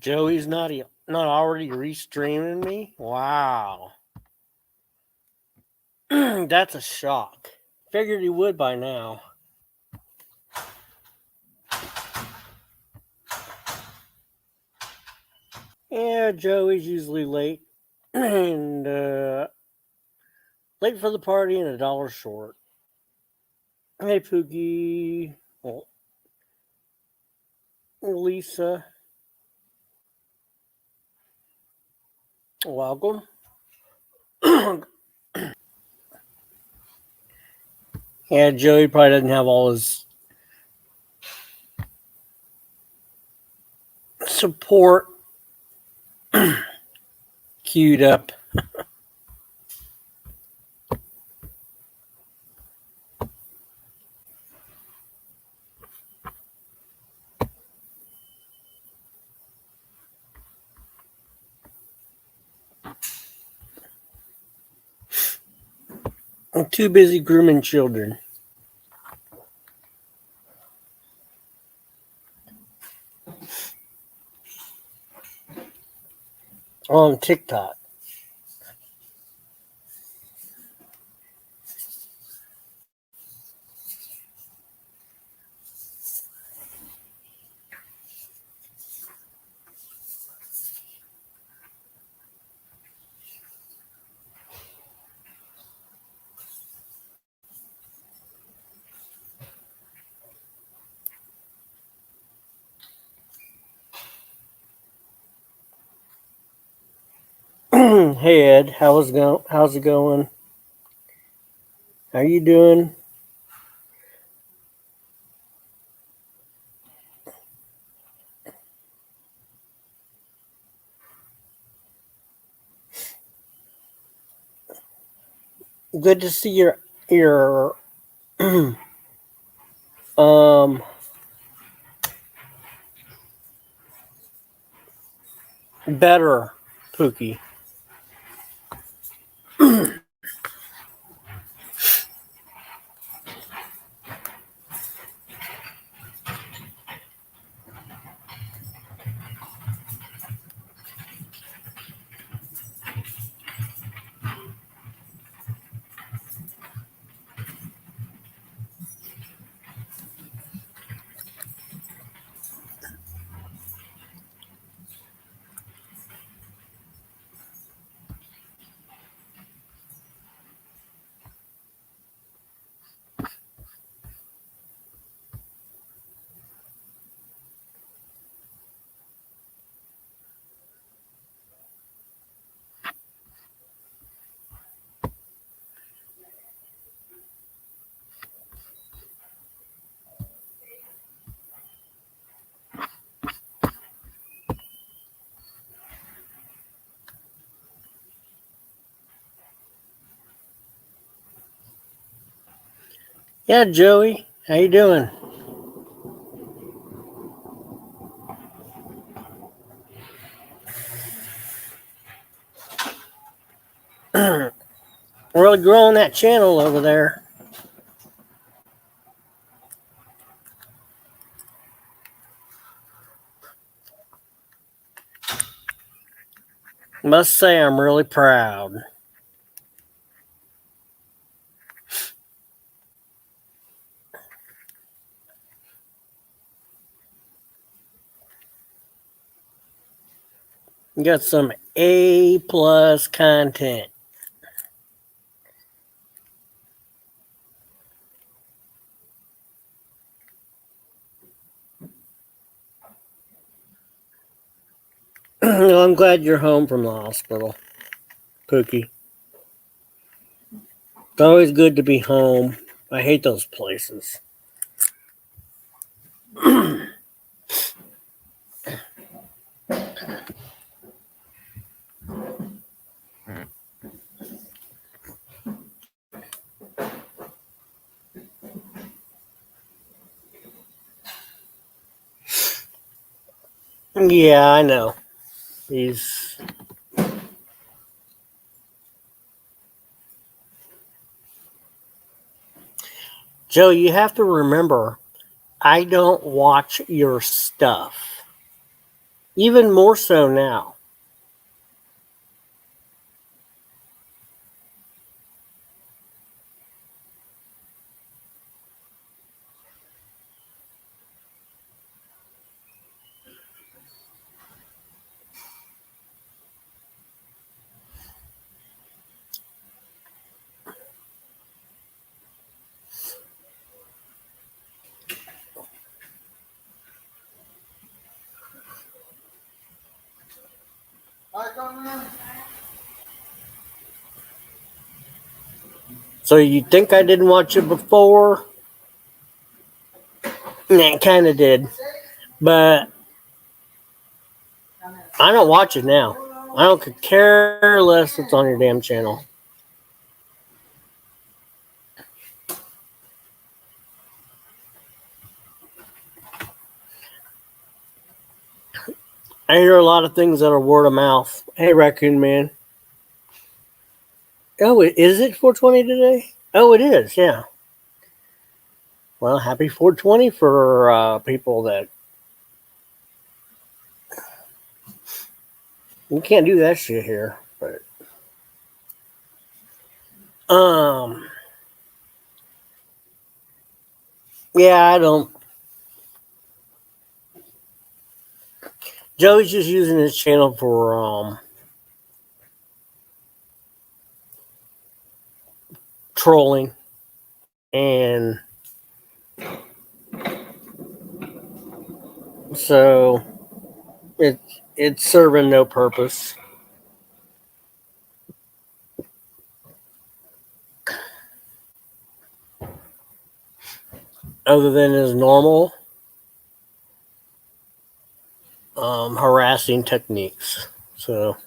Joey's not already restreaming me? Wow. That's a shock. Figured he would by now. Yeah, Joey's usually late. And late for the party and $1 short. Hey, Pookie. Well, Lisa. Welcome. Yeah, Joey probably doesn't have all his support queued up. I'm too busy grooming children. On TikTok. Hey Ed, how's it going? How you doing? Good to see your better, Pookie. Yeah, Joey, how you doing? Really growing that channel over there. Must say I'm really proud. You got some A+ content. Well, I'm glad you're home from the hospital, Pookie. It's always good to be home. I hate those places. Yeah, I know. He's Joe, you have to remember, I don't watch your stuff. Even more so now. So you think I didn't watch it before? Yeah, kind of did. But I don't watch it now. I don't care less what's on your damn channel. I hear a lot of things that are word of mouth. Hey, Raccoon Man. Oh, is it 420 today? Oh, it is, yeah. Well, happy 420 for people that... We can't do that shit here, but... Yeah, I don't... Joey's just using his channel for, trolling. And... So... It's serving no purpose. Other than his normal... harassing techniques. So...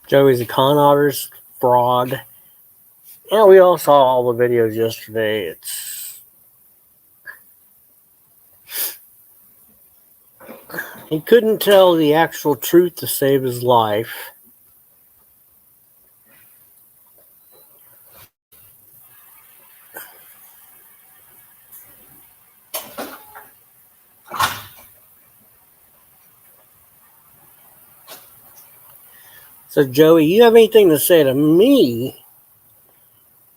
Joey's a con artist, fraud. Yeah, we all saw all the videos yesterday. He couldn't tell the actual truth to save his life. So, Joey, you have anything to say to me?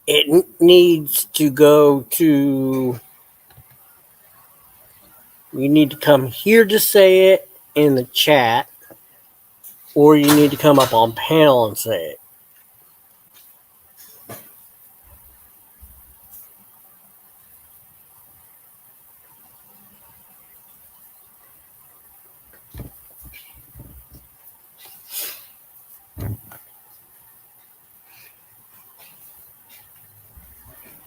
It needs to go to... You need to come here to say it in the chat, or you need to come up on panel and say it.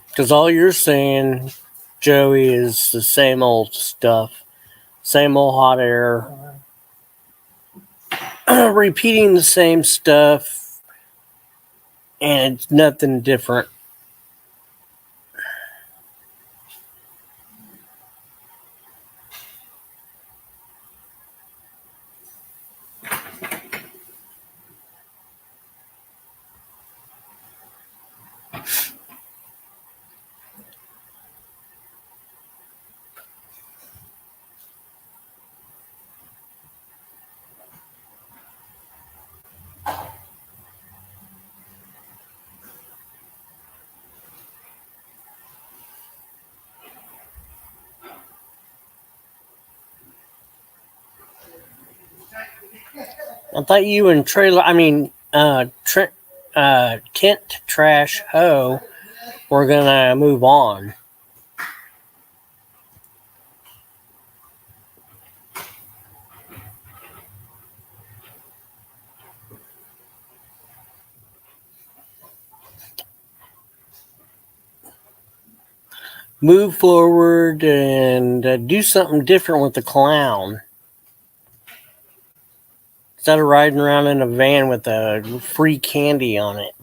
Because all you're saying, Joey, is the same old stuff. Same old hot air. Repeating the same stuff. And it's nothing different. I thought you and Kent Trash Ho were gonna move on. Move forward and do something different with the clown. Instead of riding around in a van with a free candy on it.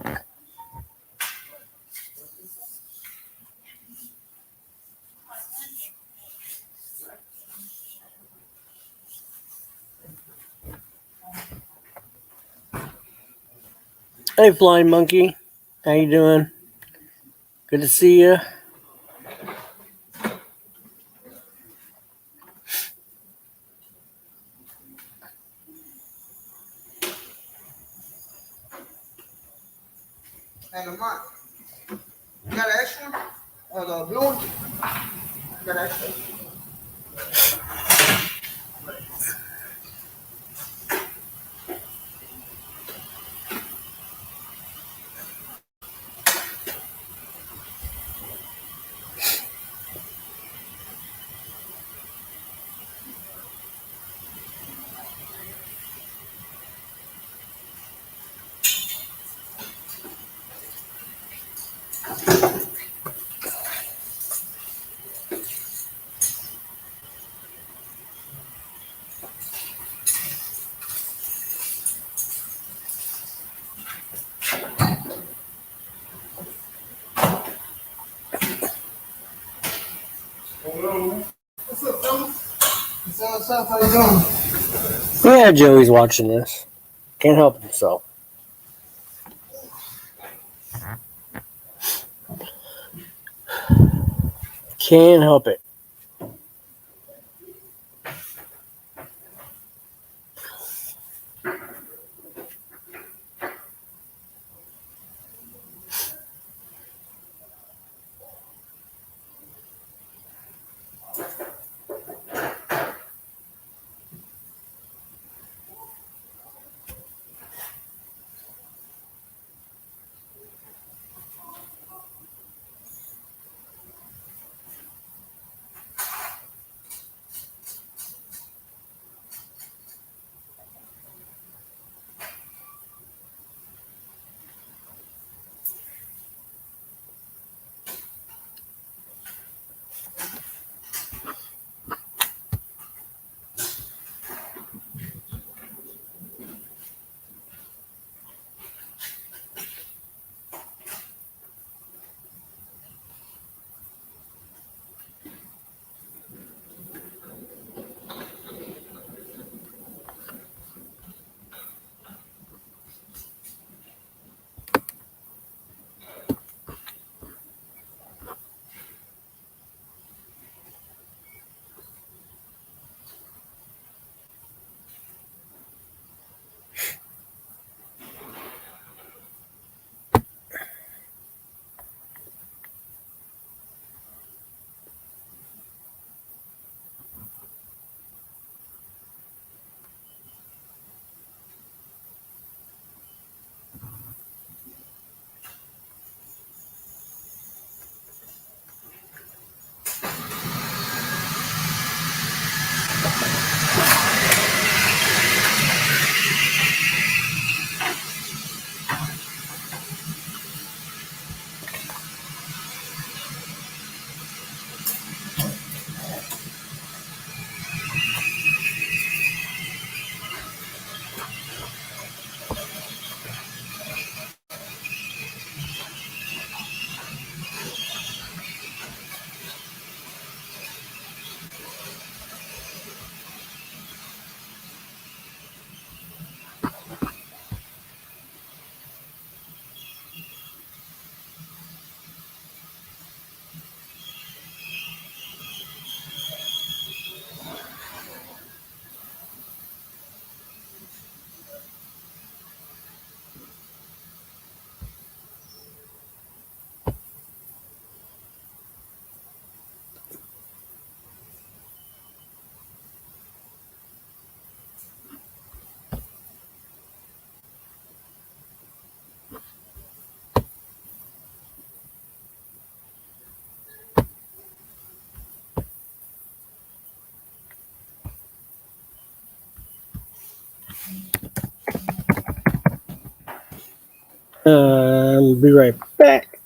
Hey, Flying Monkey. How you doing? Good to see you. And a month. You got an extra one? Or the blue one? You got an extra? What's up, fellas? What's up? How you doing? Yeah, Joey's watching this. Can't help himself. Can't help it. Be right back.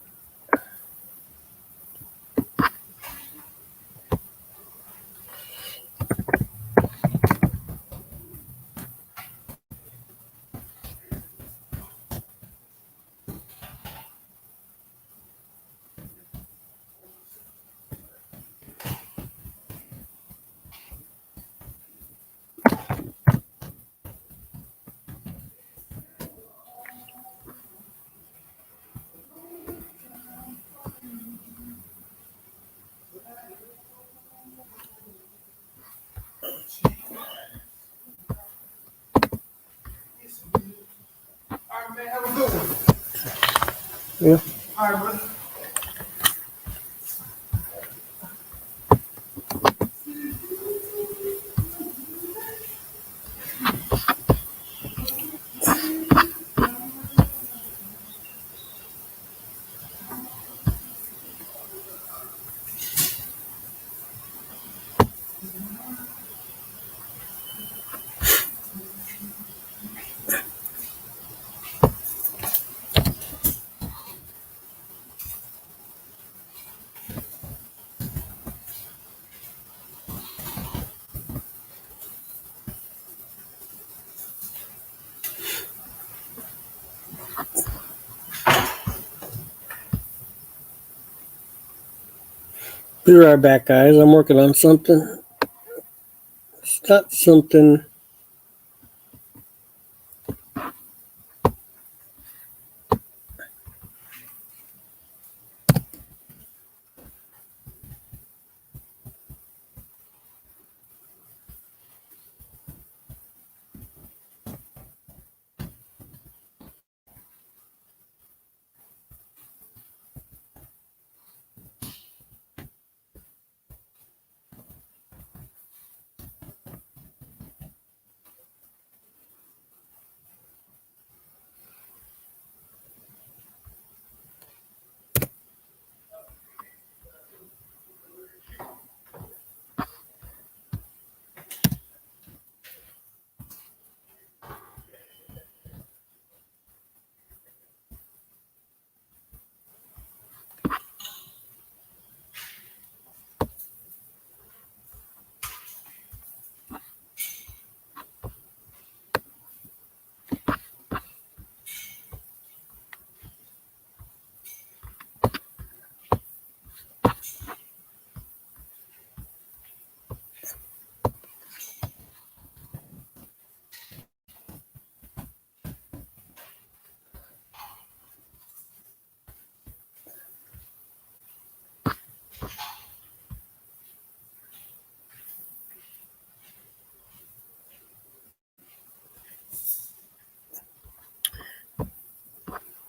Yeah. All right, brother. Be right back, guys. I'm working on something. It's got something.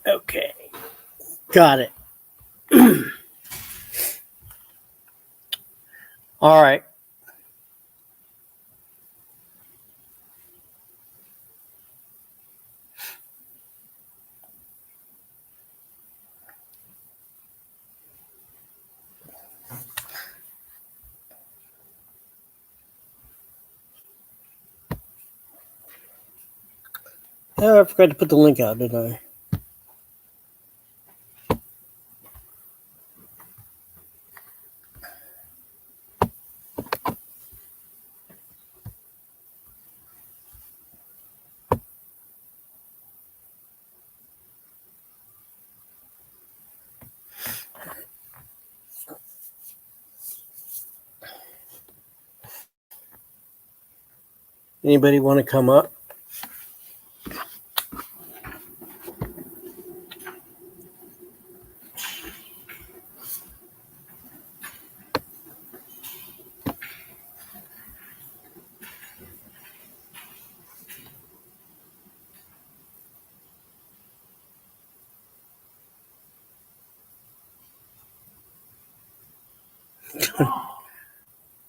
Okay. Got it. All right. Oh, I forgot to put the link out, didn't I? Anybody want to come up?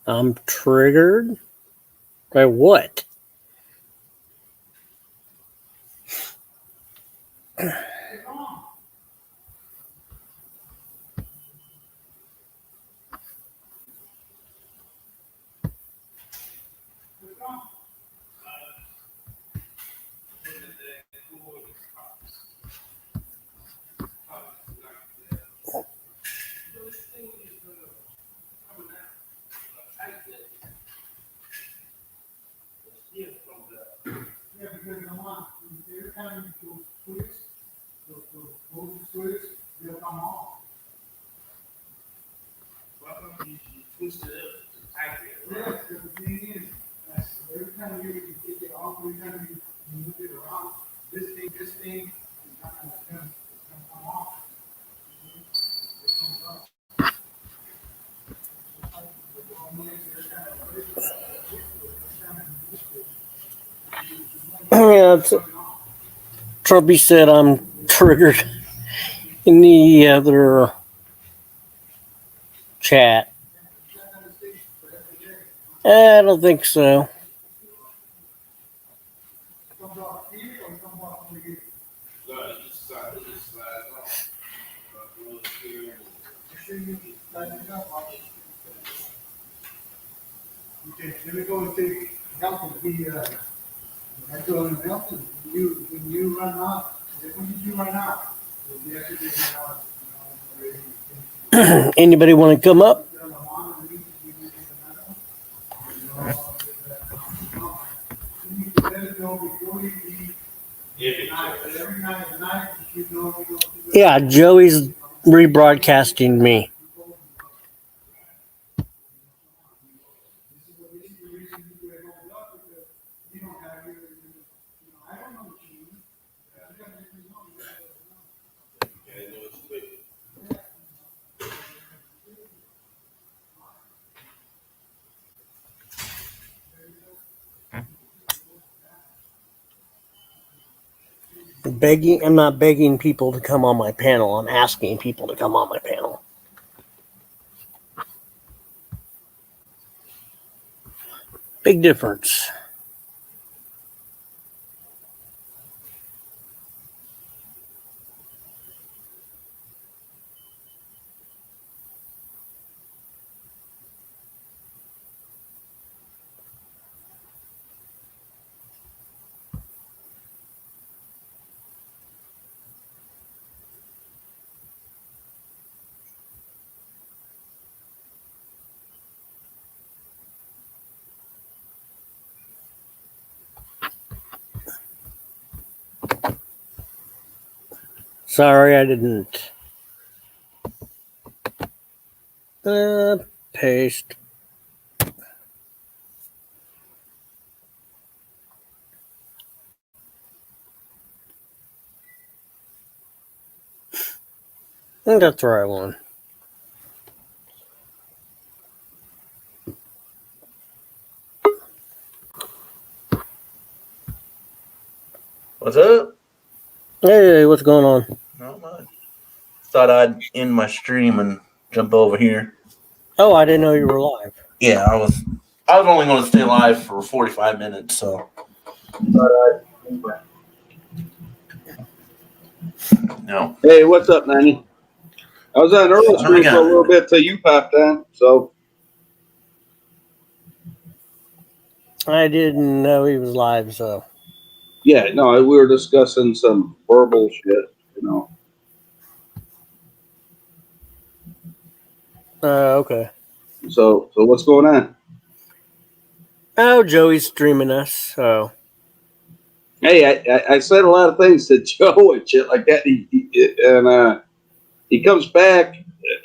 I'm triggered by what? Yeah, because come on, every time you do squeeze, those squeeze, they'll come off. You twist it up to tighten it. Yeah, because the thing is, every time you get it off, every time you move it around, this thing is not gonna come off. It comes up. Yeah, Trumpy said I'm triggered. in the other chat. I don't think so. Okay, let me go and take Nelson. I told him, Nelson, when you run out, when did you run out? Yesterday, Anybody want to come up? Yeah, Joey's rebroadcasting me. I'm not begging people to come on my panel. I'm asking people to come on my panel. Big difference. Sorry, I didn't. Paste. I think that's the right one. What's up? Hey, what's going on? Not much. Thought I'd end my stream and jump over here. Oh, I didn't know you were live. Yeah, I was only going to stay live for 45 minutes, so. No. Hey, what's up, Manny? I was on Earl Street for a little bit till you popped on, so. I didn't know he was live, so. Yeah, no, we were discussing some verbal shit, you know. Okay. So what's going on? Oh, Joey's streaming us, so. Hey, I said a lot of things to Joe and shit like that, and he comes back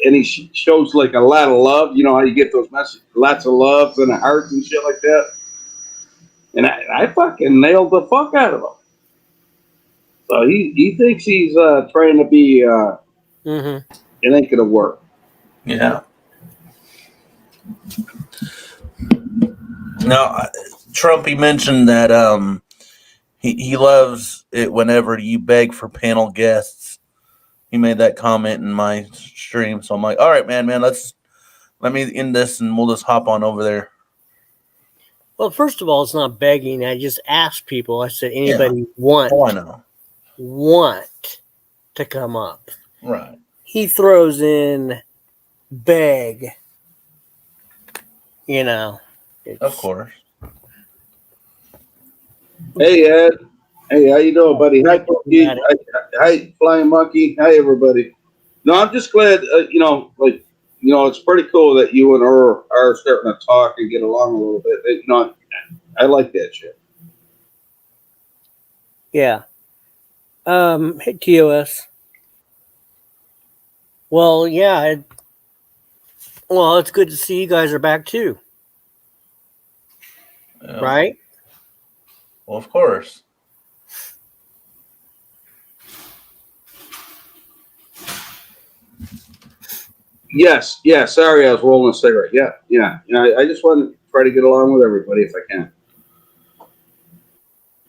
and he shows like a lot of love. You know how you get those messages, lots of love and hearts and shit like that. And I fucking nailed the fuck out of him. So he thinks he's trying to be. It ain't gonna work. Yeah. No, Trump, he mentioned that he loves it whenever you beg for panel guests. He made that comment in my stream, so I'm like, all right, man, let me end this and we'll just hop on over there. Well, first of all, it's not begging. I just asked people. I said, anybody want to come up? Right. He throws in beg. You know. Of course. Hey, Ed. Hey, how you doing, buddy? Hi, Monkey. Hi, Flying Monkey. Hi, everybody. No, I'm just glad, it's pretty cool that you and her are starting to talk and get along a little bit. I like that shit. Yeah. Hey, TOS. Well, yeah. It's good to see you guys are back too. Right? Well, of course. Yes. Sorry, I was rolling a cigarette. Yeah. I just want to try to get along with everybody if I can.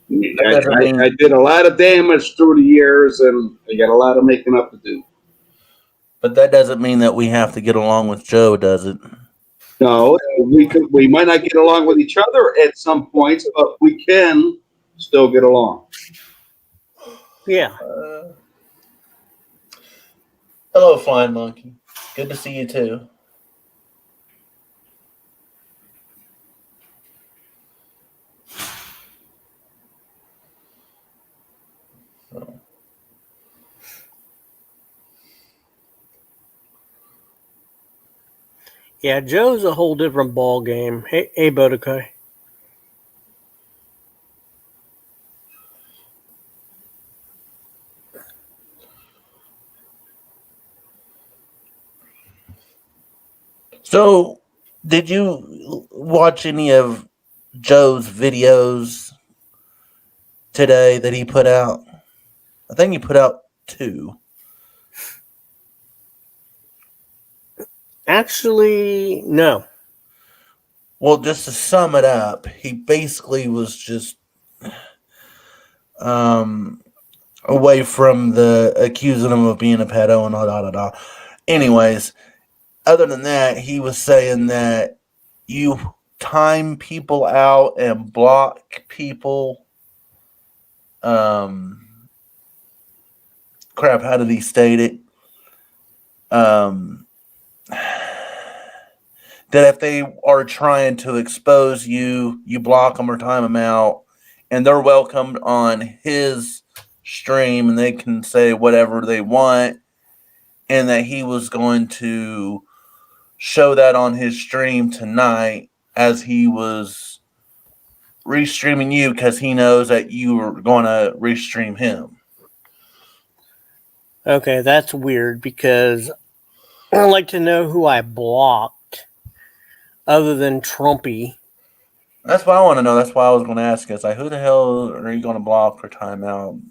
I did a lot of damage through the years, and I got a lot of making up to do. But that doesn't mean that we have to get along with Joe, does it? No, we might not get along with each other at some points, but we can still get along. Yeah. Hello, Flying Monkey. Good to see you too. Yeah, Joe's a whole different ball game. Hey, Bodekai. So, did you watch any of Joe's videos today that he put out? I think he put out 2. Actually, no. Well, just to sum it up, he basically was just away from the accusing him of being a pedo and all da. Anyways, other than that, he was saying that you time people out and block people. Crap, how did he state it? That if they are trying to expose you, you block them or time them out, and they're welcomed on his stream and they can say whatever they want, and that he was going to show that on his stream tonight as he was restreaming you because he knows that you were going to restream him. Okay, that's weird because I'd like to know who I blocked other than Trumpy. That's what I want to know. That's why I was going to ask. Is like, who the hell are you going to block for timeout?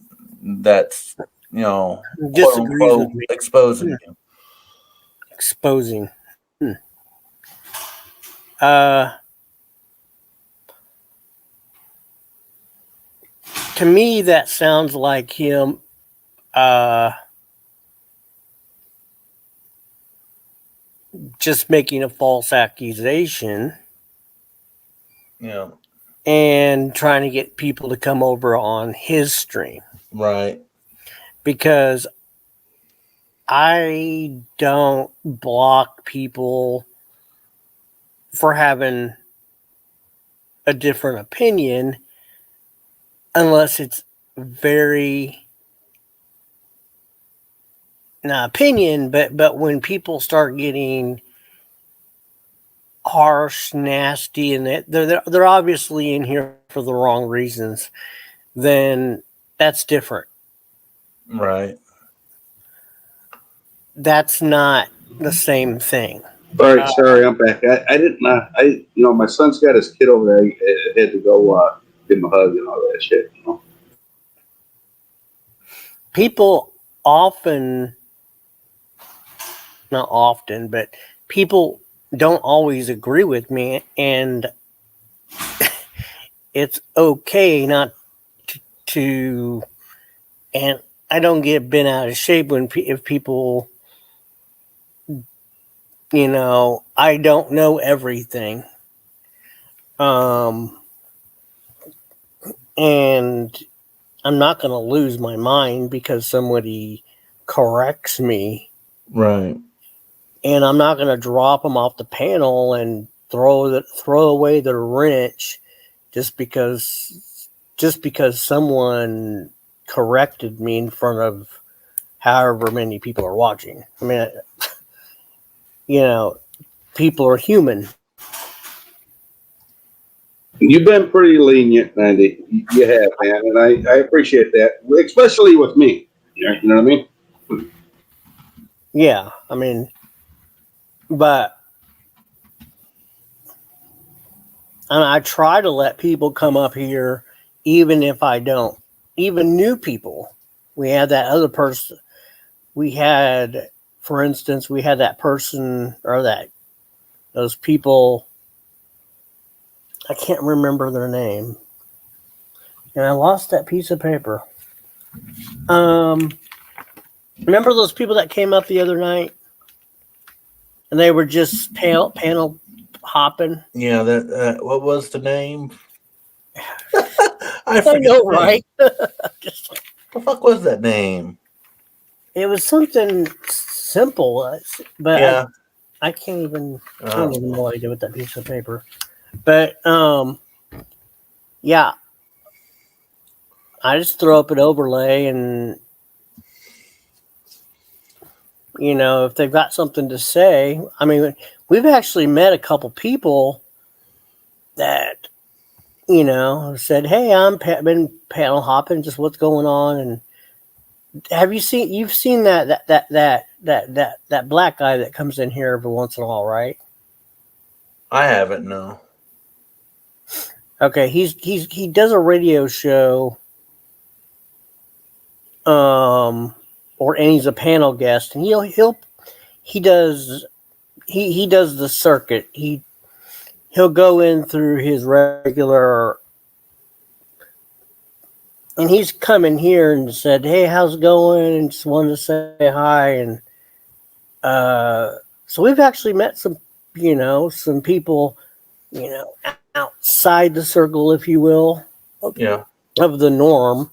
That's, quote Disagrees unquote, with me. exposing you. Exposing. To me, that sounds like him just making a false accusation. Yeah. And trying to get people to come over on his stream. Right. Because I don't block people for having a different opinion unless it's very not opinion, but when people start getting harsh, nasty, and they're obviously in here for the wrong reasons, then that's different. Right. That's not the same thing. All right, sorry, I'm back. I didn't. My son's got his kid over there. I had to go give him a hug and all that shit. People often, not often, but people don't always agree with me, and it's okay not to and I don't get bent out of shape if people, I don't know everything. And I'm not going to lose my mind because somebody corrects me. Right. And I'm not going to drop them off the panel and throw away the wrench just because someone corrected me in front of however many people are watching. I mean, people are human. You've been pretty lenient, Andy. You have, man, and I appreciate that, especially with me. You know what I mean? Yeah, I mean, but and I try to let people come up here, even if I don't. Even new people. We had that other person. For instance, we had that person or those people. I can't remember their name, and I lost that piece of paper. Remember those people that came up the other night? and they were just panel hopping. Yeah, that what was the name? I I forget know, the name. right? Just, The fuck was that name? it was something simple, but Yeah. I can't even. I Uh, don't even know what I did with that piece of paper. But yeah, I just throw up an overlay, and if they've got something to say, I mean, we've actually met a couple people that said, "Hey, been panel hopping, just what's going on." And you've seen that black guy that comes in here every once in a while, right? I haven't. No. Okay, he does a radio show, and he's a panel guest, and he does he does the circuit. He'll go in through his regular, and he's come in here and said, "Hey, how's it going?" And just wanted to say hi. And so we've actually met some people, outside the circle, if you will, Yeah. of the norm,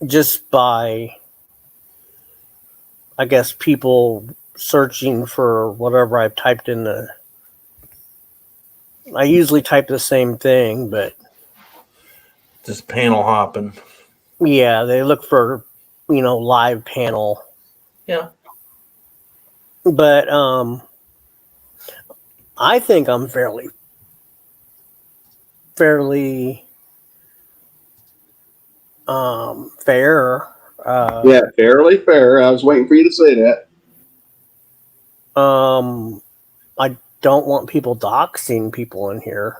just by, I guess, people searching for whatever I've typed in the. I usually type the same thing, but Just panel hopping. yeah, they look for, live panel. Yeah. But I think I'm fairly fair. Yeah, fairly fair. I was waiting for you to say that. I don't want people doxing people in here.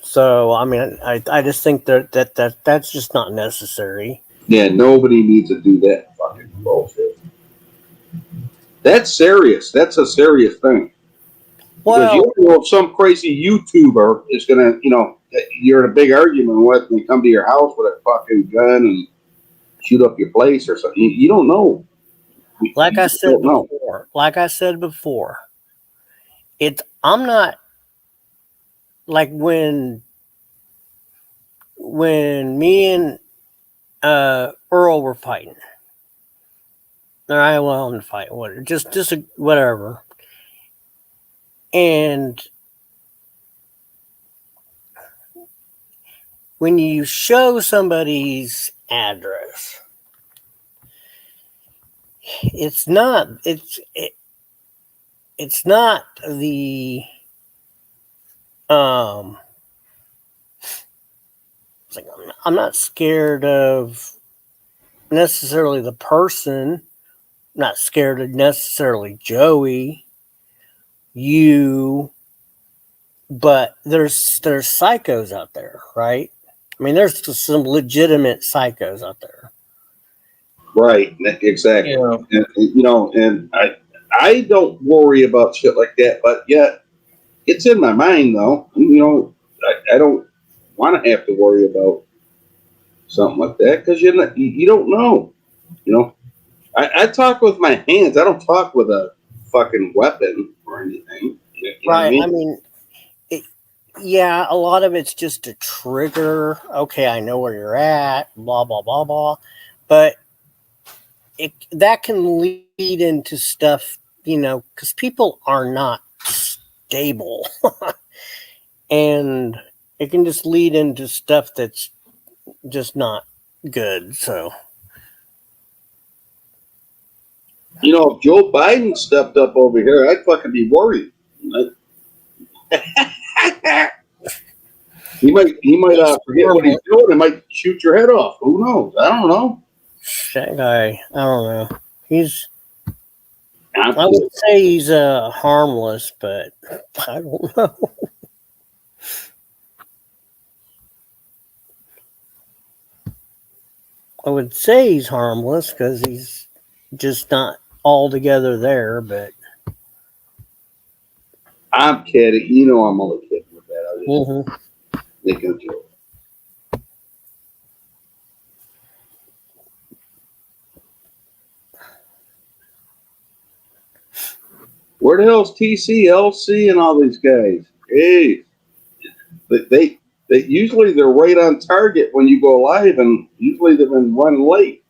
So I mean, I just think that's just not necessary. Yeah, nobody needs to do that fucking bullshit. That's serious. That's a serious thing. Because you Well, don't know if some crazy YouTuber is gonna, you're in a big argument with, and they come to your house with a fucking gun and shoot up your place or something. You don't know. like You I just said don't know. before, I'm not like when me and Earl were fighting. All right, well, I'm fighting whatever, just whatever. And when you show somebody's address, it's not it's not the it's like I'm not scared of necessarily the person, not scared of necessarily Joey, you, but there's psychos out there, right? I mean, there's some legitimate psychos out there. Right, exactly. Yeah. And I don't worry about shit like that, but yet it's in my mind though. I don't want to have to worry about something like that because you don't know. You know, I talk with my hands. I don't talk with a fucking weapon or anything. You know what I Right. I mean? mean, yeah, a lot of it's just a trigger. Okay, I know where you're at, blah, blah, blah, blah. But that can lead into stuff, because people are not stable. And it can just lead into stuff that's just not good. So, If Joe Biden stepped up over here, I'd fucking be worried. He might forget what he's doing and might shoot your head off. Who knows? I don't know. that guy, I don't know. I I'm would say he's harmless, but I don't know. I would say he's harmless because he's just not altogether there, but kidding. I'm only kidding with that. I was just making a joke. Where the hell's TC, LC, and all these guys? Hey, they usually they're right on target when you go live, and usually they've been running late.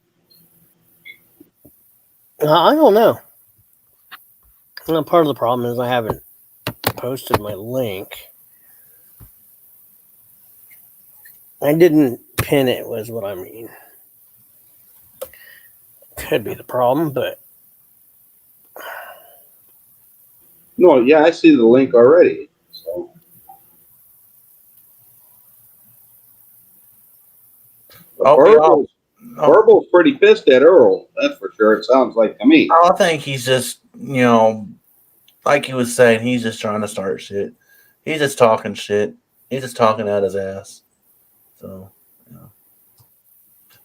I don't know. Well, part of the problem is I haven't posted my link. I didn't pin it, was what I mean. Could be the problem, but No, yeah, I see the link already. So. Verbal's pretty pissed at Earl, that's for sure. It sounds like to me. I think he's just, like he was saying, he's just trying to start shit. He's just talking shit. He's just talking out his ass. So,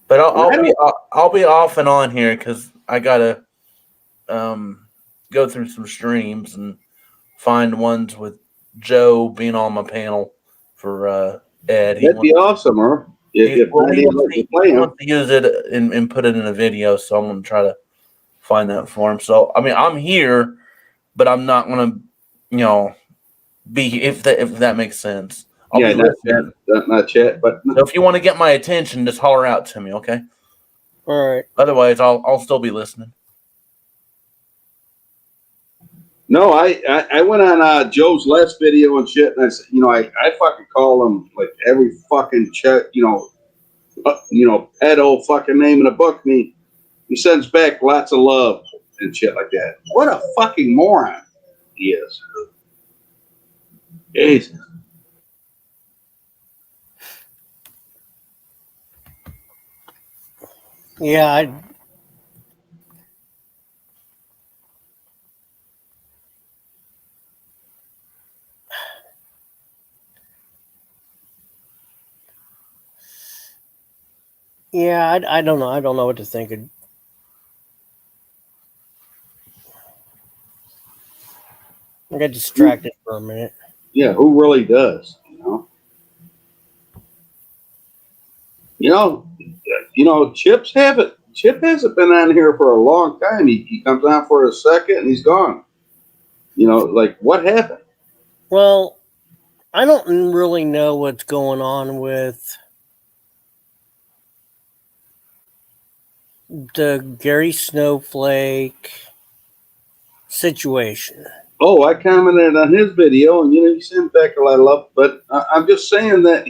but I'll be off and on here because I gotta go through some streams and find ones with Joe being on my panel for Ed. That'd be awesome, huh? He wants to use it and put it in a video, so I'm going to try to find that for him. So, I mean, I'm here, but I'm not going to, be, if that makes sense. Not chat, but so if you want to get my attention, just holler out to me, okay? All right. Otherwise, I'll still be listening. No, I went on Joe's last video and shit, and I said, I fucking call him like every fucking pedo fucking name in the book. And he sends back lots of love and shit like that. What a fucking moron he is. Jesus. Yeah, I don't know. I don't know what to think. I got distracted for a minute. Yeah, who really does? Chip hasn't been on here for a long time. He comes on for a second and he's gone. Like what happened? Well, I don't really know what's going on with the Gary Snowflake situation. Oh, I commented on his video, and he sent back a lot of love. But I'm just saying that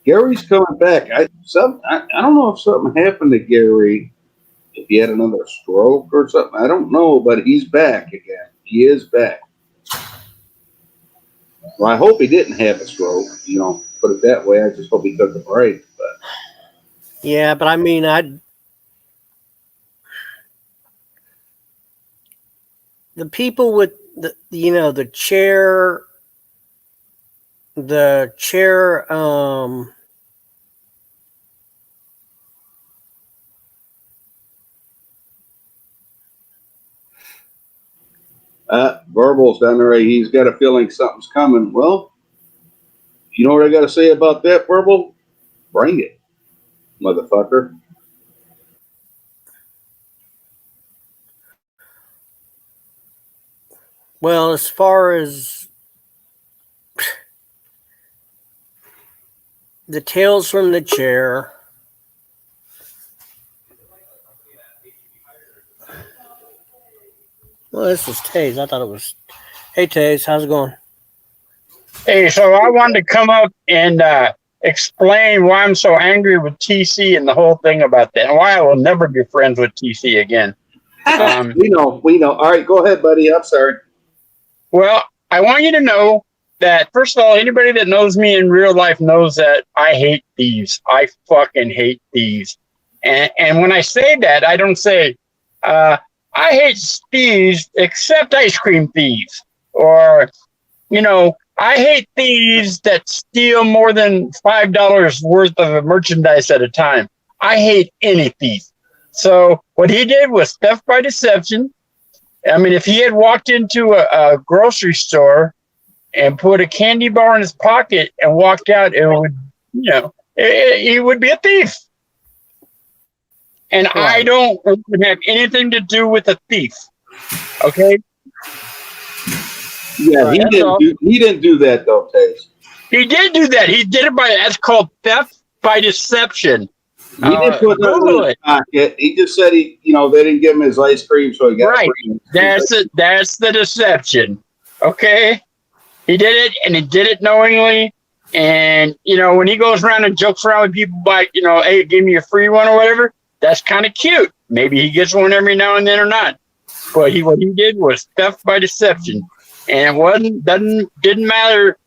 Gary's coming back. I don't know if something happened to Gary, if he had another stroke or something. I don't know, but he's back again. He is back. Well, I hope he didn't have a stroke. Put it that way. I just hope he took a break. But yeah, but I mean, the people with the chair, Verbal's down there. He's got a feeling something's coming. Well, you know what I got to say about that, Verbal? Bring it, motherfucker. Well, as far as the tales from the chair, well, this is TAZE. I thought it was. Hey, TAZE, how's it going? Hey, so I wanted to come up and explain why I'm so angry with TC and the whole thing about that, and why I will never be friends with TC again. We know. All right, go ahead, buddy. I'm sorry. Well, I want you to know that, first of all, anybody that knows me in real life knows that I hate thieves. I fucking hate thieves. And when I say that, I don't say, I hate thieves except ice cream thieves. Or, I hate thieves that steal more than $5 worth of merchandise at a time. I hate any thief. So what he did was theft by deception. I mean, if he had walked into a grocery store and put a candy bar in his pocket and walked out, it would, he would be a thief. And right. I don't have anything to do with a thief. Okay, Yeah, Right. he didn't do that though, Taze. he did do that. He did it by that's called theft by deception. He didn't put nothing Google in his it. pocket. He just said they didn't give him his ice cream, so he got Right. free. That's it. That's the deception. Okay. He did it, and he did it knowingly. And when he goes around and jokes around with people by, hey, give me a free one or whatever, that's kind of cute. Maybe he gets one every now and then or not. But what he did was theft by deception, and it didn't matter,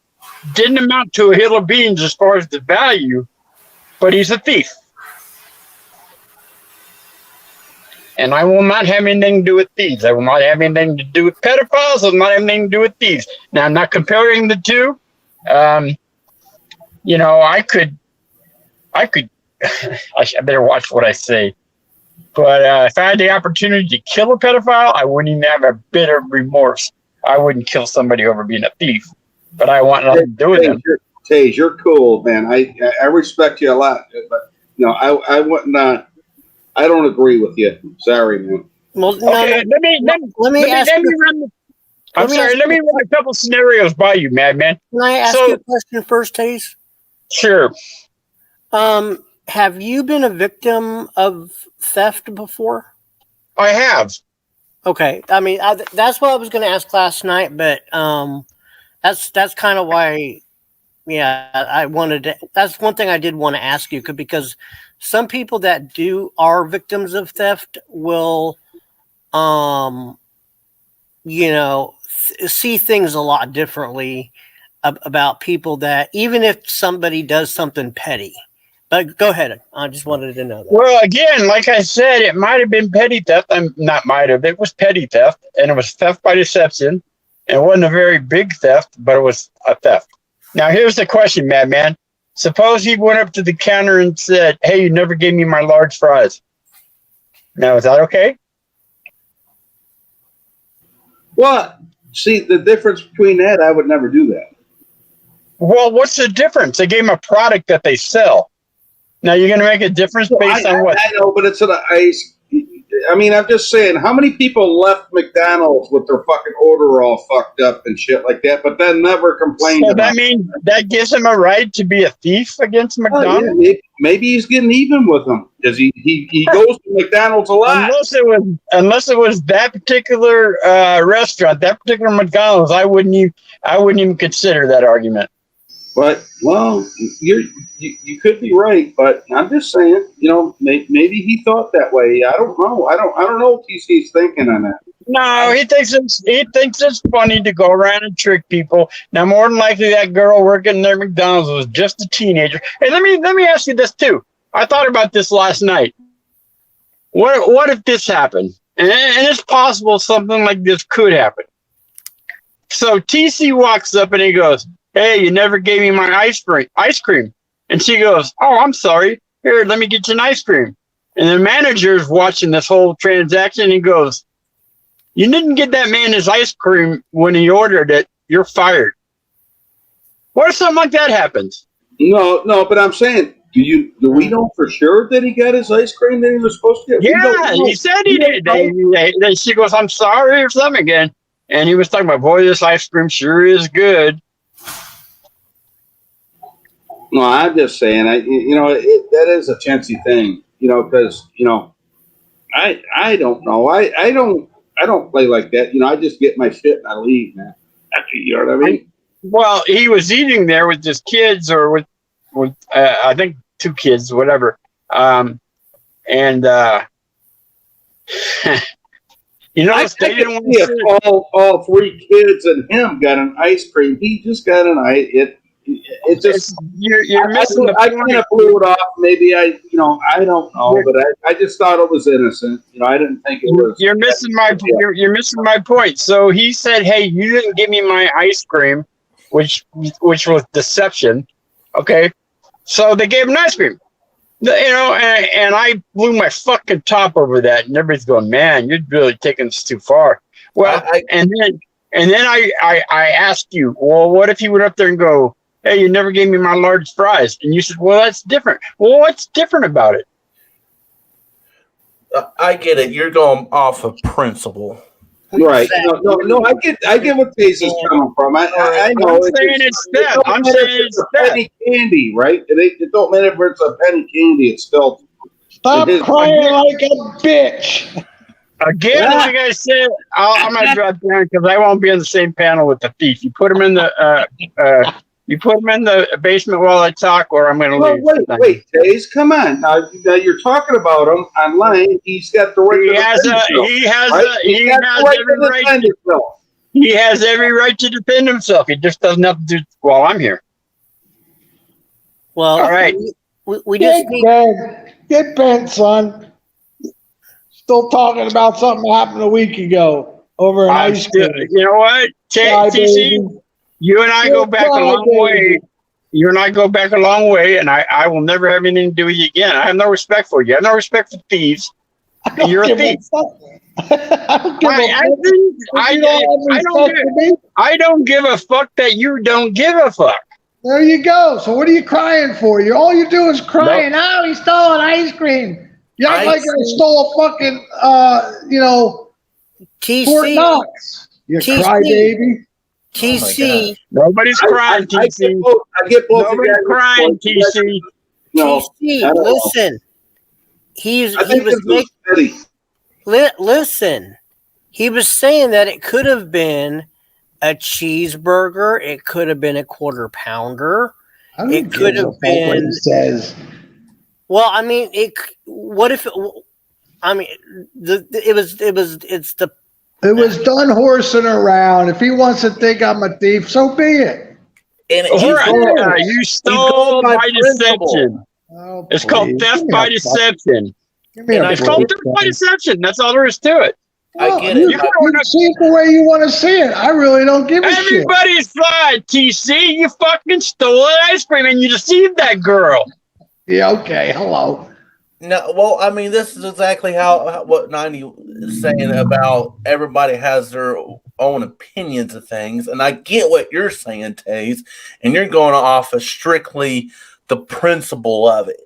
didn't amount to a hill of beans as far as the value. But he's a thief. And I will not have anything to do with thieves. I will not have anything to do with pedophiles. I will not have anything to do with thieves. Now, I'm not comparing the two. I could, I better watch what I say. But if I had the opportunity to kill a pedophile, I wouldn't even have a bit of remorse. I wouldn't kill somebody over being a thief. But I want nothing to do with them. Taze, you're cool, man. I respect you a lot. But, I wouldn't. I don't agree with you. Sorry, man. Well, Okay, let me run a couple scenarios by you, Madman. Can I ask you a question first, Taze? Sure. Have you been a victim of theft before? I have. Okay, I mean that's what I was going to ask last night, but that's kind of why. Yeah, I wanted to. That's one thing I did want to ask you because some people that are victims of theft will, see things a lot differently about people that even if somebody does something petty. But go ahead. I just wanted to know that. Well, again, like I said, it might have been petty theft. It was petty theft, and it was theft by deception. And it wasn't a very big theft, but it was a theft. Now, here's the question, Madman. Suppose he went up to the counter and said, hey, you never gave me my large fries. Now, is that okay? Well, see, the difference between that, I would never do that. Well, what's the difference? They gave him a product that they sell. Now, you're going to make a difference based on what? I know, but it's an ice. I mean, I'm just saying, how many people left McDonald's with their fucking order all fucked up and shit like that, but then never complained So about that means that gives him a right to be a thief against McDonald's? Oh, yeah, maybe he's getting even with them because he goes to McDonald's a lot. Unless it was that particular restaurant, that particular McDonald's, I wouldn't even consider that argument. But you could be right, but I'm just saying, maybe he thought that way. I don't know. I don't know what TC's thinking on that. No, he thinks it's funny to go around and trick people. Now, more than likely, that girl working there at McDonald's was just a teenager. Hey, let me ask you this too. I thought about this last night. What if this happened? And it's possible something like this could happen. So TC walks up and he goes, hey, you never gave me my ice cream. And she goes, oh, I'm sorry. Here, let me get you an ice cream. And the manager's watching this whole transaction. And he goes, you didn't get that man his ice cream when he ordered it. You're fired. What if something like that happens? No, but I'm saying, do we know for sure that he got his ice cream that he was supposed to get? Yeah, he said he did. She goes, I'm sorry or something again. And he was talking about, boy, this ice cream sure is good. No, I'm just saying, that is a chancy thing, because, I don't know. I don't play like that. I just get my shit and I leave, man. You know what I mean? Well, he was eating there with his kids or with I think 2 kids, whatever. I they didn't want to see if all 3 kids and him got an ice cream. He just got an ice. It just you're missing the point. I kind of blew it off. Maybe I don't know, but I just thought it was innocent. I didn't think it was. You're missing my point. So he said, "Hey, you didn't give me my ice cream," which was deception. Okay, so they gave him ice cream. And I blew my fucking top over that, and everybody's going, "Man, you're really taking this too far." Well, and then I asked you, well, what if he went up there and go, hey, you never gave me my large fries. And you said, well, that's different. Well, what's different about it? I get it. You're going off of principle. Right. No. I get what TAZE is coming from. I know. I'm saying it's theft. I'm saying it's theft. Penny candy, right? It don't matter if it's a penny candy. It's still. Stop crying like a bitch. Again, like I said, I'm gonna drop down because I won't be in the same panel with the thief. You put him in the basement while I talk, or I'm gonna leave. Wait, TAZE, come on. Now you're talking about him online. He's got the right. He has every right to defend himself. He just doesn't have to do it while I'm here. Well, all right. We just get bent, son. Still talking about something happened a week ago over an ice cream. You know what, TC? You and I go back a long way. You and I go back a long way, and I will never have anything to do with you again. I have no respect for you. I have no respect for thieves. And you're a thief. I don't give a fuck that you don't give a fuck. There you go. So what are you crying for? All you do is crying. Nope. Oh, he stole an ice cream. You act like I stole a fucking, TC. Fort Knox. You crybaby. TC. Nobody's crying, TC. I get both. Nobody's crying, TC. TC, listen. Listen. He was saying that it could have been a cheeseburger. It could have been a quarter pounder. It could have been. What he says. Well, I mean, what if? It was done horsing around. If he wants to think I'm a thief, so be it. And you stole by deception. Oh, it's called theft by deception. It's called theft by deception. That's all there is to it. I get it. You can see it the way you want to see it. I really don't give a shit. Everybody's fine, TC. You fucking stole an ice cream and you deceived that girl. Yeah, okay. Hello. No, well, I mean, this is exactly what 90 is saying about everybody has their own opinions of things, and I get what you're saying, TAZE, and you're going off of strictly the principle of it.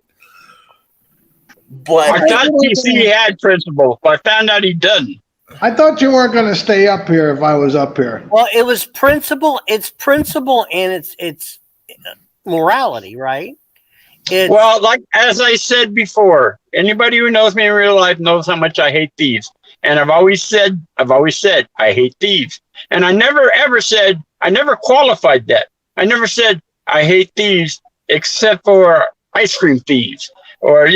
But I thought TC had principle, but I found out he doesn't. I thought you weren't going to stay up here if I was up here. Well, it was principle. It's principle, and it's morality, right? Well, like as I said before, anybody who knows me in real life knows how much I hate thieves. And I've always said I hate thieves. And I never qualified that. I never said I hate thieves except for ice cream thieves. Or,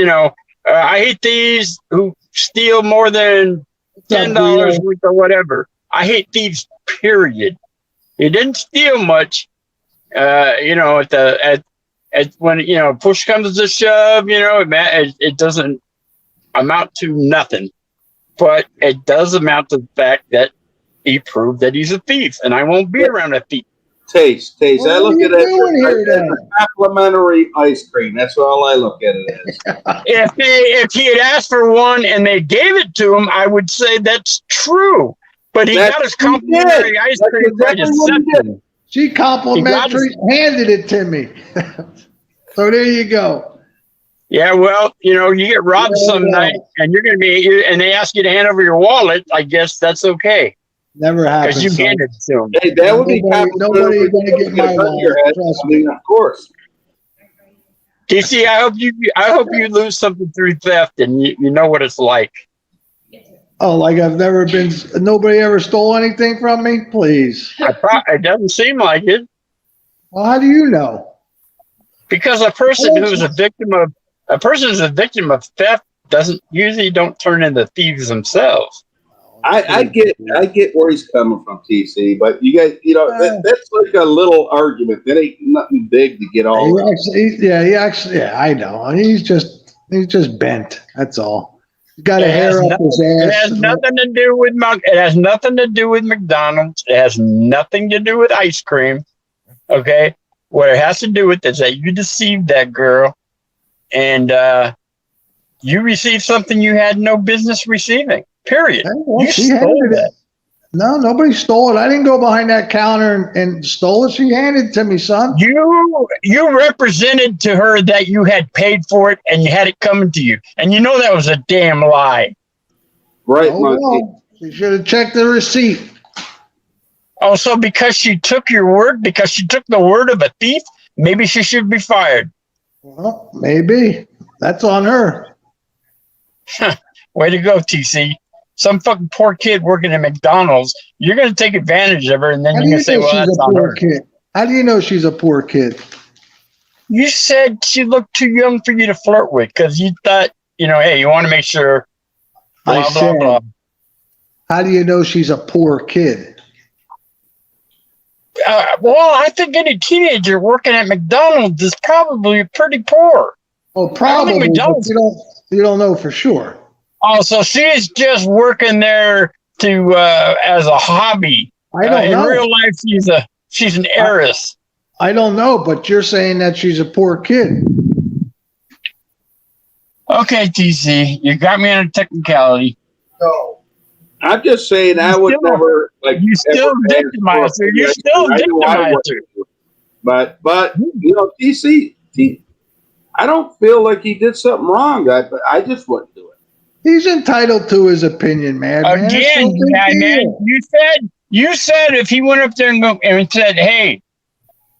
I hate thieves who steal more than $10 worth or whatever. I hate thieves, period. He didn't steal much, when push comes to shove, it doesn't amount to nothing, but it does amount to the fact that he proved that he's a thief, and I won't be around a thief. TAZE. I look at it as complimentary ice cream. That's all I look at it as. If he had asked for one and they gave it to him, I would say that's true. But he got his complimentary ice cream by deception. She complimentary handed it to me. So there you go. Yeah, well, you get robbed some night and you're going to be, and they ask you to hand over your wallet. I guess that's okay. Never happens. Because you handed it to them. Hey, that would be nobody going to get my wallet. Trust me. Of course. DC, I hope you lose something through theft and you know what it's like. Oh, like nobody ever stole anything from me? Please. It doesn't seem like it. Well, how do you know? Because a person who's a victim of theft don't turn into thieves themselves. I get where he's coming from, TC, but you guys, that's like a little argument. That ain't nothing big to get all. I know. He's just bent. That's all. He's got a hair up his ass. It has nothing to do with It has nothing to do with McDonald's. It has nothing to do with ice cream. Okay, what it has to do with is that you deceived that girl, and you received something you had no business receiving. Period. You stole that. No, nobody stole it. I didn't go behind that counter and stole it. She handed it to me, son. You represented to her that you had paid for it and you had it coming to you. And that was a damn lie. Right, Monkey. You should have checked the receipt. Oh, so because she took your word, because she took the word of a thief, maybe she should be fired. Well, maybe. That's on her. Way to go, TC. Some fucking poor kid working at McDonald's. You're going to take advantage of her, and then How you're do going you to say, know well, she's that's a on poor her. kid? How do you know she's a poor kid? You said she looked too young for you to flirt with because you thought, hey, you want to make sure, blah, I blah, said, blah. how do you know she's a poor kid? Well, I think any teenager working at McDonald's is probably pretty poor. Oh, I don't probably, think but McDonald's. you don't know for sure. Oh, so she's just working there to as a hobby. I don't In know. real life, she's an heiress. I don't know, but you're saying that she's a poor kid. Okay, TC, you got me on a technicality. No. I'm just saying I would never like. You still ever victimize her. You still I know I victimize her. wouldn't. But TC, I don't feel like he did something wrong. I just wouldn't do it. He's entitled to his opinion, man. Again, man, you said if he went up there and said, "Hey,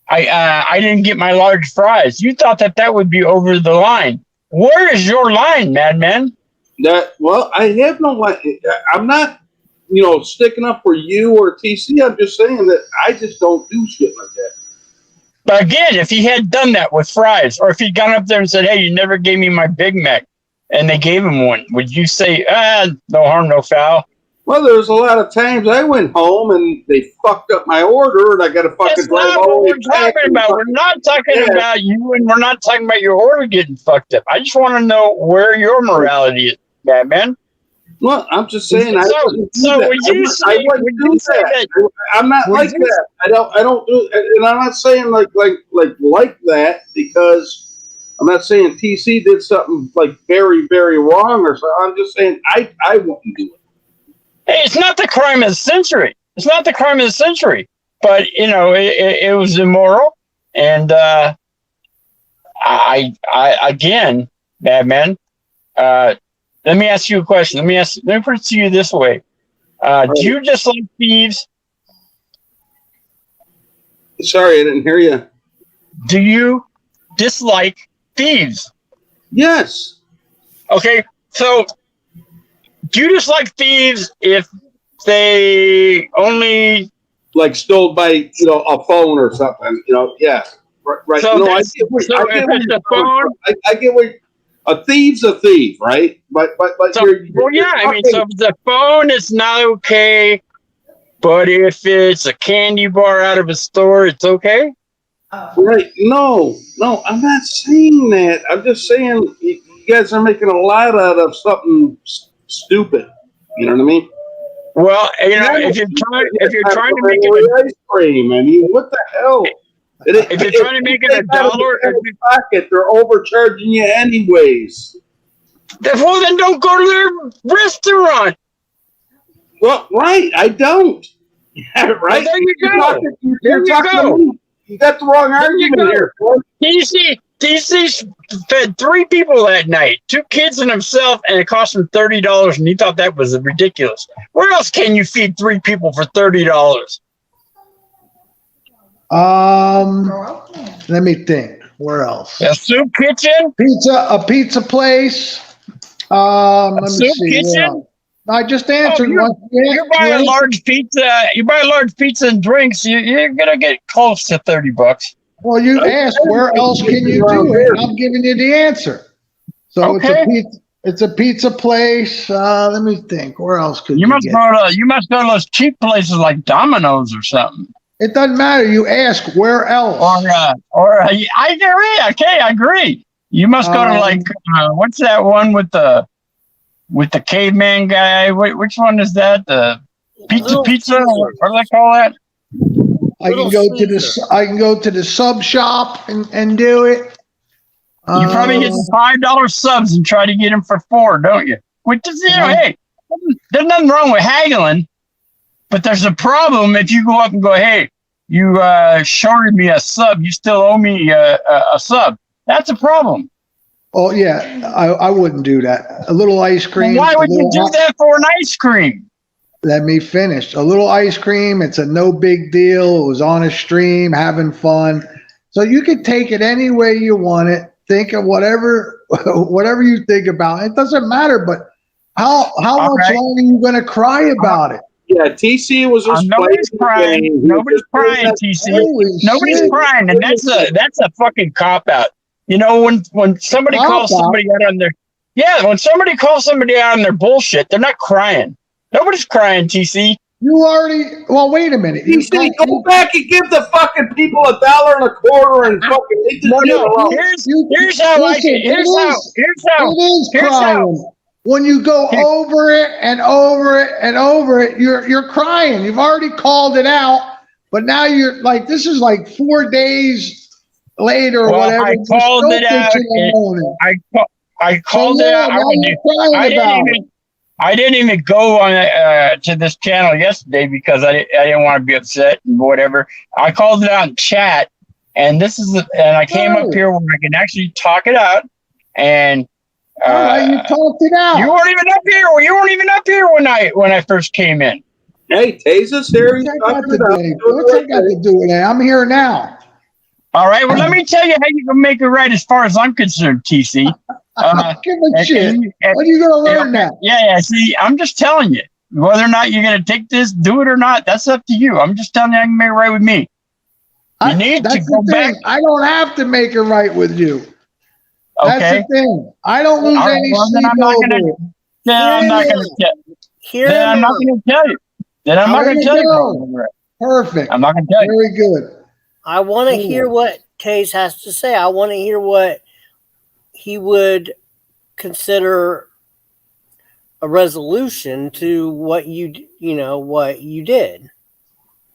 I didn't get my large fries," you thought that would be over the line. Where is your line, madman? I have no line. I'm not, sticking up for you or TC. I'm just saying that I just don't do shit like that. But again, if he had done that with fries, or if he'd gone up there and said, "Hey, you never gave me my Big Mac," and they gave him one, would you say, no harm, no foul? Well, there's a lot of times I went home and they fucked up my order, and I got to fucking That's drive not all what the we're way back. talking about. We're not talking about you, and we're not talking about your order getting fucked up. I just want to know where your morality is, man. Well, I'm just saying. So would you say that? I'm not like that. I don't do, and I'm not saying like that because I'm not saying TC did something like very, very wrong or something. I'm just saying I wouldn't do it. Hey, it's not the crime of the century. It's not the crime of the century. But it was immoral, and I again, madman. Let me ask you a question. Let me put it to you this way: do you dislike thieves? Sorry, I didn't hear you. Do you dislike thieves? Yes. Okay, so do you dislike thieves if they only like stole by a phone or something? Yeah. Right. So I get what a thief's a thief, right? But so if it's a phone, it's not okay. But if it's a candy bar out of a store, it's okay. Right? No, I'm not saying that. I'm just saying you guys are making a lot out of something stupid. You know what I mean? Well, if you're trying to make it ice cream, I mean, what the hell? If you're trying to make it $1, pocket, they're overcharging you anyways. Well, then don't go to their restaurant. Well, right, I don't. Right? Well, there you go. You're talking to me. You got the wrong argument here. TC fed 3 people that night, 2 kids and himself, and it cost him $30, and he thought that was ridiculous. Where else can you feed 3 people for $30? Let me think. Where else? A soup kitchen? A pizza place. Let me soup see. kitchen? I just answered one. You buy a large pizza. You buy a large pizza and drinks. You're gonna get close to $30. Well, you asked where else can you do it? I'm giving you the answer. So it's a pizza place. Let me think. Where else could you must go to those cheap places like Domino's or something. It doesn't matter. You ask where else. Or I agree. Okay, I agree. You must go to what's that one with the caveman guy? Which one is that? The pizza? What do they call that? I can go to the sub shop and do it. You probably get some $5 subs and try to get them for $4, don't you? Which is, hey, there's nothing wrong with haggling, but there's a problem if you go up and go, hey, you shorted me a sub, you still owe me a sub. That's a problem. Oh yeah, I wouldn't do that. A little ice cream. Well, why would you do that for an ice cream? Let me finish. A little ice cream. It's a no big deal. It was on a stream, having fun. So you can take it any way you want it. Think of whatever you think about. It doesn't matter. But how much longer are you going to cry about it? Yeah, TC was just nobody's crying. Nobody's crying, TC. Nobody's crying, and that's a fucking cop out. You know, when somebody calls somebody out on their when somebody calls somebody out on their bullshit, they're not crying. Nobody's crying, TC. Wait a minute. TC, go back and give the fucking people $1.25 and fucking. Here's how. When you go over it and over it and over it, you're crying. You've already called it out, but now you're like, this is like 4 days later or whatever. I called it out. I called it out. I didn't even go on to this channel yesterday because I didn't want to be upset and whatever. I called it out in chat, and I came up here where I can actually talk it out. And you talked it out. You weren't even up here. You weren't even up here when I first came in. Hey, TAZE's here. What's that got to do with that? I'm here now. All right. Well, let me tell you how you can make it right as far as I'm concerned, TC. Give a shit. When are you going to learn that? Yeah. See, I'm just telling you. Whether or not you're going to take this, do it or not, that's up to you. I'm just telling you I can make it right with me. You need to go back. I don't have to make it right with you. Okay. That's the thing. I don't lose any sleep over it. Then I'm not going to tell you. Then I'm not going to tell you. Perfect. I'm not going to tell you. Very good. I want to hear what TAZE has to say. I want to hear what he would consider a resolution to what you did.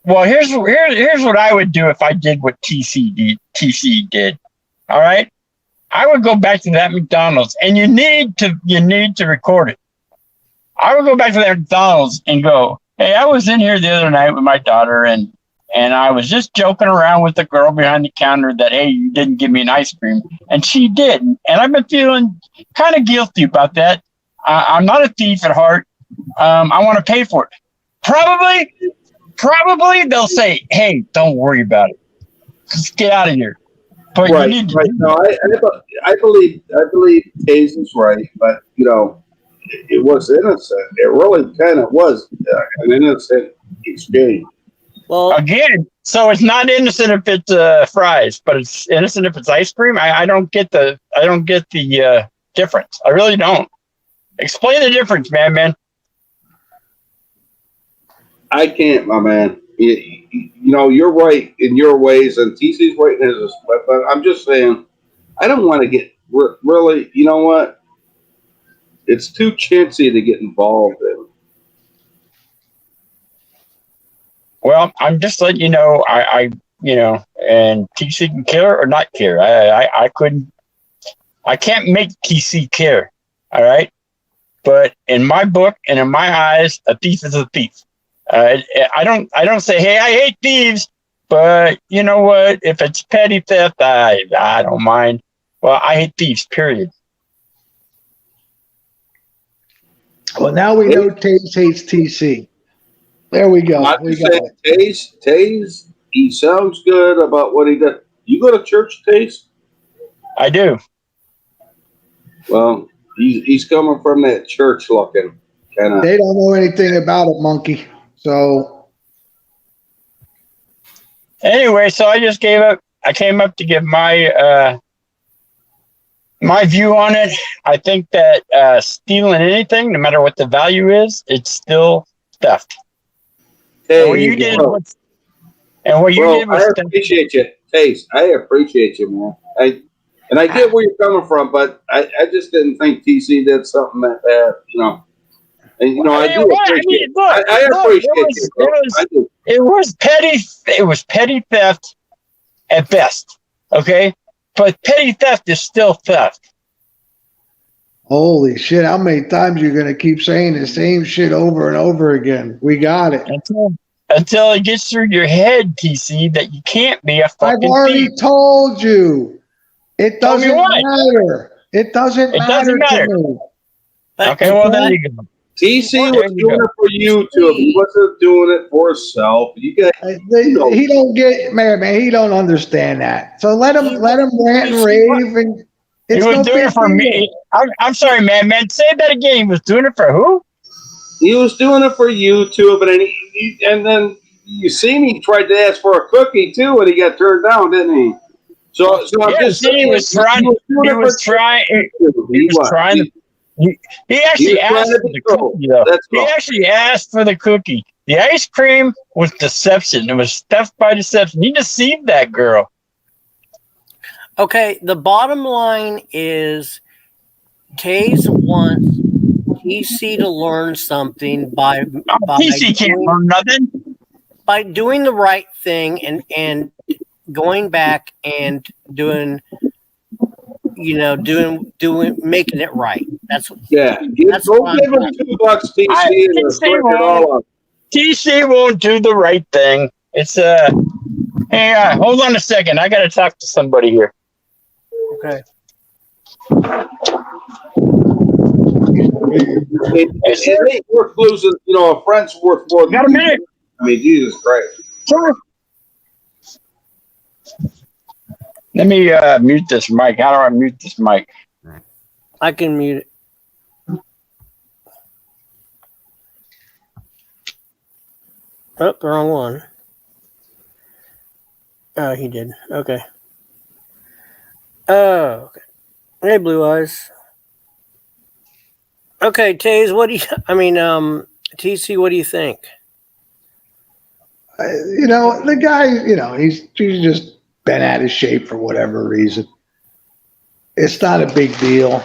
Well, here's what I would do if I did what TC did. All right. I would go back to that McDonald's, and you need to record it. I would go back to that McDonald's and go, hey, I was in here the other night with my daughter, and I was just joking around with the girl behind the counter that, hey, you didn't give me an ice cream, and she did, and I've been feeling kind of guilty about that. I'm not a thief at heart. I want to pay for it. Probably they'll say, hey, don't worry about it. Just get out of here. But right. No, I believe TAZE is right, but it was innocent. It really kind of was an innocent exchange. Well, again, so it's not innocent if it's fries, but it's innocent if it's ice cream. I don't get the difference. I really don't. Explain the difference, man. I can't, my man. You're right in your ways, and TC's right in his. But I'm just saying, I don't want to get really. You know what? It's too chintzy to get involved in. Well, I'm just letting you know. And TC can care or not care. I can't make TC care. All right, but in my book and in my eyes, a thief is a thief. I don't say, hey, I hate thieves, but you know what? If it's petty theft, I don't mind. Well, I hate thieves, period. Well, now we know TAZE hates TC. There we go. TAZE, he sounds good about what he does. You go to church, TAZE? I do. Well, he's coming from that church looking kind of. They don't know anything about it, monkey. So anyway, so I just gave up. I came up to give my view on it. I think that stealing anything, no matter what the value is, it's still theft. Hey, and what you did was I appreciate you, TAZE. I appreciate you, man. I get where you're coming from, but I just didn't think TC did something that bad, And I do appreciate it. I appreciate you. It was petty. It was petty theft at best. Okay, but petty theft is still theft. Holy shit! How many times you're gonna keep saying the same shit over and over again? We got it. Until it gets through your head, TC, that you can't be a fucking I've already thief. told you. It doesn't matter. It doesn't matter to me. Okay, well, there you go. TC There was you doing go. it for YouTube. He wasn't doing it for himself. You guys, He don't get man. He don't understand that. So let him rant and rave, and He it's was no doing big it for deal. me. I'm sorry, man. Say that again. He was doing it for who? he was doing it for YouTube, and then you seen he tried to ask for a cookie too, and he got turned down, didn't he? So I'm Yeah, just see, saying, he was trying. He was trying. He was trying to. He actually asked for the cookie, though. He actually asked for the cookie. The ice cream was deception. It was theft by deception. He deceived that girl. Okay, the bottom line is TAZE wants TC to learn something by TC can't learn nothing. by doing the right thing and going back and doing making it right. That's Go give him $2, TC, and break it all up. TC won't do the right thing. It's hey, hold on a second. I got to talk to somebody here. okay. It ain't worth losing. A friend's worth more than Got a minute? I mean, Jesus Christ. Sure. Let me mute this mic. How do I mute this mic? I can mute it. Oh, the wrong one. Oh, he did. Okay. Oh, okay. Hey, Blue Eyes. Okay, TAZE, TC, what do you think? The guy, he's just been out of shape for whatever reason. It's not a big deal.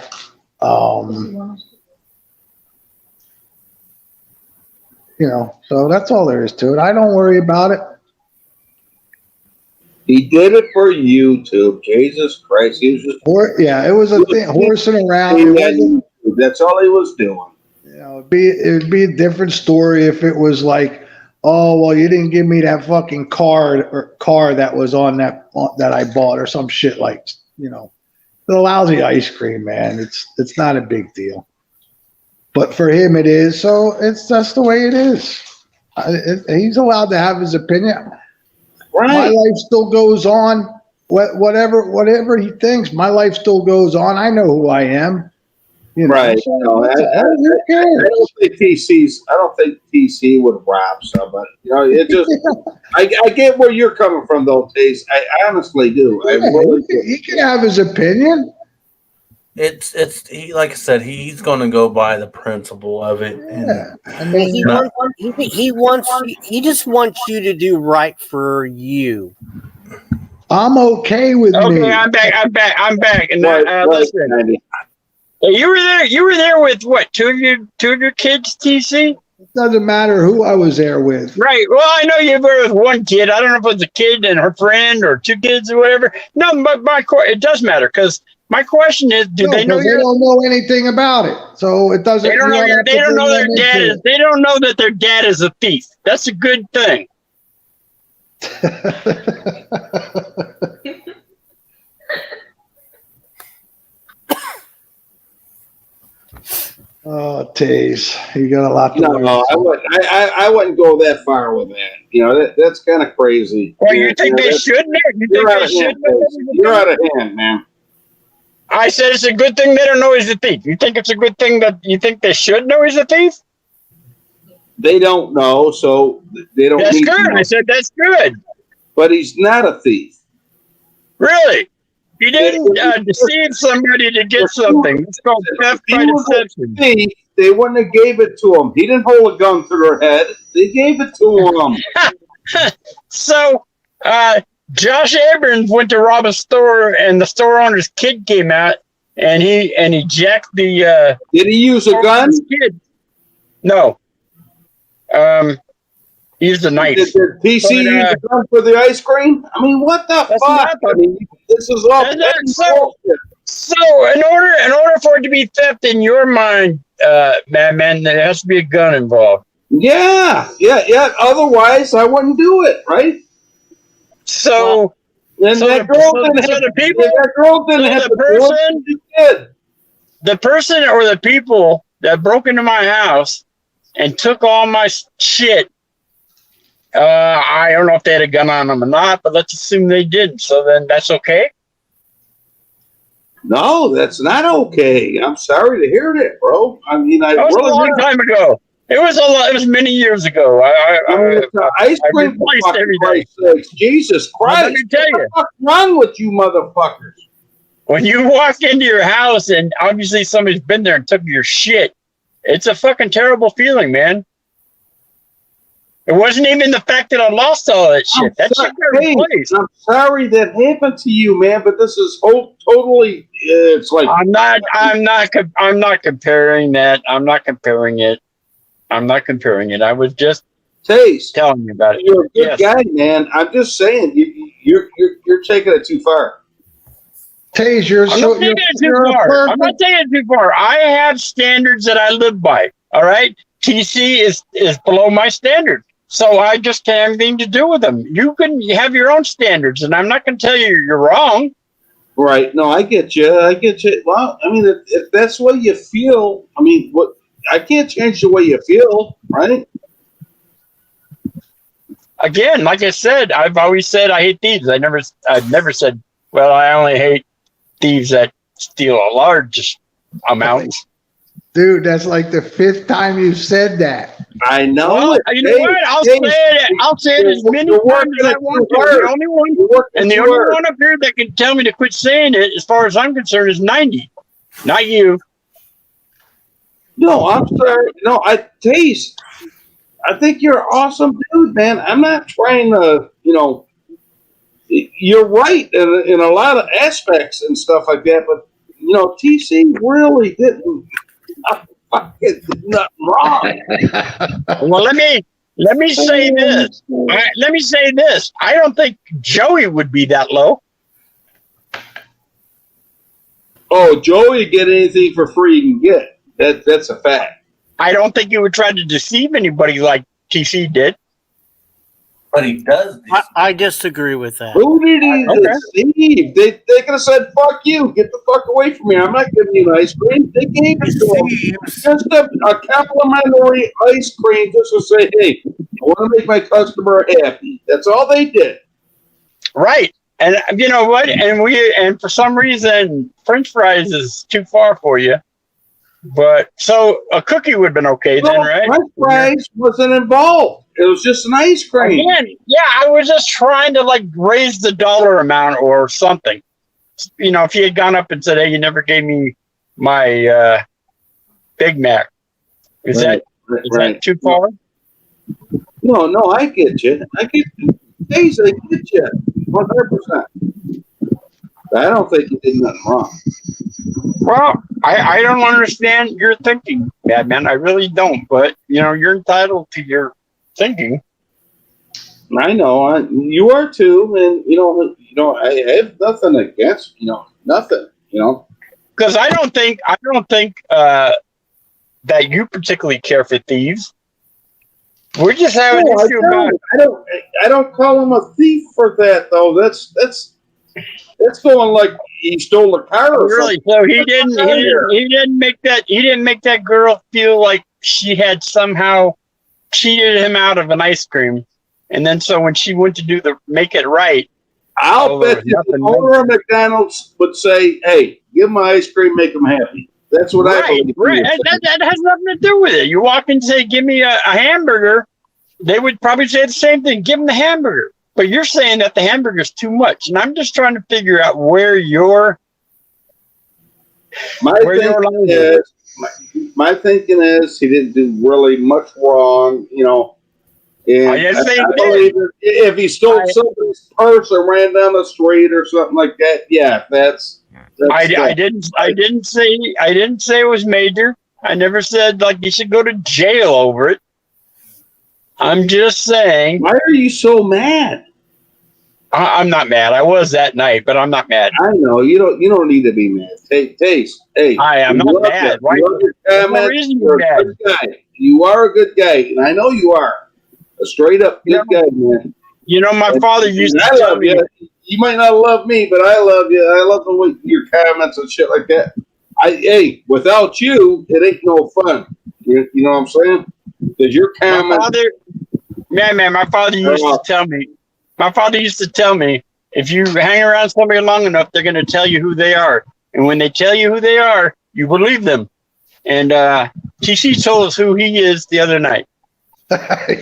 So that's all there is to it. I don't worry about it. He did it for YouTube. Jesus Christ. He was just it was a thing, horsing around. That's all he was doing. It'd be a different story if it was like, oh, well, you didn't give me that fucking car that was on that I bought or some shit like, the lousy ice cream, man. It's not a big deal. But for him, it is. So it's just the way it is. He's allowed to have his opinion. Right. My life still goes on. Whatever he thinks, my life still goes on. I know who I am. Right. So I don't think TC would rob somebody. It just. I get where you're coming from, though, TAZE. I honestly do. He can have his opinion. It's he, like I said, he's going to go by the principle of it. Yeah. He just wants you to do right for you. I'm okay with me. Okay, I'm back. And listen, you were there with what? Two of your kids, TC? It doesn't matter who I was there with. Right. Well, I know you were with one kid. I don't know if it was a kid and her friend or two kids or whatever. No, but it does matter because my question is, do they know? They don't know anything about it, so it doesn't. They don't know. They don't know their dad is. They don't know that their dad is a thief. That's a good thing. Oh, TAZE, you got a lot to learn. No, I wouldn't go that far with that. That's kind of crazy. Well, you think they should know? You're out of hand, man. I said it's a good thing they don't know he's a thief. You think it's a good thing that you think they should know he's a thief? They don't know, so they don't. That's good. I said that's good. But he's not a thief. Really? He didn't deceive somebody to get something. It's called theft by deception. They wouldn't have gave it to him. He didn't hold a gun to their head. They gave it to him. So, Josh Abrams went to rob a store, and the store owner's kid came out, and he jacked the. Did he use a gun? Kid. No. He used a knife. Did TC use a gun for the ice cream? I mean, what the fuck? This is all. So, in order for it to be theft in your mind, man, there has to be a gun involved. Yeah. Otherwise, I wouldn't do it, right? So, that girl didn't have the person or the people that broke into my house and took all my shit. I don't know if they had a gun on them or not, but let's assume they didn't. So then that's okay. No, that's not okay. I'm sorry to hear that, bro. I mean, I That was really a long time ago. It was a lot. It was many years ago. I mean, it's ice I cream for replaced fucking every day. Christ's sakes. Jesus Well, let Christ. me tell What you. the fuck's wrong with you motherfuckers? When you walk into your house and obviously somebody's been there and took your shit, it's a fucking terrible feeling, man. It wasn't even the fact that I lost all that shit. That shit got replaced. I'm sorry that happened to you, man, but this is totally. It's like I'm not comparing that. I'm not comparing it. I was just Taze. telling you about it. You're a good Yes. guy, man. I'm just saying you're taking it too far. Taze, I'm not taking it too far. I'm not taking it too far. I have standards that I live by. All right. TC is below my standard. So I just can't have anything to do with them. You can have your own standards, and I'm not going to tell you you're wrong. Right. No, I get you. Well, I mean, if that's what you feel, I mean, I can't change the way you feel, right? Again, like I said, I've always said I hate thieves. I've never said, well, I only hate thieves that steal a large amount. Dude, that's like the 5th time you've said that. I know. Well, you know what? I'll say it as many times as I want to. The only one up here that can tell me to quit saying it, as far as I'm concerned, is 90. Not you. No, I'm sorry. No, Taze, I think you're an awesome dude, man. I'm not trying to, you're right in a lot of aspects and stuff like that, but, TC really didn't fucking do nothing wrong. Well, let me say this. Let me say this. I don't think Joey would be that low. Oh, Joey get anything for free you can get. That's a fact. I don't think he would try to deceive anybody like TC did. But he does. I disagree with that. Who did he deceive? They could have said, fuck you, get the fuck away from me. I'm not giving you an ice cream. They gave it to him. Just a complimentary ice cream just to say, hey, I want to make my customer happy. That's all they did. Right. And you know what? And for some reason, French fries is too far for you. But so a cookie would have been okay then, right? French fries wasn't involved. It was just an ice cream. Again, yeah, I was just trying to raise the dollar amount or something. If he had gone up and said, "Hey, you never gave me my Big Mac," is that too far? No, I get you. I get you. Days, I get you. 100%. I don't think you did nothing wrong. Well, I don't understand your thinking, Badman. I really don't. But you're entitled to your thinking. I know. You are too, and I have nothing against nothing. Because I don't think that you particularly care for thieves. We're just having an issue about it. I don't call him a thief for that though. That's going like he stole a car or really. something. So he didn't make that girl feel like she had somehow cheated him out of an ice cream. And then so when she went to make it right, I'll bet you the owner of McDonald's would say, hey, give him ice cream, make him happy. That's what I believe. Right. That has nothing to do with it. You walk in and say, give me a hamburger, they would probably say the same thing, give them the hamburger. But you're saying that the hamburger is too much. And I'm just trying to figure out where your my thinking is he didn't do really much wrong, And I believe if he stole somebody's purse or ran down the street or something like that, yeah, that's I didn't say it was major. I never said you should go to jail over it. I'm just saying. Why are you so mad? I'm not mad. I was that night, but I'm not mad. I know you don't need to be mad. Taze, hey, I am not mad. Why? There's no reason you're mad. You are a good guy, and I know you are a straight up good guy, man. My father used to tell me. You might not love me, but I love you. I love the way your comments and shit like that. Without you, it ain't no fun. You know what I'm saying? Because your My comment. father, man, my father used to tell me. My father used to tell me, if you hang around somebody long enough, they're going to tell you who they are, and when they tell you who they are, you believe them. And TC told us who he is the other night.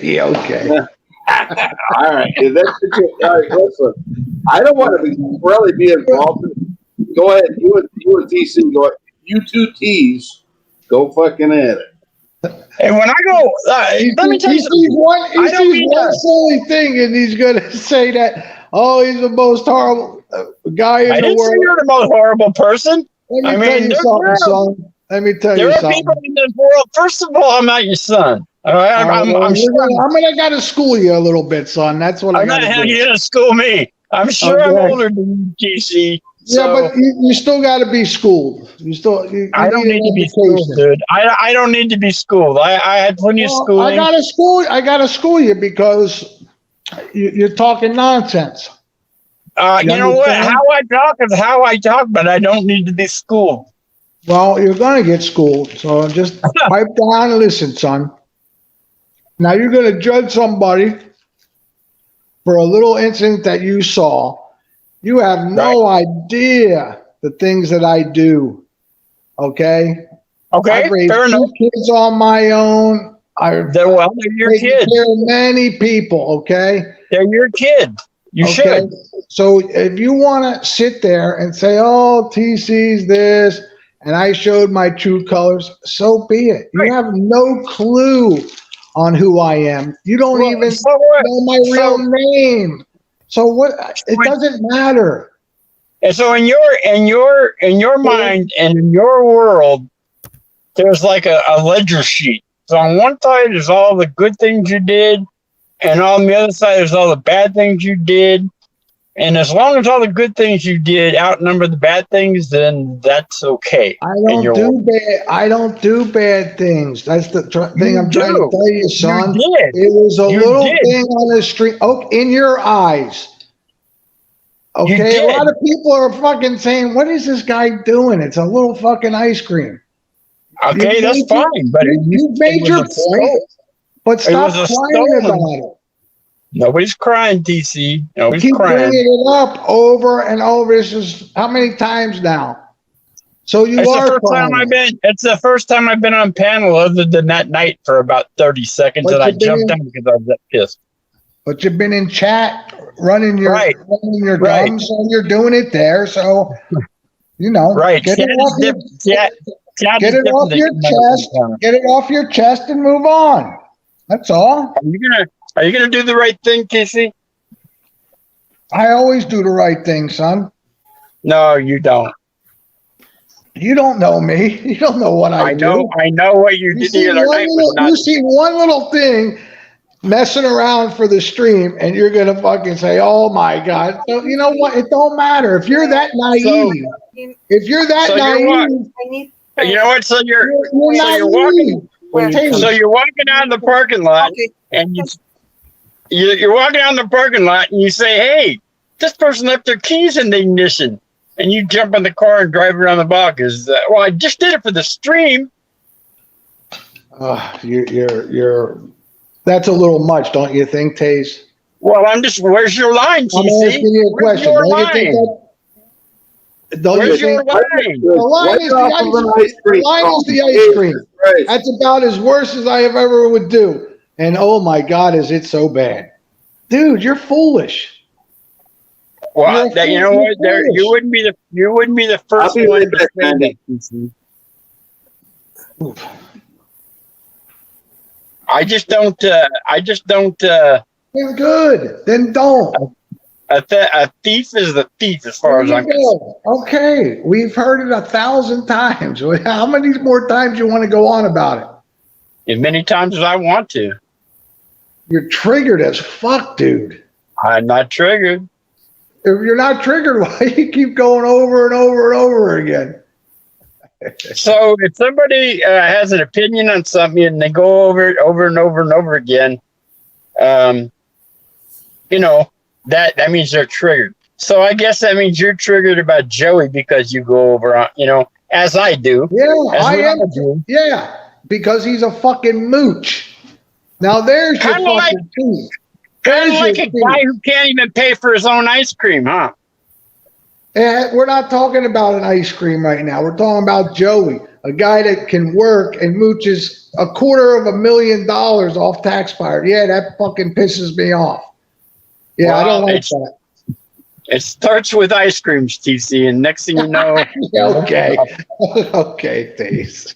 Yeah, okay. All right, that's the good. All right, listen. I don't want to really be involved. Go ahead, you and TC. Go ahead. You two T's, go fucking at it. And when I go, let me tell you something. He sees one silly thing, and he's going to say that, oh, he's the most horrible guy in the world. I didn't say you're the most horrible person. Let me tell you something, son. Let me tell you something. There are people in this world. First of all, I'm not your son. All right? I'm sure. I got to school you a little bit, son. That's what I got to do. I'm not you're going to school me. I'm sure I'm older than you, TC. So, yeah, but you still got to be schooled. I don't need to be schooled, dude. I don't need to be schooled. I had plenty of schooling. I gotta school you because you're talking nonsense. You know what? How I talk is how I talk, but I don't need to be schooled. Well, you're gonna get schooled, so just pipe down and listen, son. Now you're gonna judge somebody for a little incident that you saw. You have no idea the things that I do. Okay. Okay. I've raised two kids on my own. They're your kids. Care of many people. Okay. They're your kid. You should. So if you want to sit there and say, "Oh, TC's this," and I showed my true colors, so be it. You have no clue on who I am. You don't even know my real name. So what? It doesn't matter. And so in your mind and in your world, there's like a ledger sheet. So on one side there's all the good things you did, and on the other side there's all the bad things you did. And as long as all the good things you did outnumber the bad things, then that's okay. I don't do bad things. That's the thing I'm trying to tell you, son. It was a little thing on the street. Oh, in your eyes. Okay, a lot of people are fucking saying, "What is this guy doing?" It's a little fucking ice cream. Okay, that's fine, but you made your point. But stop crying about it. Nobody's crying, DC. Nobody's keep crying. bringing it up over and over. This is how many times now? So it's the first time I've been on panel other than that night for about 30 seconds, and I jumped down because I was that pissed. But you've been in chat running your gums, and you're doing it there. So get it off your chest. Get it off your chest and move on. That's all. Are you gonna do the right thing, Casey? I always do the right thing, son. No, you don't. You don't know me. You don't know what I do. I know what you did the other night. You see one little thing messing around for the stream, and you're gonna fucking say, "Oh my God!" So you know what? It don't matter if you're that naive. If you're that naive, you know what? So you're walking. So you're walking down the parking lot, and you're walking down the parking lot, and you say, "Hey, this person left their keys in the ignition," and you jump in the car and drive around the block. Well, I just did it for the stream. You're. That's a little much, don't you think, TAZE? Well, where's your line, TC? I'm asking you a question. Where's your line? The line is the ice cream. That's about as worse as I ever would do. And oh my God, is it so bad, dude? You're foolish. Well, you know what? You wouldn't be the first one to say that. I just don't. Then good. Then don't. A thief is the thief, as far as I'm concerned. Okay, we've heard it 1,000 times. How many more times you want to go on about it? As many times as I want to. You're triggered as fuck, dude. I'm not triggered. If you're not triggered, why do you keep going over and over and over again? So if somebody has an opinion on something and they go over it over and over and over again, that means they're triggered. So I guess that means you're triggered about Joey because you go over on, as I do. Yeah, I am. Yeah, because he's a fucking mooch. Now there's your Kind of like, fucking thief. kind There's of like your a guy thief. who can't even pay for his own ice cream, huh? And we're not talking about an ice cream right now. We're talking about Joey, a guy that can work and mooches $250,000 off taxpayer. Yeah, that fucking pisses me off. Yeah, I don't Well, like that. it starts with ice creams, TC, and next thing you know, Okay, okay, Taze.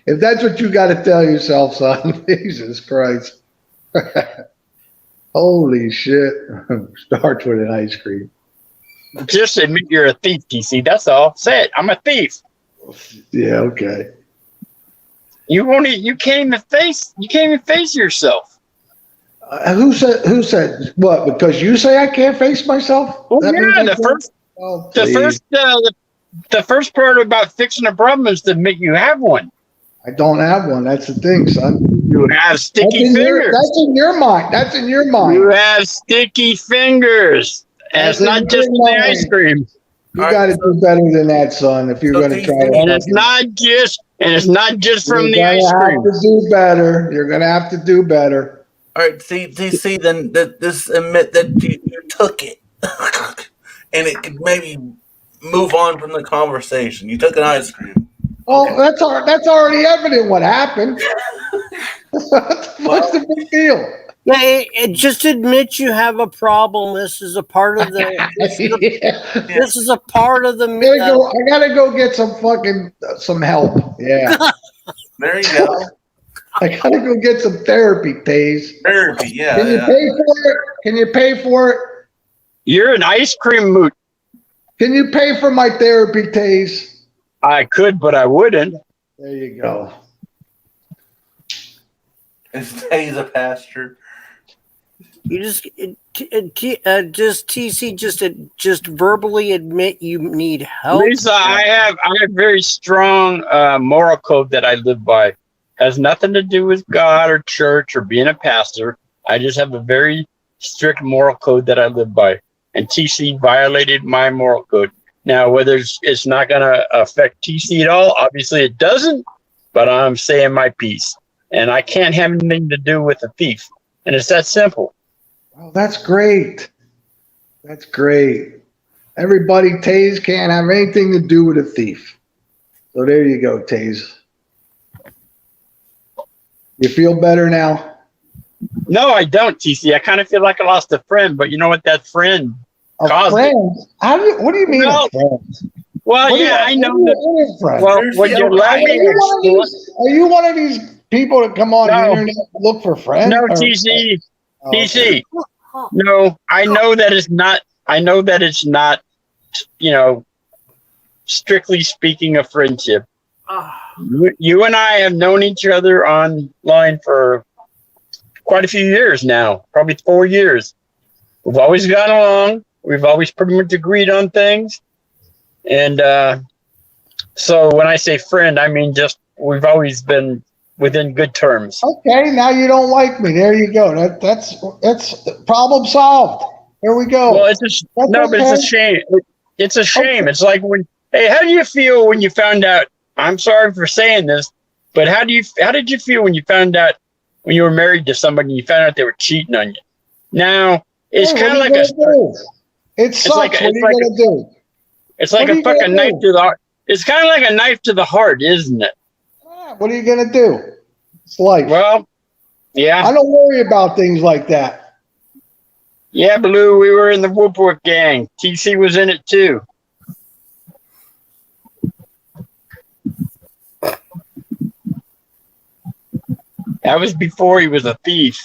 If that's what you got to tell yourself, son. Jesus Christ. Holy shit. Starts with an ice cream. just admit you're a thief, TC. That's all. Say it. I'm a thief. Yeah, okay. You can't even face yourself. Who said what? Because you say I can't face myself? Well, That means yeah, I the can't? first Oh, the please. first the first part about fixing a problem is to admit you have one. I don't have one. That's the thing, son. You have sticky fingers. That's in your mind. That's in your You mind. have sticky fingers. And That's it's not in just your the ice mind. cream. You All got right, to do better than that, son. If you're so going to TC try to, And it's not just from the you're ice gonna cream. have to do better. You're going to have to do better. All right, TC, then just admit that you took it, and it could maybe move on from the conversation. You took an ice cream. Oh, that's already evident what happened. What's the big deal? Yeah, just admit you have a problem. This is a part of the. This is a part of the. I gotta go get some help. Yeah, There you go. I gotta go get some therapy, Taze. Therapy, yeah. Can you yeah. pay for it? Can you pay for it? You're an ice cream moot. Can you pay for my therapy, Taze? I could, but I wouldn't. There you go. Is TAZE a pastor? You just TC just verbally admit you need help. Lisa, I have very strong moral code that I live by. Has nothing to do with God or church or being a pastor. I just have a very strict moral code that I live by. And TC violated my moral code. Now, whether it's not going to affect TC at all, obviously it doesn't, but I'm saying my piece. And I can't have anything to do with a thief. And it's that simple. Oh, that's great. That's great. Everybody, Taze can't have anything to do with a thief. So there you go, Taze. You feel better now? No, I don't, TC. I kind of feel like I lost a friend, but you know what? That friend A caused it. friend? What do you mean Well, a friend? Well, What do yeah, I you- know what do that. you mean a friend? Well, would you let me explain? Are you one of these people that come on the No. internet and look for friends? No, Or- TC. Oh, TC. No, I know that it's not. I know that it's not. Strictly speaking, a friendship. You and I have known each other online for quite a few years now, probably 4 years. We've always gotten along. We've always pretty much agreed on things. And so when I say friend, I mean just we've always been within good terms. Okay, now you don't like me. There you go. That's problem solved. Here we go. Well, it's a shame. It's a shame. Okay. It's like hey, how do you feel when you found out? I'm sorry for saying this, but how did you feel when you found out when you were married to somebody and you found out they were cheating on you? Now it's Hey, kind of what like are you gonna do? It sucks. like- what are it's you like gonna do? it's like What are a you gonna fucking do? knife to the heart. It's kind of like a knife to the heart, isn't it? What are you gonna do? It's life. Well, yeah. I don't worry about things like that. Yeah, Blue, we were in the Whoop Whoop gang. TC was in it too. That was before he was a thief.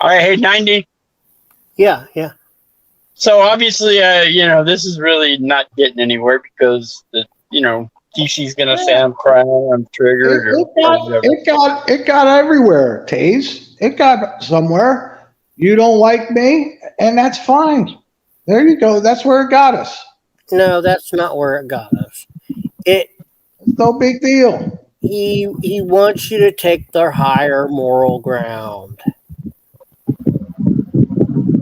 All right, hey, 90. Yeah. So obviously, this is really not getting anywhere because TC's gonna say I'm crying, I'm triggered, or whatever. It got everywhere, Taze. It got somewhere. You don't like me, and that's fine. There you go. That's where it got us. No, that's not where it got us. It's no big deal. He wants you to take the higher moral ground.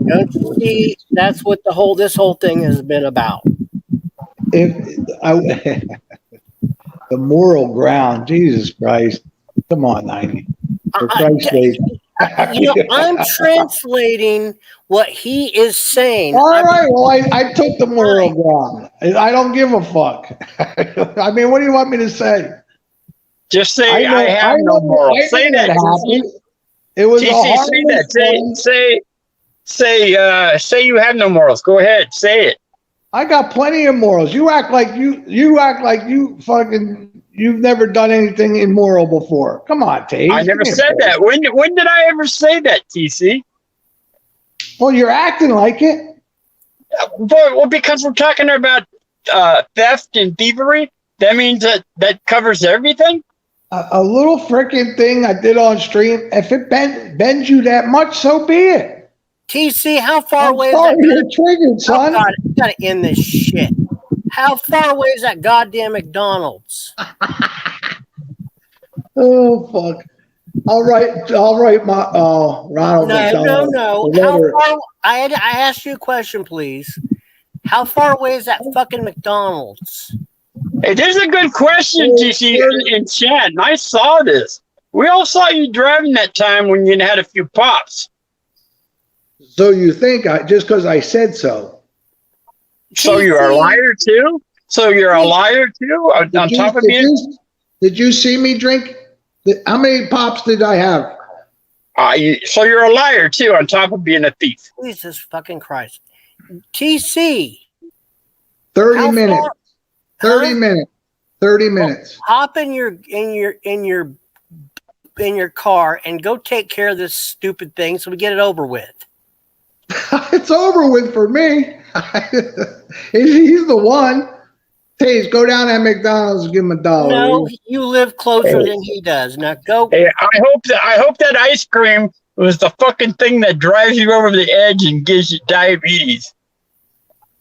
Don't you see? That's what this whole thing has been about. If the moral ground. Jesus Christ. Come on, 90. For Christ's sake. I'm translating what he is saying. All right. Well, I took the moral ground. I don't give a fuck. I mean, what do you want me to say? Just say I have no morals. Say that, happened. It was TC, a harmless say you have no morals. Go ahead, say it. I got plenty of morals. You act like you've never done anything immoral before. Come on, TAZE. I never said that. When did I ever say that, TC? Well, you're acting like it. Well, because we're talking about theft and thievery, that means that covers everything. A little freaking thing I did on stream. If it bends you that much, so be it. TC, how far away sorry, is that? You're triggered, son. Oh God, you gotta end this shit. How far away is that goddamn McDonald's? Oh fuck! All right, my Ronald McDonald. No. How far? I asked you a question, please. How far away is that fucking McDonald's? Hey, there's a good question, TC, in chat, and I saw this. We all saw you driving that time when you had a few pops. So you think just because I said so? So you're a liar too? So you're a liar too? On top of being? Did you see me drink? How many pops did I have? So you're a liar too, on top of being a thief. Jesus fucking Christ. TC. 30 minutes. 30 minutes. 30 minutes. Hop in your car and go take care of this stupid thing so we get it over with. It's over with for me. He's the one. TAZE, go down at McDonald's and give him $1. No, you live closer than he does. Now go. Hey, I hope that ice cream was the fucking thing that drives you over the edge and gives you diabetes.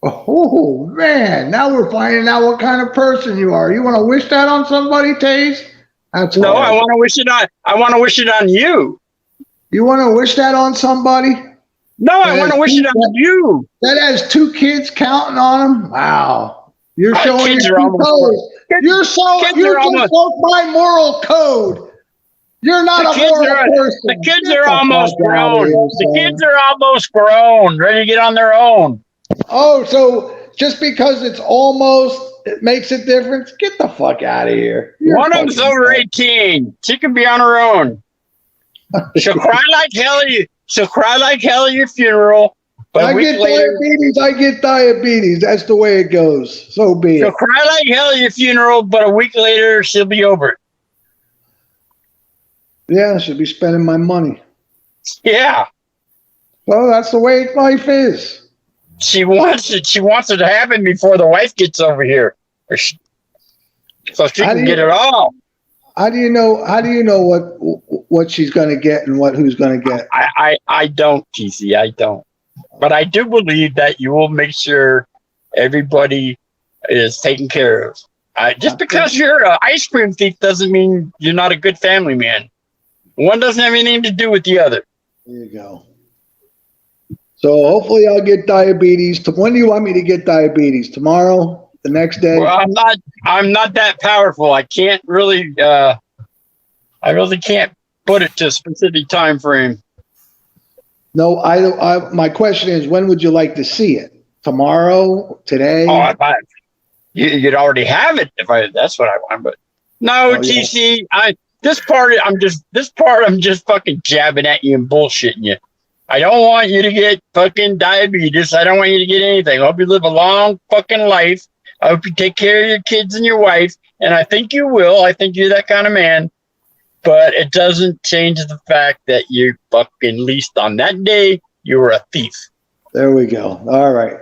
Oh man, now we're finding out what kind of person you are. You want to wish that on somebody, TAZE? That's no. hard. I want to wish it on you. You want to wish that on somebody? No, I want to wish it on you. That has 2 kids counting on them. Wow. You're showing kids your are almost code. You just broke my moral code. You're not a moral person. The kids are almost grown. The kids are almost grown, ready to get on their own. Oh, so just because it's almost, it makes a difference? Get the fuck out of here. One of them's over 18. She can be on her own. She'll cry like hell at your funeral. But I get diabetes. That's the way it goes. So be it. She'll cry like hell at your funeral, but a week later she'll be over it. Yeah, she'll be spending my money. Yeah. Well, that's the way life is. She wants it. She wants it to happen before the wife gets over here, so she can get it all. How do you know? How do you know what she's going to get and who's going to get? I don't, TC. I don't. But I do believe that you will make sure everybody is taken care of. Just because you're an ice cream thief doesn't mean you're not a good family man. One doesn't have anything to do with the other. There you go. So hopefully I'll get diabetes. When do you want me to get diabetes? Tomorrow? The next day? Well, I'm not that powerful. I can't really. I really can't put it to a specific time frame. No, my question is, when would you like to see it? Tomorrow? Today? Oh, you'd already have it that's what I want. But no, TC, yeah. This part I'm just fucking jabbing at you and bullshitting you. I don't want you to get fucking diabetes. I don't want you to get anything. I hope you live a long fucking life. I hope you take care of your kids and your wife, and I think you will. I think you're that kind of man. But it doesn't change the fact that you fucking, at least on that day, you were a thief. There we go. All right.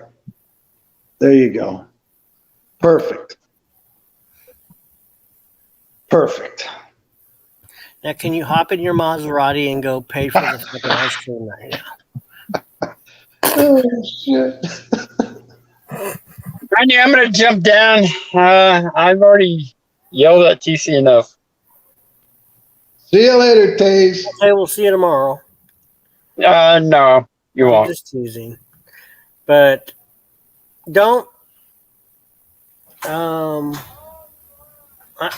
There you go. Perfect. Perfect. Now, can you hop in your Maserati and go pay for the fucking ice cream right now? Oh, shit. Randy, I'm going to jump down. I've already yelled at TC enough. See you later, TAZE. Okay, we'll see you tomorrow. No, you won't. Just teasing. But don't Um, I,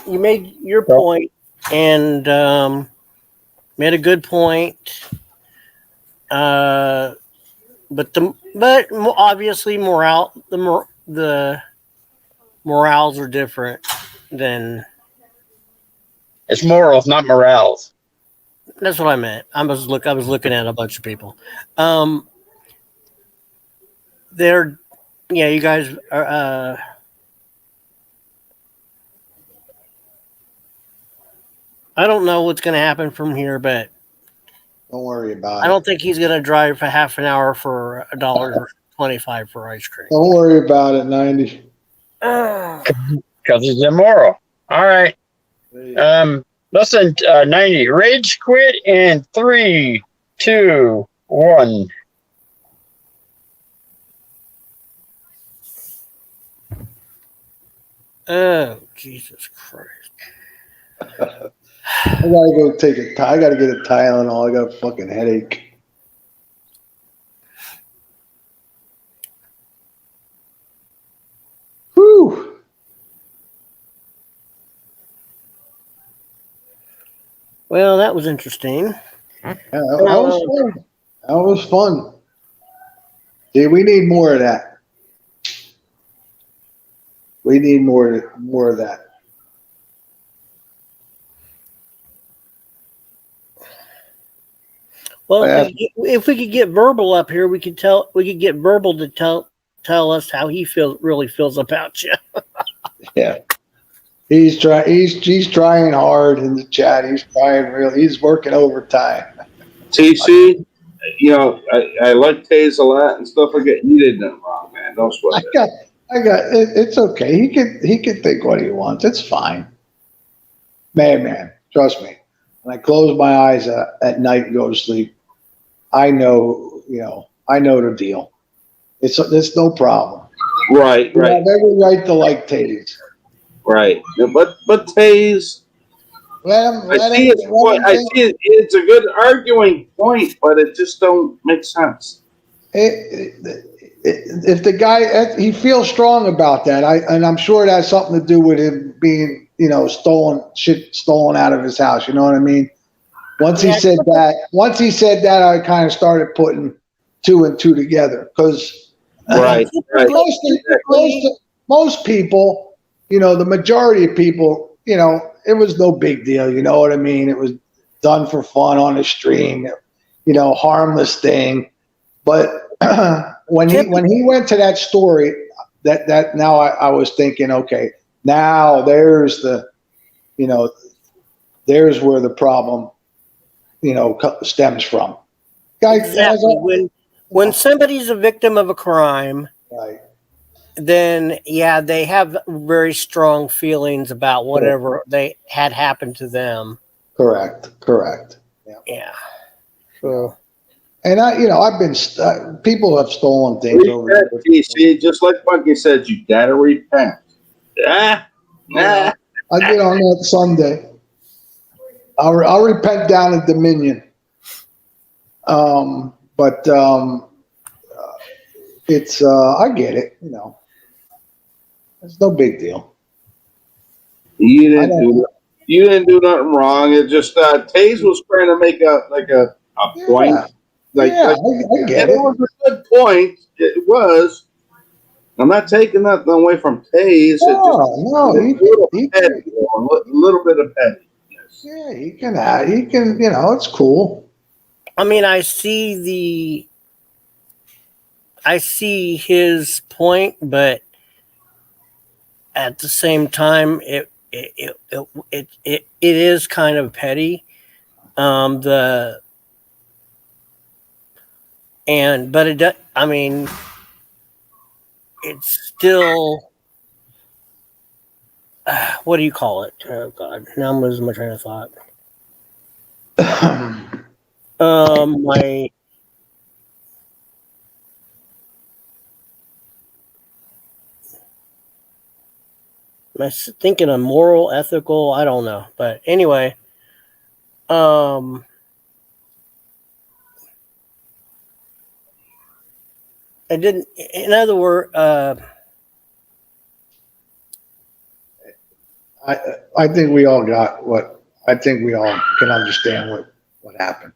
you made your Well, point and made a good point. But obviously the morals are different than. it's morals, not morals. That's what I meant. I was looking at a bunch of people. Um, they're yeah. You guys are. I don't know what's going to happen from here, but Don't worry I about it. don't think he's going to drive for half an hour for $1.25 for ice cream. Don't worry about it, 90. Because it's immoral. All right. Listen, 90. Rage quit in 3, 2, 1. Oh, Jesus Christ. I gotta go I gotta get a Tylenol. I got a fucking headache. Whew. Well, that was interesting. Yeah, that was fun. That was fun. See, we need more of that. We need more of that. Well, Yeah. if we could get verbal up here, we could get verbal to tell us how he really feels about you. Yeah. He's trying hard in the chat. He's trying he's working overtime. TC, I like TAZE a lot and stuff like that. You did nothing wrong, man. Don't sweat it. It's okay. He can think what he wants. It's fine. Man, trust me. When I close my eyes at night and go to sleep, I know the deal. It's no problem. Right. You have every right to like Taze. Right. Yeah, but TAZE, Let him I think. see it's a good arguing point, but it just don't make sense. If the guy he feels strong about that, and I'm sure it has something to do with him being stolen out of his house. You know what I mean? Once he said that, I kind of started putting two and two together because Right. most people, the majority of people, it was no big deal. You know what I mean? It was done for fun on a stream, harmless thing. But when he went to that story, that now I was thinking, okay, now there's there's where the problem, stems from. Exactly. When somebody's a victim of a crime, Right. then yeah, they have very strong feelings about whatever they had happened to them. Correct. Yeah. So. And I've been people have stolen things over Repent, the TC. Just like Bucky said, you gotta repent. I get on that Sunday. I'll repent down at Dominion. But it's I get it. It's no big deal. You didn't do nothing wrong. It just TAZE was trying to make a point. I get it it. was a good point. It was. I'm not taking nothing away from TAZE. No, a little bit of petty. Yeah, he can. It's cool. I mean, I see his point, but at the same time, it is kind of petty. But it does. I mean, it's still. What do you call it? Oh God! Now I'm losing my train of thought. My. Am I thinking of moral, ethical? I don't know, but anyway, I didn't. In other words, I think we all got what. I think we all can understand what happened.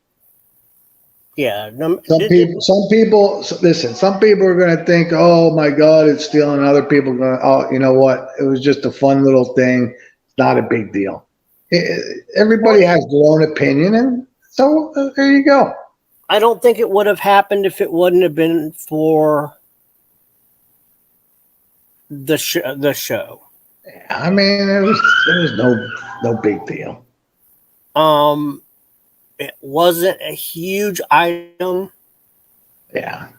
Yeah. No, Some people, listen. Some people are going to think, "Oh my God, it's stealing." Other people are going, "Oh, you know what? It was just a fun little thing. It's not a big deal." Everybody has their own opinion, and so there you go. I don't think it would have happened if it wouldn't have been for the show. I mean, it was no big deal. It wasn't a huge item. Yeah.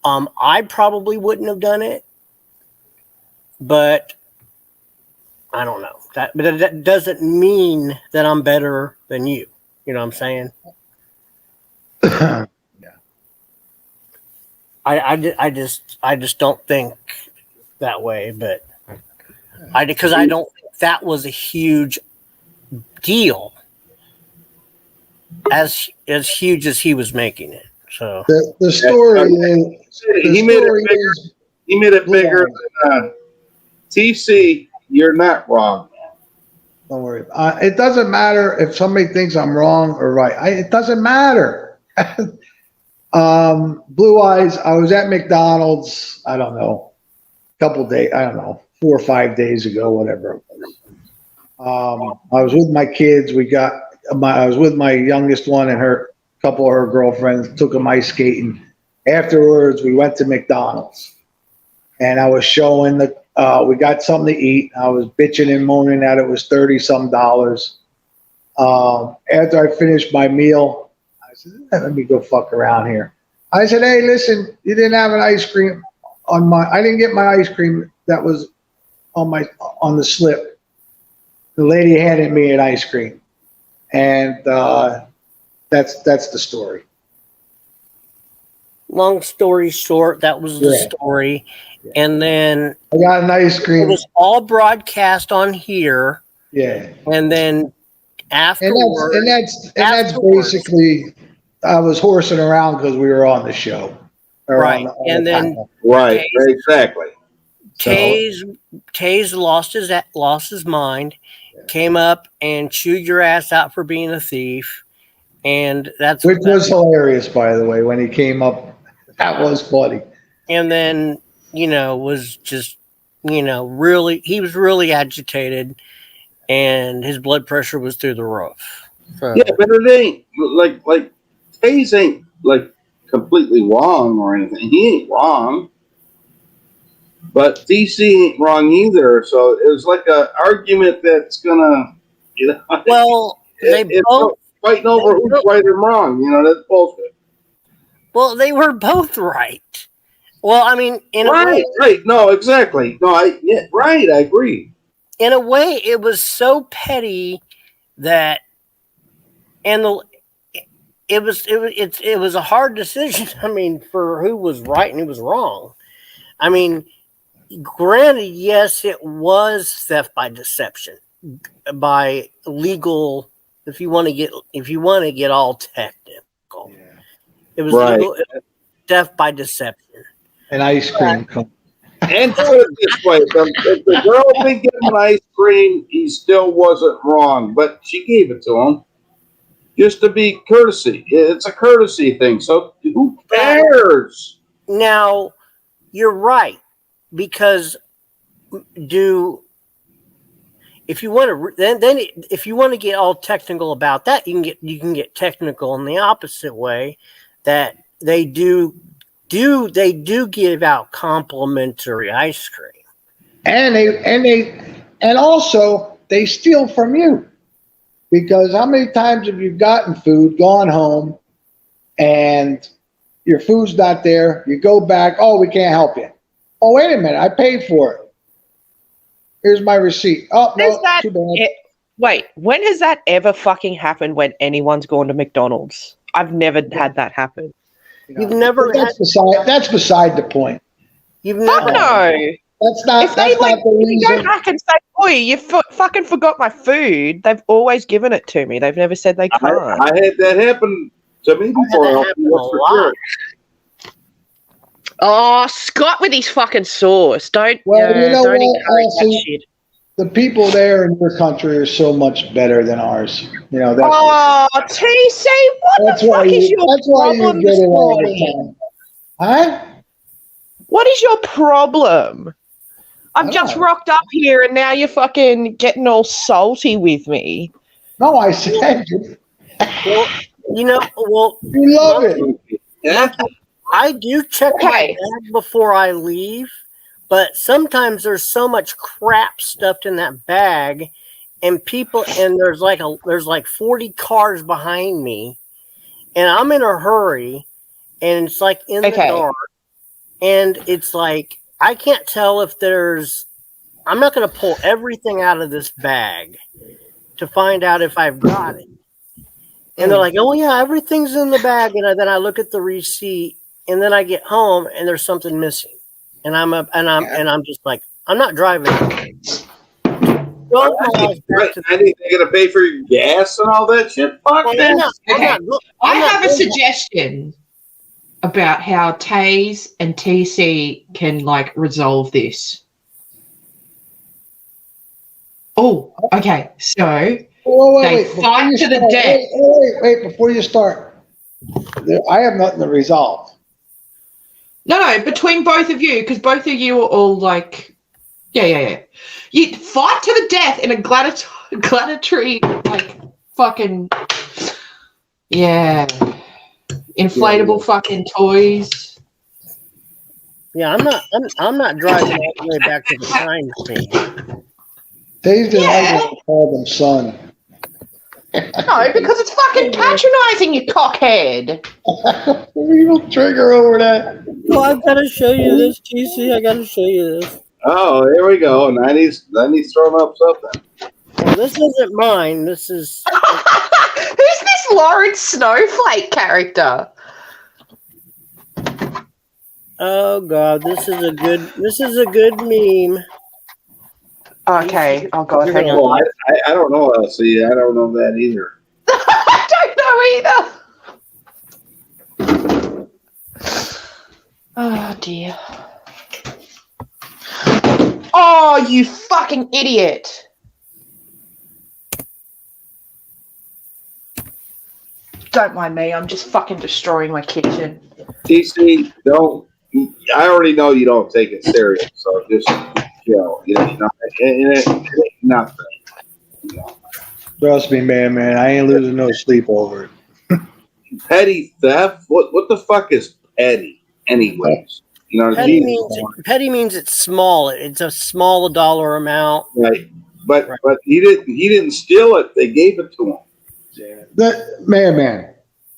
I probably wouldn't have done it, but I don't know but that doesn't mean that I'm better than you. You know what I'm saying? Yeah. I just don't think that way, but because I don't think that was a huge deal as huge as he was making it. So The story is he made it bigger than TC. You're not wrong. Don't worry. It doesn't matter if somebody thinks I'm wrong or right. It doesn't matter. Blue Eyes. I was at McDonald's. I don't know, a couple days. I don't know, 4 or 5 days ago, whatever it was. I was with my kids. I was with my youngest one and a couple of her girlfriends. Took them ice skating. Afterwards, we went to McDonald's, and I was showing we got something to eat. I was bitching and moaning that it was $30-some. After I finished my meal, I said, "Let me go fuck around here." I said, "Hey, listen, you didn't have an ice cream I didn't get my ice cream that was on the slip." The lady handed me an ice cream, and that's the story. long story short, that was the story. Yeah. And then I got an ice cream. It was all broadcast on here. Yeah. And then afterwards, and that's basically, I was horsing around because we were on the show. Right. And then right, exactly. TAZE lost his mind, came up and chewed your ass out for being a thief, and which was hilarious, by the way, when he came up. That was funny. And then was just really, he was really agitated, and his blood pressure was through the roof. So. Yeah, but it ain't like TAZE ain't like completely wrong or anything. He ain't wrong. But DC ain't wrong either, so it was like an argument that's gonna, Well, it's both fighting over who's right or wrong. That's bullshit. Well, they were both right. Well, I mean, in right, a way, right. No, exactly. No, right. I agree. In a way, it was so petty that, and it was a hard decision. I mean, for who was right and who was wrong. I mean. Granted, yes, it was theft by deception, by legal. If you want to get all technical, it was legal theft by deception. An ice cream cone. And put it this way: if the girl didn't give him an ice cream, he still wasn't wrong. But she gave it to him just to be courtesy. It's a courtesy thing. So who cares? Now, you're right. Because if you want to then if you want to get all technical about that, you can get technical in the opposite way, that they do give out complimentary ice cream, and also they steal from you, because how many times have you gotten food, gone home, and your food's not there? You go back, "Oh, we can't help you." "Oh, wait a minute, I paid for it. Here's my receipt." "Oh, no, too bad." Wait, when has that ever fucking happened when anyone's gone to McDonald's? I've never had that happen. You've never that's beside the point. You've never. Fuck no. That's not the reason. Go back and say, "Boy, you fucking forgot my food." They've always given it to me. They've never said they can't. I had that happen to me before. Oh, Scott with his fucking sauce. Don't encourage that shit. the people there in your country are so much better than ours. You know, that's Oh, TC, what the fuck is your problem this morning? Huh? What is your problem? I've just rocked up here and now you're fucking getting all salty with me. No, I said Well, you know, well, you love it. Yeah. I do check my bag before I leave, but sometimes there's so much crap stuffed in that bag, and there's like 40 cars behind me, and I'm in a hurry, and it's like in the dark, and it's like I can't tell if I'm not going to pull everything out of this bag to find out if I've got it. And they're like, "Oh yeah, everything's in the bag." And then I look at the receipt, and then I get home, and there's something missing. And I'm just like, I'm not driving. 12 miles back to I think they're gonna pay for your gas and all that shit. Fuck that. I have a suggestion about how TAZE and TC can like resolve this. Oh, okay. So they fight to the death. Wait, before you start. I have nothing to resolve. No, between both of you, because both of you are all like, yeah. You fight to the death in a gladiatory, like, fucking, inflatable fucking toys. Yeah, I'm not driving all the way back to the crime scene. They didn't like to call them son. No, because it's fucking patronizing, you cockhead. You don't trigger over that. Well, I've got to show you this, TC. I got to show you this. Oh, here we go. 90s throwing up something. Well, this isn't mine. This is. Who's this Lawrence Snowflake character? Oh God, this is a good meme. Okay, oh God, hang on. Well, I don't know, see, I don't know that either. I don't know either. Oh dear. Oh, you fucking idiot. Don't mind me, I'm just fucking destroying my kitchen. TC, I already know you don't take it serious, so just chill. It ain't nothing. You know. Trust me, man. I ain't losing no sleep over it. Petty theft? What the fuck is petty, anyways? You know, petty means it's small. It's a small dollar amount. Right. But he didn't steal it. They gave it to him. Man,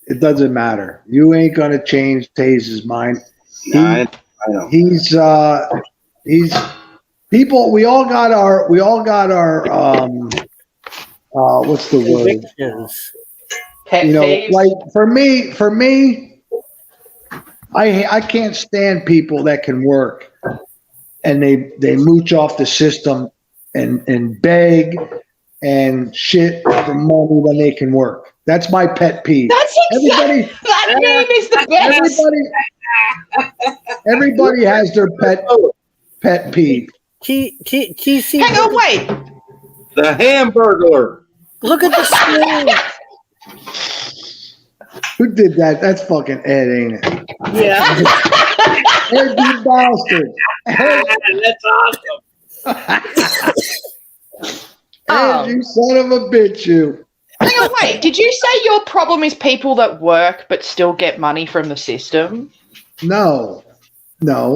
it doesn't matter. You ain't gonna change TAZE's mind. I know. He's people. We all got our what's the word? Pet you know, peeves. like for me, I can't stand people that can work and they mooch off the system and beg and shit for money when they can work. That's my pet peeve. That's exactly, that name is the best. Everybody has their pet peeve. TC. Hang on, wait. The Hamburglar. Look at the screen. Who did that? That's fucking Ed, ain't it? Yeah. Ed, you bastard. That's awesome. Ed, you son of a bitch, you. Hang on, wait. Did you say your problem is people that work but still get money from the system? No,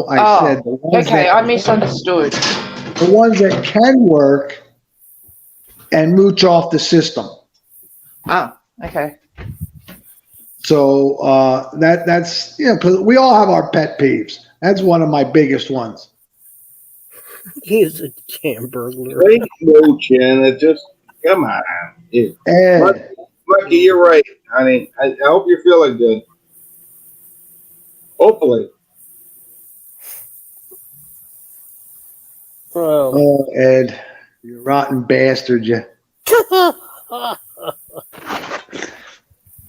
I said the ones I misunderstood. The ones that can work and mooch off the system. Oh, okay. So that's because we all have our pet peeves. That's one of my biggest ones. He is a Hamburglar. Great mooching. It just come on. Ed. Lucky, you're right, honey. I hope you're feeling good. Hopefully. Oh, Ed, you rotten bastard, you.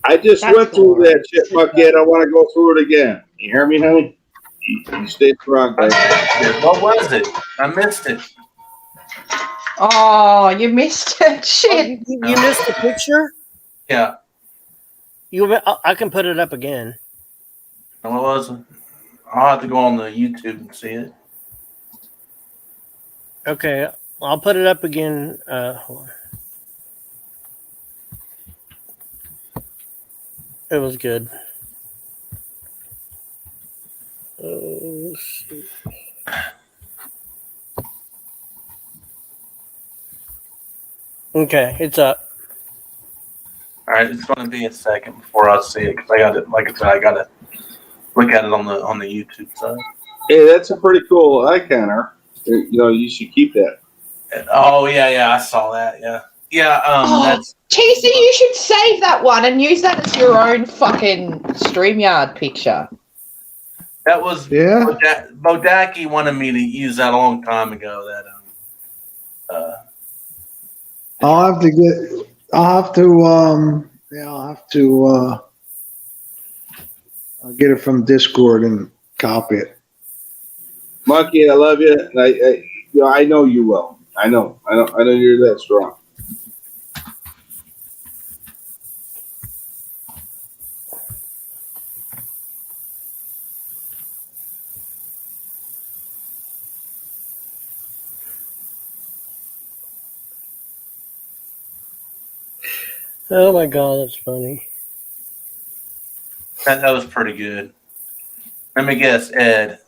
I just went through that shit, Bucket. I want to go through it again. You hear me, honey? You stay strong, baby. What was it? I missed it. Oh, you missed it. Oh, Shit. you missed the picture. Yeah. I can put it up again. And what was it? I'll have to go on the YouTube and see it. Okay, I'll put it up again. Hold on. It was good. Let's see. Okay, it's up. All right, it's going to be a second before I see it because I got it. Like I said, I got to look at it on the YouTube side. Hey, that's a pretty cool icon. You should keep that. Oh yeah, I saw that. Yeah. That's TC, you should save that one and use that as your own fucking StreamYard picture. that was Yeah. Bodaki wanted me to use that a long time ago. I'll have to I'll get it from Discord and copy it. Monkey, I love you. And I know you will. I know you're that strong. Oh my god, that's funny. that was pretty good. Let me guess, Ed.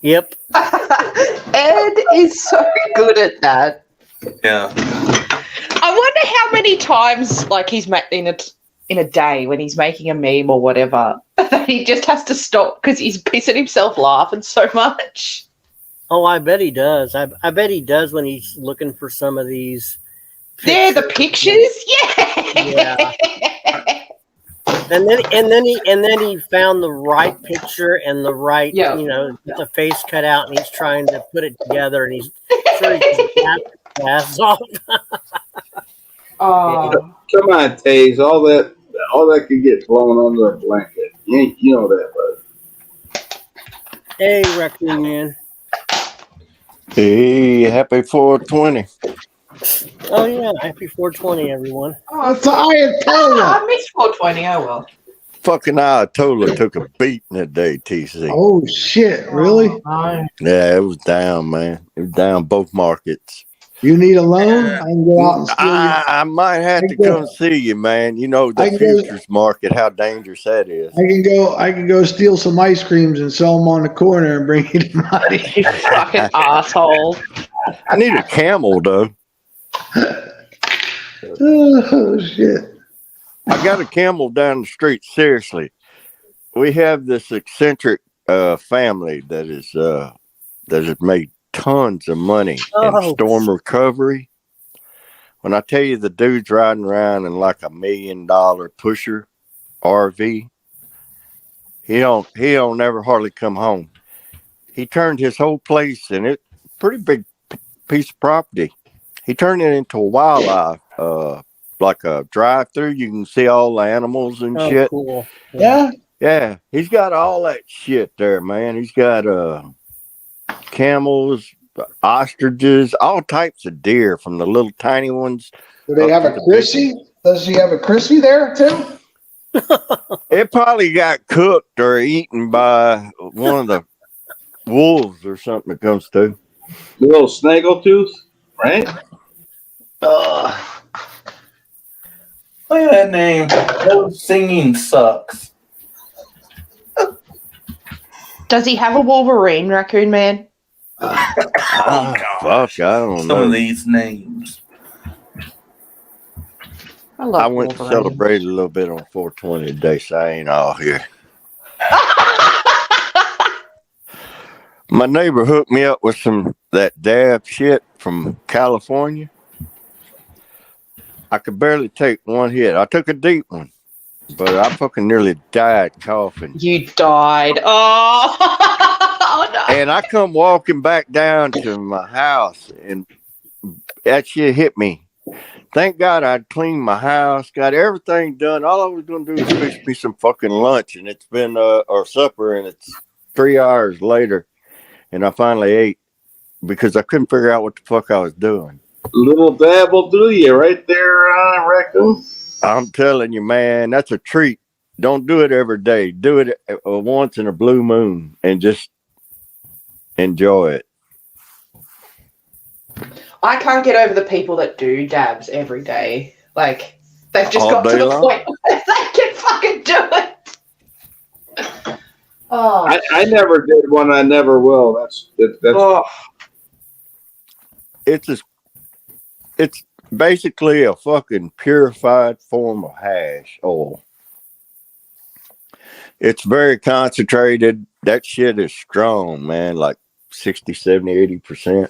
Yep. Ed is so good at that. Yeah. I wonder how many times, like, he's in a day when he's making a meme or whatever, that he just has to stop because he's pissing himself laughing so much. Oh, I bet he does. I bet he does when he's looking for some of these. They're the pictures, Yeah. And then he found the right picture and the right, Yeah. with the face cut out, and he's trying to put it together, and he's sure he's ass off. Oh, Come on, TAZE. All that could get blown under a blanket. You know that, bud. Hey, Raccoon Man. Hey, happy 420. Oh yeah, happy 420, everyone. It's Ayatollah. I missed 420. Oh well. Fucking Ayatollah took a beating today, TC. Oh shit! Really? Oh, Yeah, it was down, man. It was down both markets. You need a loan? I can go out and steal you. I might have to come see you, man. You know the futures market, how dangerous that is. I can go steal some ice creams and sell them on the corner and bring you the money. you fucking asshole. I need a camel though. Oh shit! I got a camel down the street. Seriously, we have this eccentric family that has made tons of money in storm recovery. When I tell you the dude's riding around in like $1 million pusher RV, he don't never hardly come home. He turned his whole place, and it pretty big piece of property. He turned it into a wildlife, like a drive-through. You can see all the animals and shit. Cool. Yeah. He's got all that shit there, man. He's got camels, ostriches, all types of deer, from the little tiny ones. Do they have a Chrissy? Does he have a Chrissy there too? It probably got cooked or eaten by one of the wolves or something that comes through. The little snaggletooth, right? Look at that name. No singing sucks. Does he have a Wolverine, Raccoon Man? Oh, fuck, I don't Some know. of these names. I went to celebrate a little bit on 420 today, so I ain't all here. My neighbor hooked me up with that dab shit from California. I could barely take one hit. I took a deep one, but I fucking nearly died coughing. You died. Oh, oh no. And I come walking back down to my house, and that shit hit me. Thank God I'd cleaned my house, got everything done. All I was going to do was fix me some fucking lunch, and it's been, or supper, and it's 3 hours later, and I finally ate because I couldn't figure out what the fuck I was doing. Little dab will do you right there, Raccoon. I'm telling you, man, that's a treat. Don't do it every day. Do it once in a blue moon and just enjoy it. I can't get over the people that do dabs every day. Like, they've just All got to day the long. point where they can fucking do it. Oh, I never did one. I never will. That's oh. It's basically a fucking purified form of hash oil. It's very concentrated. That shit is strong, man. Like 60, 70, 80%.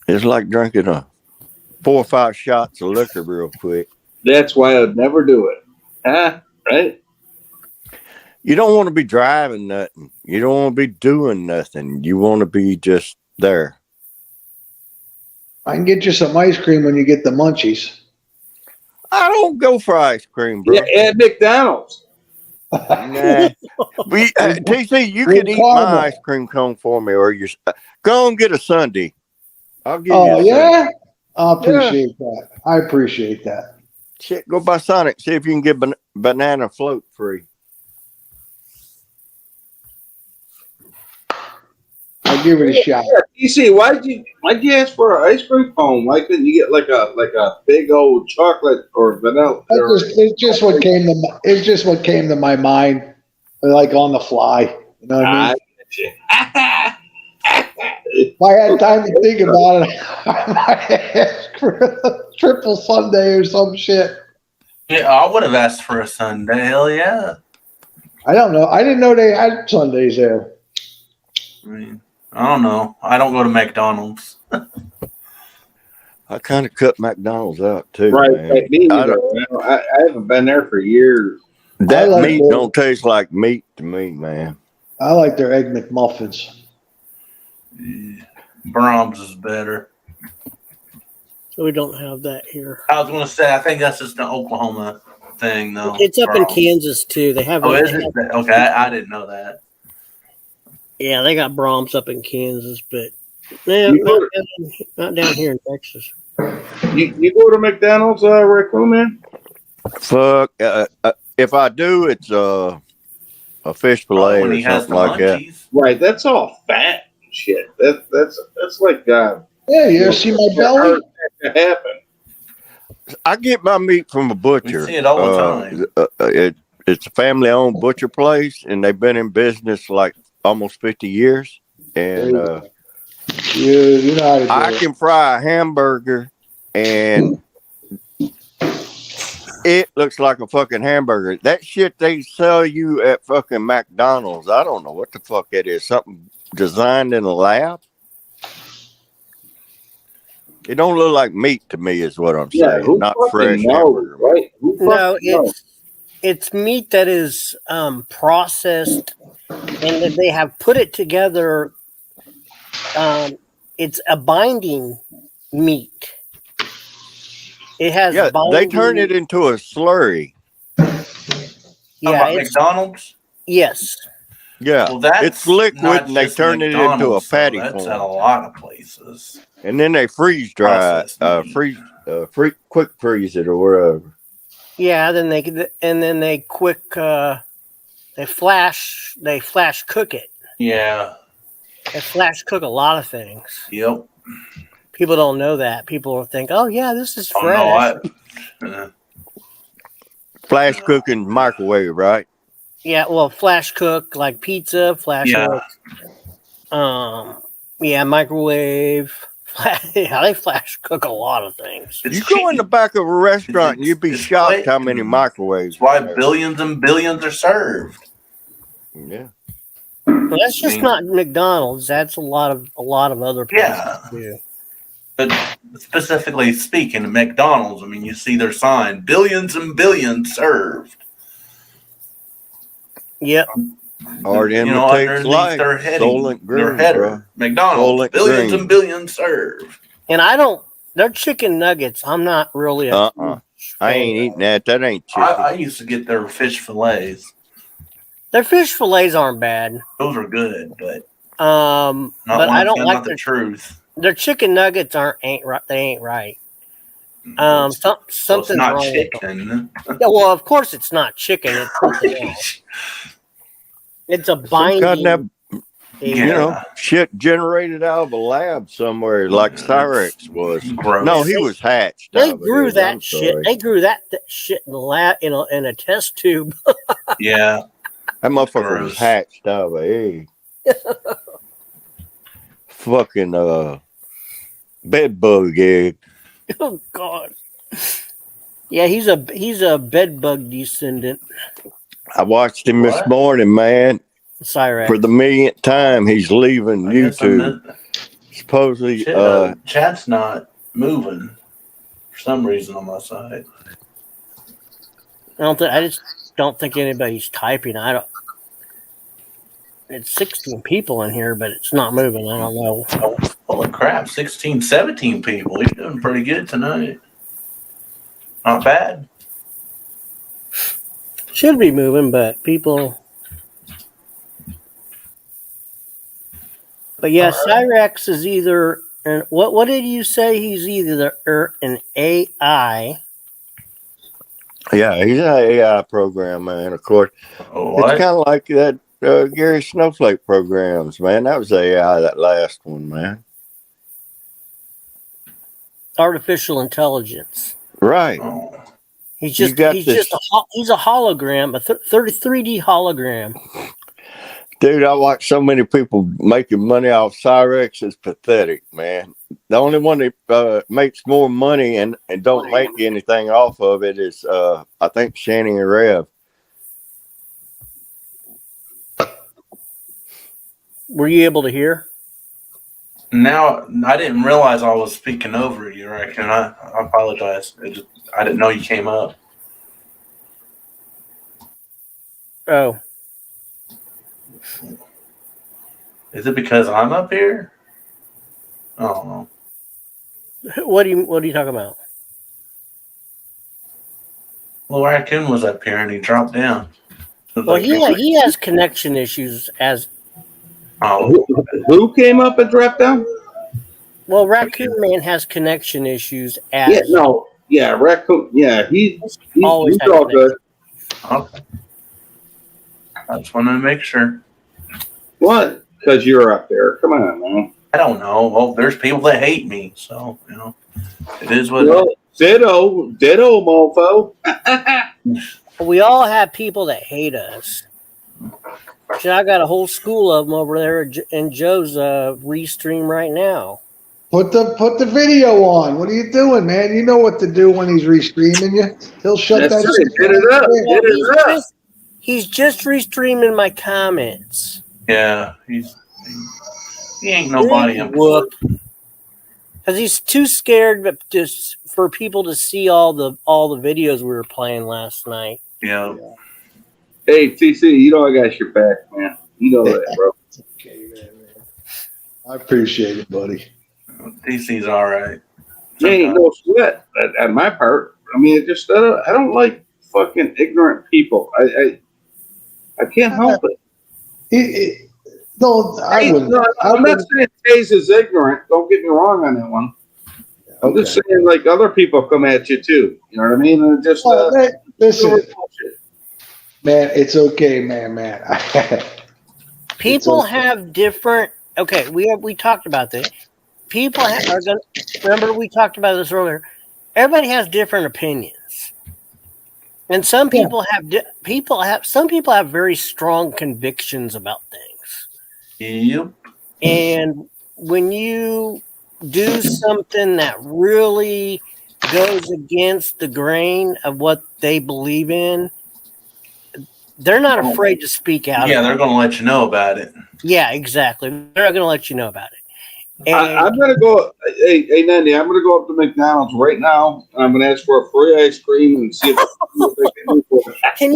It's like drinking 4 or 5 shots of liquor real quick. That's why I'd never do it. Huh? Right? You don't want to be driving nothing. You don't want to be doing nothing. You want to be just there. I can get you some ice cream when you get the munchies. I don't go for ice cream, bro. Yeah, at McDonald's. Nah. TC, you With can eat caramel. my ice cream cone for me, or you go and get a sundae. I'll give you Oh, a sundae. yeah? I appreciate that. I appreciate that. Shit, go by Sonic. See if you can get banana float free. I'll give it a shot. Yeah, TC, why'd you ask for an ice cream cone? Why couldn't you get like a big old chocolate or vanilla? It's just what came to it's just what came to my mind, like on the fly. You know what I mean? If I had time to think about it, I might ask for a triple Sunday or some shit. Yeah, I would have asked for a Sunday. Hell yeah. I don't know. I didn't know they had Sundays there. I mean, I don't know. I don't go to McDonald's. I kind of cut McDonald's out too. Right, Man. right. Me either. I haven't been there for years. That like meat the- don't taste like meat to me, man. I like their Egg McMuffins. Yeah. Brahms is better. So we don't have that here. I was going to say, I think that's just an Oklahoma thing, though. It's up in Brahms. Kansas too. They have. Oh, is it? Okay, I didn't know that. Yeah, they got Brahms up in Kansas, but yeah, not down here in Texas. You go to McDonald's, Raccoon Man? Fuck. If I do, it's a fish fillet When or he has something the like that. munchies. Right, that's all fat and shit. That's like Yeah, you ever see my belly? to happen. I get my meat from a butcher. We see it all the time. It's a family-owned butcher place, and they've been in business like almost 50 years. And You know how to do I it. can fry a hamburger, and it looks like a fucking hamburger. That shit they sell you at fucking McDonald's, I don't know what the fuck it is. Something designed in a lab? It don't look like meat to me, is what I'm saying. who Not fucking fresh knows, hamburger. right? Who fucking No, knows? it's meat that is processed, and that they have put it together. It's a binding meat. It has Yeah, binding. they turn it into a slurry. Yeah, About it's, McDonald's? yes. Yeah, Well, that's it's liquid, not and they just turn it into a McDonald's, though. patty That's form. at a lot of places. And then they freeze dry, Processed meat. quick freeze it or whatever. Yeah, then they quick they flash cook it. Yeah. They flash cook a lot of things. Yep. People don't know that. People will think, "Oh yeah, this is Oh, fresh." no, Flash cooking microwave, right? Yeah, well, flash cook like pizza, flash Yeah. cook. Yeah, microwave. Yeah, they flash cook a lot of things. It's You go in the back of a restaurant and you'd be It's shocked quick. how many microwaves. That's why there are. billions and billions are served. Yeah. Well, that's just not McDonald's. That's a lot of other places Yeah. too. But specifically speaking, McDonald's, I mean, you see their sign, billions and billions served. Yep. Art imitates underneath life. their heading, Solent their green, header, bro. McDonald's, Solent billions green. and billions served. And their chicken nuggets. I'm not really a huge I ain't fan. eating that. That ain't chicken. I used to get their fish fillets. Their fish fillets aren't bad. Those are good, but Not but I don't like the truth. their chicken nuggets ain't right. They ain't right. Well, Something's it's not wrong chicken. with them. Yeah, well, of course it's not chicken. It's something else. It's a Some kind binding. of, you know, shit generated out of a lab somewhere, like Cyrex was. Gross. No, he was hatched. They out of grew his. that I'm shit. sorry. They grew that shit in the lab in a test tube. Yeah. That motherfucker Gross. was hatched out of a egg. Fucking bed bug egg. Oh God. Yeah, he's a bed bug descendant. I watched him this What? morning, man. Cyrex. For the millionth time, he's leaving I guess YouTube. Supposedly, shit, chat's not moving for some reason on my side. I just don't think anybody's typing. It's 16 people in here, but it's not moving. I don't know. Holy crap, 16, 17 people. You're doing pretty good tonight. Not bad. Should be moving, but people. But yeah, Cyrex is either. And what did you say? He's either an AI. yeah, he's an AI program, man. Of course, What? it's kind of like that Gary Snowflake programs, man. That was AI, that last one, man. Artificial intelligence. Right. Oh. He's a hologram, a 3D hologram. Dude, I watch so many people making money off Cyrex. It's pathetic, man. The only one that makes more money and don't make anything off of it is, I think, Shannon and Rev. Were you able to hear? Now, I didn't realize I was speaking over you, right? I apologize. I didn't know you came up. Oh. Is it because I'm up here? I don't know. What are you talking about? Well, Raccoon was up here and he dropped down. Well, he has connection issues as. Oh. Who came up and dropped down? Well, Raccoon Man has connection issues as. Raccoon. Yeah, he's always all good. Okay. I just wanted to make sure. What? Because you're up there. Come on, man. I don't know. Well, there's people that hate me, so it is what. Ditto, mofo. We all have people that hate us. Shit, I got a whole school of them over there in Joe's restream right now. Put the video on. What are you doing, man? You know what to do when he's restreaming you. He'll shut that shit Get it up. He's just restreaming my comments. Yeah, he ain't nobody. Whoop. Because he's too scared, but just for people to see all the videos we were playing last night. Yeah. Hey, TC, you know I got your back, man. You know that, bro. Okay, man. I appreciate it, buddy. TC's all right. Hey, no sweat on my part. I mean, it just I don't like fucking ignorant people. I can't help it. I'm not saying TAZE is ignorant. Don't get me wrong on that one. I'm just saying, like, other people come at you too. You know what I mean? And just listen, man, it's okay, man. People have different. Okay, we talked about this. People are going. Remember, we talked about this earlier. Everybody has different opinions, and some people some people have very strong convictions about things. Yep. And when you do something that really goes against the grain of what they believe in, they're not afraid to speak out. Yeah, they're going to let you know about it. Yeah, exactly. They're going to let you know about it. I'm going to go. Hey, Nandy, I'm going to go up to McDonald's right now. And I'm going to ask for a free ice cream and see if Can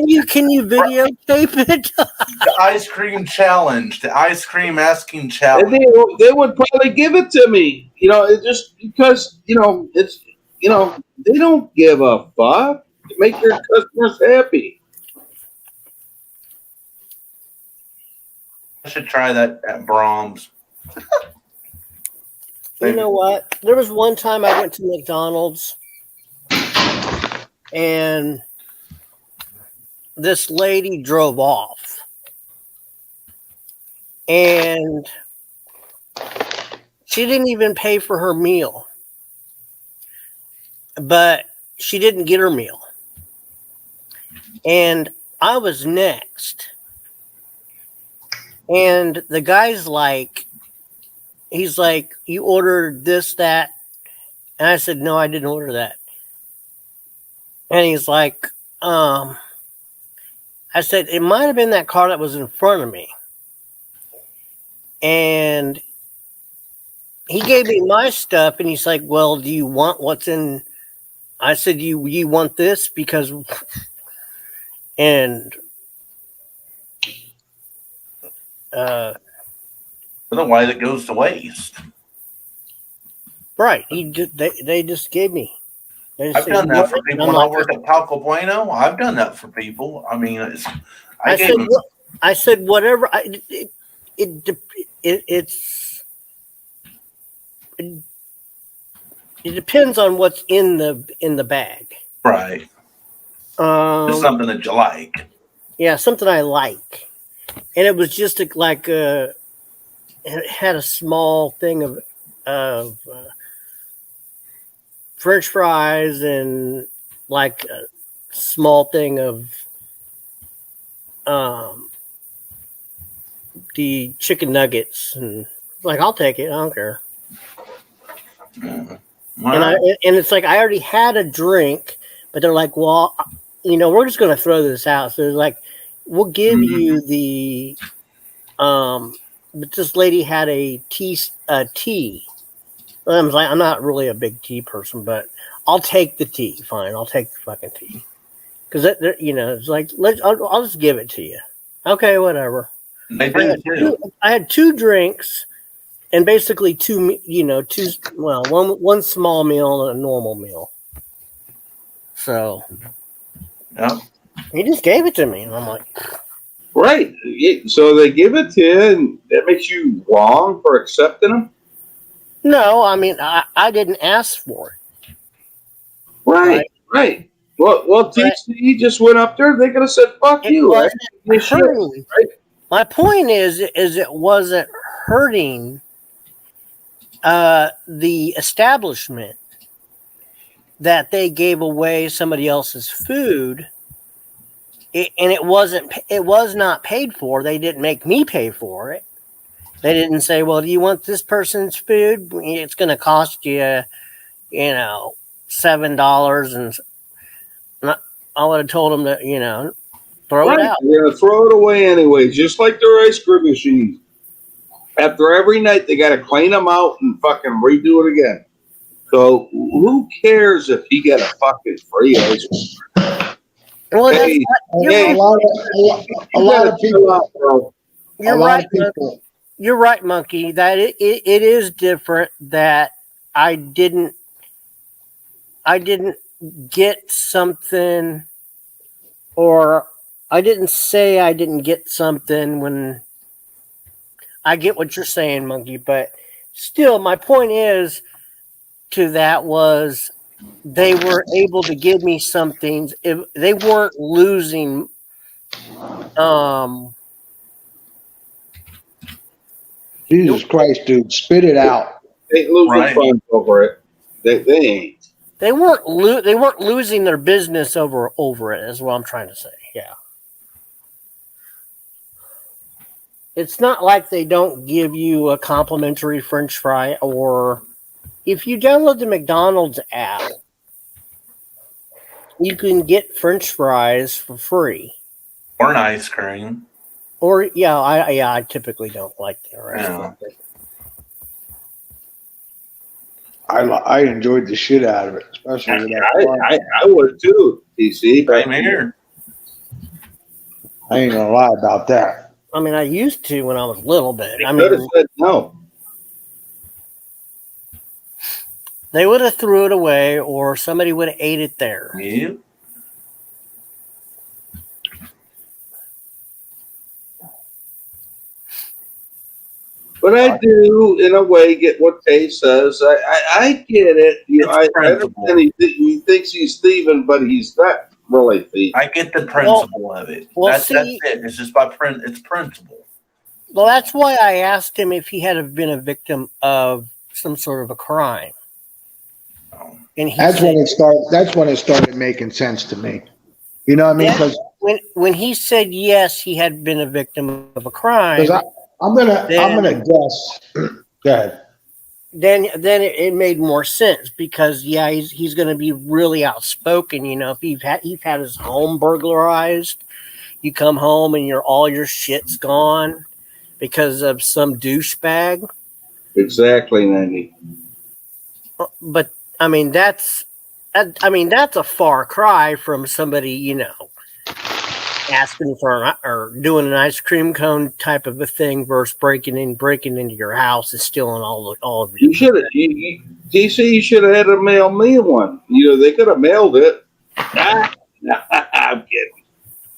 you videotape it? The ice cream challenge, the ice cream asking challenge. And they would probably give it to me. It just because it's they don't give a fuck. Make your customers happy. I should try that at Brahms. You know what? There was one time I went to McDonald's and this lady drove off. And she didn't even pay for her meal. But she didn't get her meal. And I was next. And the guy's like, he's like, you ordered this, that. And I said, no, I didn't order that. And he's like, I said, it might have been that car that was in front of me. And he gave me my stuff and he's like, well, do you want what's in? I said, you want this? Because, and, otherwise it goes to waste. right. They just gave me. I've done that for people when I worked at Taco Bueno. I've done that for people. I mean, I said whatever. It depends on what's in the bag. Right. It's something that you like. Yeah, something I like, and it was just it had a small thing of French fries and like a small thing of the chicken nuggets, and like I'll take it. I don't care. And it's like I already had a drink, but they're like, well, we're just going to throw this out. So they're like, we'll give you the but this lady had a tea. I was like, I'm not really a big tea person, but I'll take the tea. Fine, I'll take the fucking tea. Because it's like I'll just give it to you. Okay, whatever. I had two drinks, and basically one small meal and a normal meal. So, yeah, he just gave it to me, and I'm like, right. So they give it to you, and that makes you wrong for accepting them. No, I mean I didn't ask for it. Right. Well, TC just went up there. They could have said, "Fuck you." Right? Right? My point is it wasn't hurting the establishment that they gave away somebody else's food, and it was not paid for. They didn't make me pay for it. They didn't say, well, do you want this person's food? It's going to cost you, $7. And I would have told them to, throw it out. They're going to throw it away anyway, just like their ice cream machines. After every night, they got to clean them out and fucking redo it again. So who cares if he got a fucking free ice cream? Well, a lot of people. You're right. You're right, Monkey. That it is different. That I didn't get something, or I didn't say I didn't get something when I get what you're saying, Monkey. But still, my point is to that was they were able to give me something. If they weren't losing, Jesus Christ, dude, spit it out. They ain't losing funds over it. They ain't. They weren't losing their business over it. Is what I'm trying to say. Yeah. It's not like they don't give you a complimentary French fry, or if you download the McDonald's app, you can get French fries for free. Or an ice cream. Or I typically don't like the restaurant. I enjoyed the shit out of it, especially with that. I would too, DC. Same here. I ain't gonna lie about that. I mean, I used to when I was little bit. I could have said no. They would have threw it away, or somebody would have ate it there. Yeah. But I do, in a way, get what Tay says. I get it. You know, I understand he thinks he's thieving, but he's not really thieving. I get the principle of it. That's it. It's just it's principle. Well, that's why I asked him if he had been a victim of some sort of a crime. And that's when it started making sense to me. You know what I mean? Because when he said yes, he had been a victim of a crime. I'm gonna guess. Go ahead. Then it made more sense because he's going to be really outspoken. You know, if you've had his home burglarized, you come home and all your shit's gone because of some douchebag. Exactly, Nandy. But I mean that's a far cry from somebody, you know, asking for or doing an ice cream cone type of a thing versus breaking into your house and stealing all of your. You should have. DC, you should have had to mail me one. You know, they could have mailed it. I'm kidding.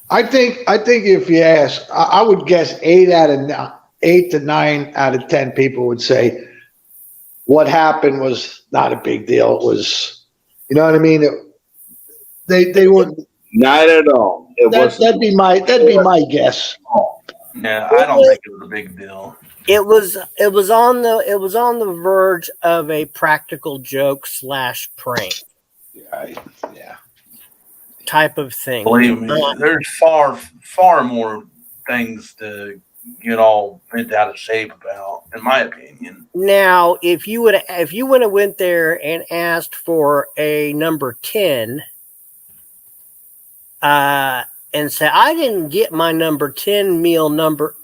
I think if you ask, I would guess 8 to 9 out of 10 people would say what happened was not a big deal. It was, you know what I mean? They wouldn't. Not at all. That'd be my guess. Yeah, I don't think it was a big deal. It was on the verge of a practical joke / prank. Yeah. Type of thing. Believe me, there's far more things to get all bent out of shape about, in my opinion. Now, if you would have went there and asked for a number 10, and said I didn't get my number 10 meal number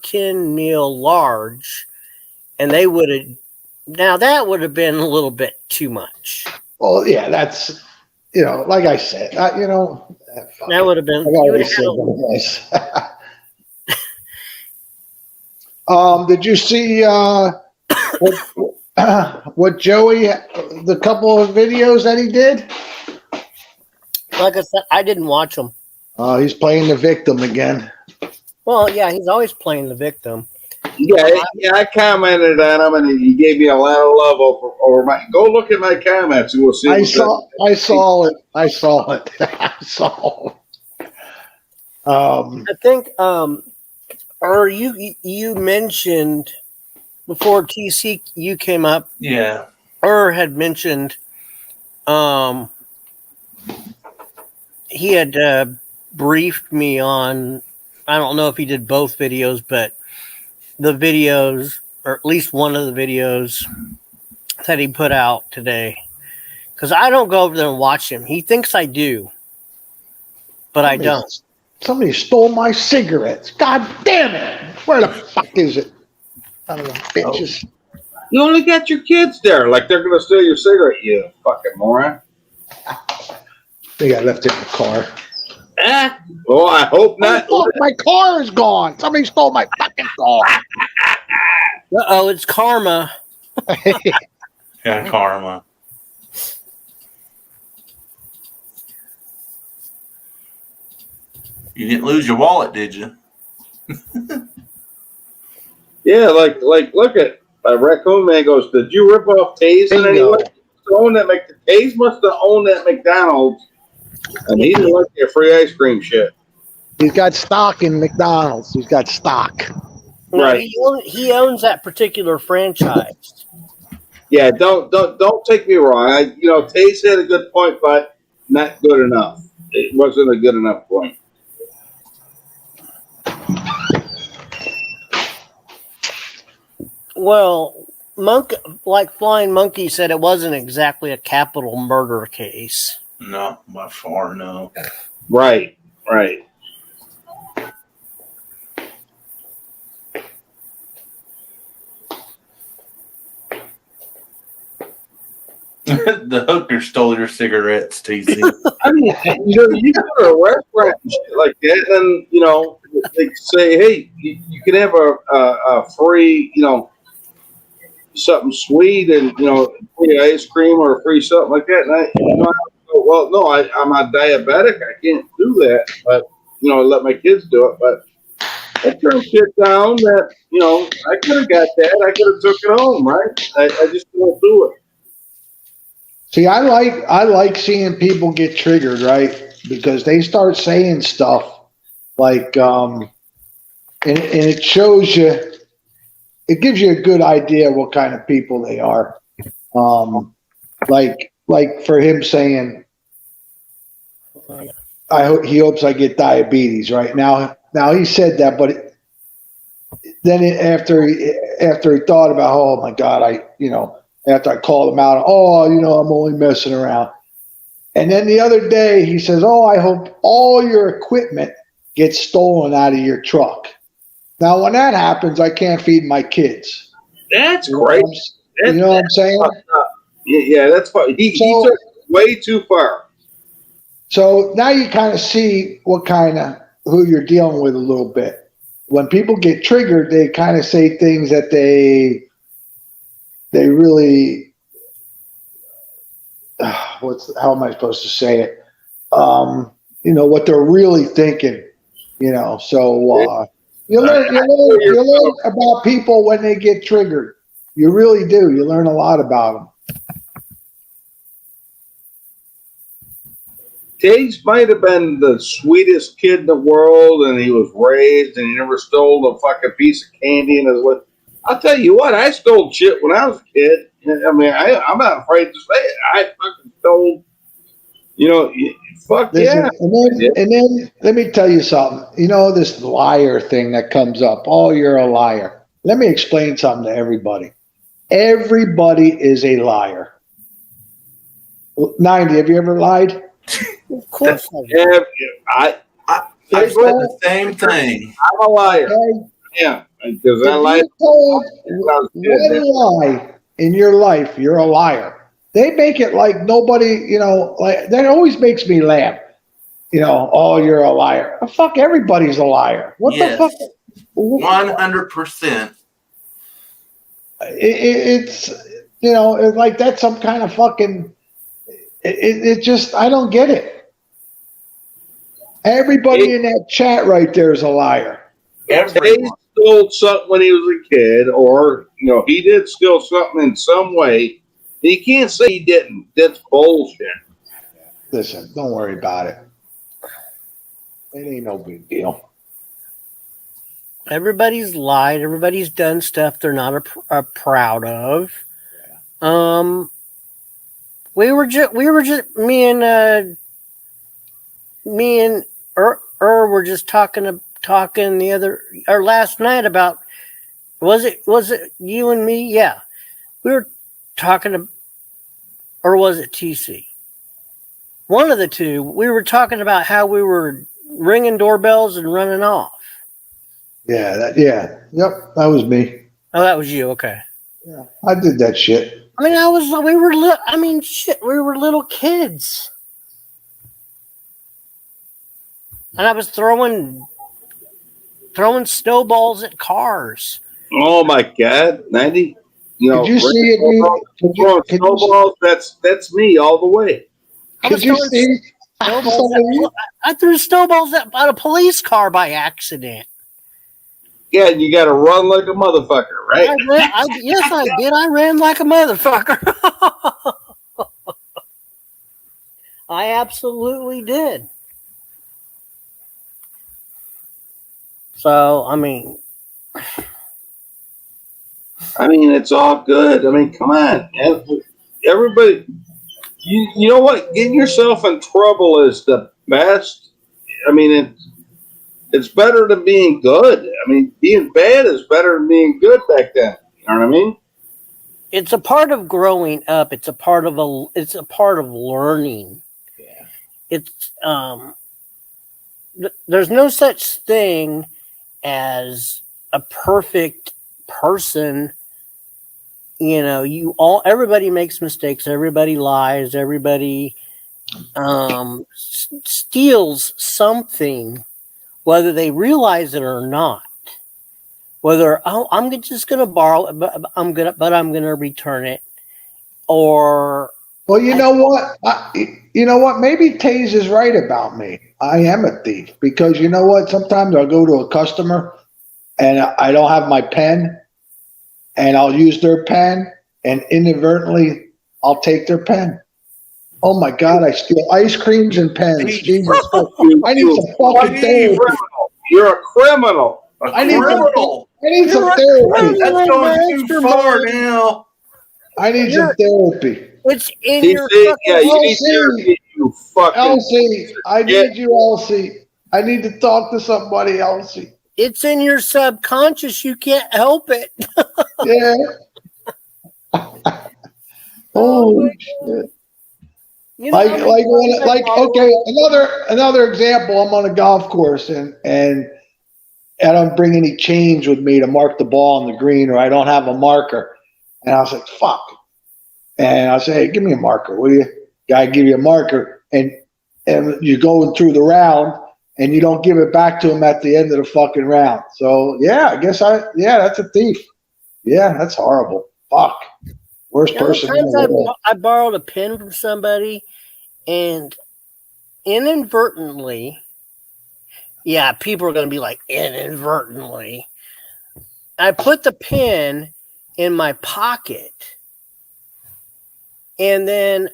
10 meal large, and they would have. Now that would have been a little bit too much. Well, yeah, that's, you know, like I said, you know, that would have been. Did you see what Joey, the couple of videos that he did? Like I said, I didn't watch them. He's playing the victim again. Well, yeah, he's always playing the victim. Yeah, I commented on him, and he gave me a lot of love over my. Go look at my comments, and we'll see. I saw it. I think, or you mentioned before TCU came up. Yeah. Or had mentioned, he had briefed me on. I don't know if he did both videos, but the videos, or at least one of the videos that he put out today. Because I don't go over there and watch him. He thinks I do, but I don't. Somebody stole my cigarettes. God damn it. Where the fuck is it? I don't know, bitches. You only got your kids there. Like they're going to steal your cigarette, you fucking moron. I think I left it in the car. Well, I hope not. Oh, my car is gone. Somebody stole my fucking car. Uh-oh, it's karma. Yeah, karma. You didn't lose your wallet, did you? Yeah, like look at Raccoon Man goes, did you rip off TAZE in any way? TAZE must have owned that McDonald's, and he didn't like their free ice cream shit. He's got stock in McDonald's. He's got stock. Right. He owns that particular franchise. Yeah, don't take me wrong. TAZE had a good point, but not good enough. It wasn't a good enough point. Well, Flying Monkey said it wasn't exactly a capital murder case. No, by far, no. Right. The hooker stole your cigarettes, TC. I mean, you go to a restaurant and shit like that, and they say, hey, you can have a free, something sweet, and free ice cream or free something like that. And I go, well, no, I'm a diabetic. I can't do that, but I let my kids do it. But I turned shit down that, I could have got that. I could have took it home, right? I just won't do it. See, I like seeing people get triggered, right? Because they start saying stuff like, and it shows you, it gives you a good idea what kind of people they are. Like for him saying, he hopes I get diabetes. Right now he said that, but then after he thought about, oh my God, after I called him out, I'm only messing around. And then the other day he says, oh, I hope all your equipment gets stolen out of your truck. Now, when that happens, I can't feed my kids. That's great. You know what I'm saying? Yeah, that's fine. He took it way too far. So now you kind of see who you're dealing with a little bit. When people get triggered, they kind of say things that they really, how am I supposed to say it? What they're really thinking, so you learn about people when they get triggered. You really do. You learn a lot about them. TAZE might have been the sweetest kid in the world, and he was raised, and he never stole a fucking piece of candy in his life. I'll tell you what, I stole shit when I was a kid. I mean, I'm not afraid to say it. I fucking stole, fuck Listen, yeah. And then let me tell you something. This liar thing that comes up. Oh, you're a liar. Let me explain something to everybody. Everybody is a liar. 90, have you ever lied? Of course. I said the same thing. I'm a liar. Okay? Yeah, because I lied. Told one lie in your life, you're a liar. They make it like nobody, like that always makes me laugh. Oh, you're a liar. Fuck, everybody's a liar. What the fuck? 100%. It's like that's some kind of fucking. It just, I don't get it. Everybody in that chat right there is a liar. Everyone stole something when he was a kid, or he did steal something in some way. You can't say he didn't. That's bullshit. Listen, don't worry about it. It ain't no big deal. Everybody's lied. Everybody's done stuff they're not proud of. We were just me and were just talking the other or last night about was it you and me? Yeah, we were talking or was it TC? One of the two. We were talking about how we were ringing doorbells and running off. Yeah, yep, that was me. Oh, that was you. Okay. Yeah, I did that shit. I mean, we were little kids. And I was throwing snowballs at cars. Oh my God, 90. Could you see it? Snowballs. That's me all the way. Could you see? I threw snowballs at a police car by accident. Yeah, you got to run like a motherfucker, right? Yes, I did. I ran like a motherfucker. I absolutely did. So, I mean, it's all good. I mean, come on, man. Everybody, you know what? Getting yourself in trouble is the best. I mean, it's better than being good. I mean, being bad is better than being good back then. You know what I mean? It's a part of growing up. It's a part of learning. Yeah. It's there's no such thing as a perfect person. Everybody makes mistakes. Everybody lies. Everybody steals something, whether they realize it or not. Whether I'm just going to borrow it, but I'm going to return it, or well, you know what? Maybe TAZE is right about me. I am a thief because you know what? Sometimes I'll go to a customer and I don't have my pen, and I'll use their pen, and inadvertently I'll take their pen. Oh my God! I steal ice creams and pens. Jesus, I need some fucking therapy. You're a criminal. I need Criminal. some therapy. That's going too far now. I need some therapy. It's in You your see, fucking yeah, you need Elsie. therapy, you fucking. Elsie, I need you, Elsie. I need to talk to somebody, Elsie. It's in your subconscious. You can't help it. Yeah. Oh shit. You know, Okay, another example. I'm on a golf course and I don't bring any change with me to mark the ball on the green, or I don't have a marker. And I was like, fuck. And I say, hey, give me a marker, will you? Guy give you a marker, and you're going through the round, and you don't give it back to him at the end of the fucking round. So yeah, I guess that's a thief. Yeah, that's horrible. Fuck. Worst person in the world. I borrowed a pen from somebody, and inadvertently, yeah, people are going to be like, inadvertently, I put the pen in my pocket, and then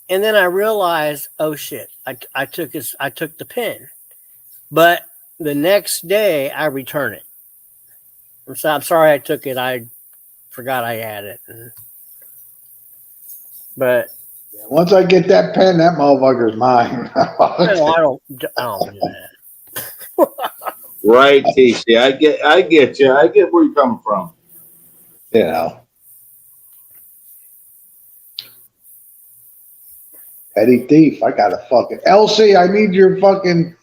I realized, oh shit, I took the pen, but the next day I return it. I'm sorry I took it. I forgot I had it, but once I get that pen, that motherfucker's mine. no, I don't do that. Right, TC. I get you. I get where you're coming from. You know. Petty thief. I got a fucking Elsie. I need your fucking.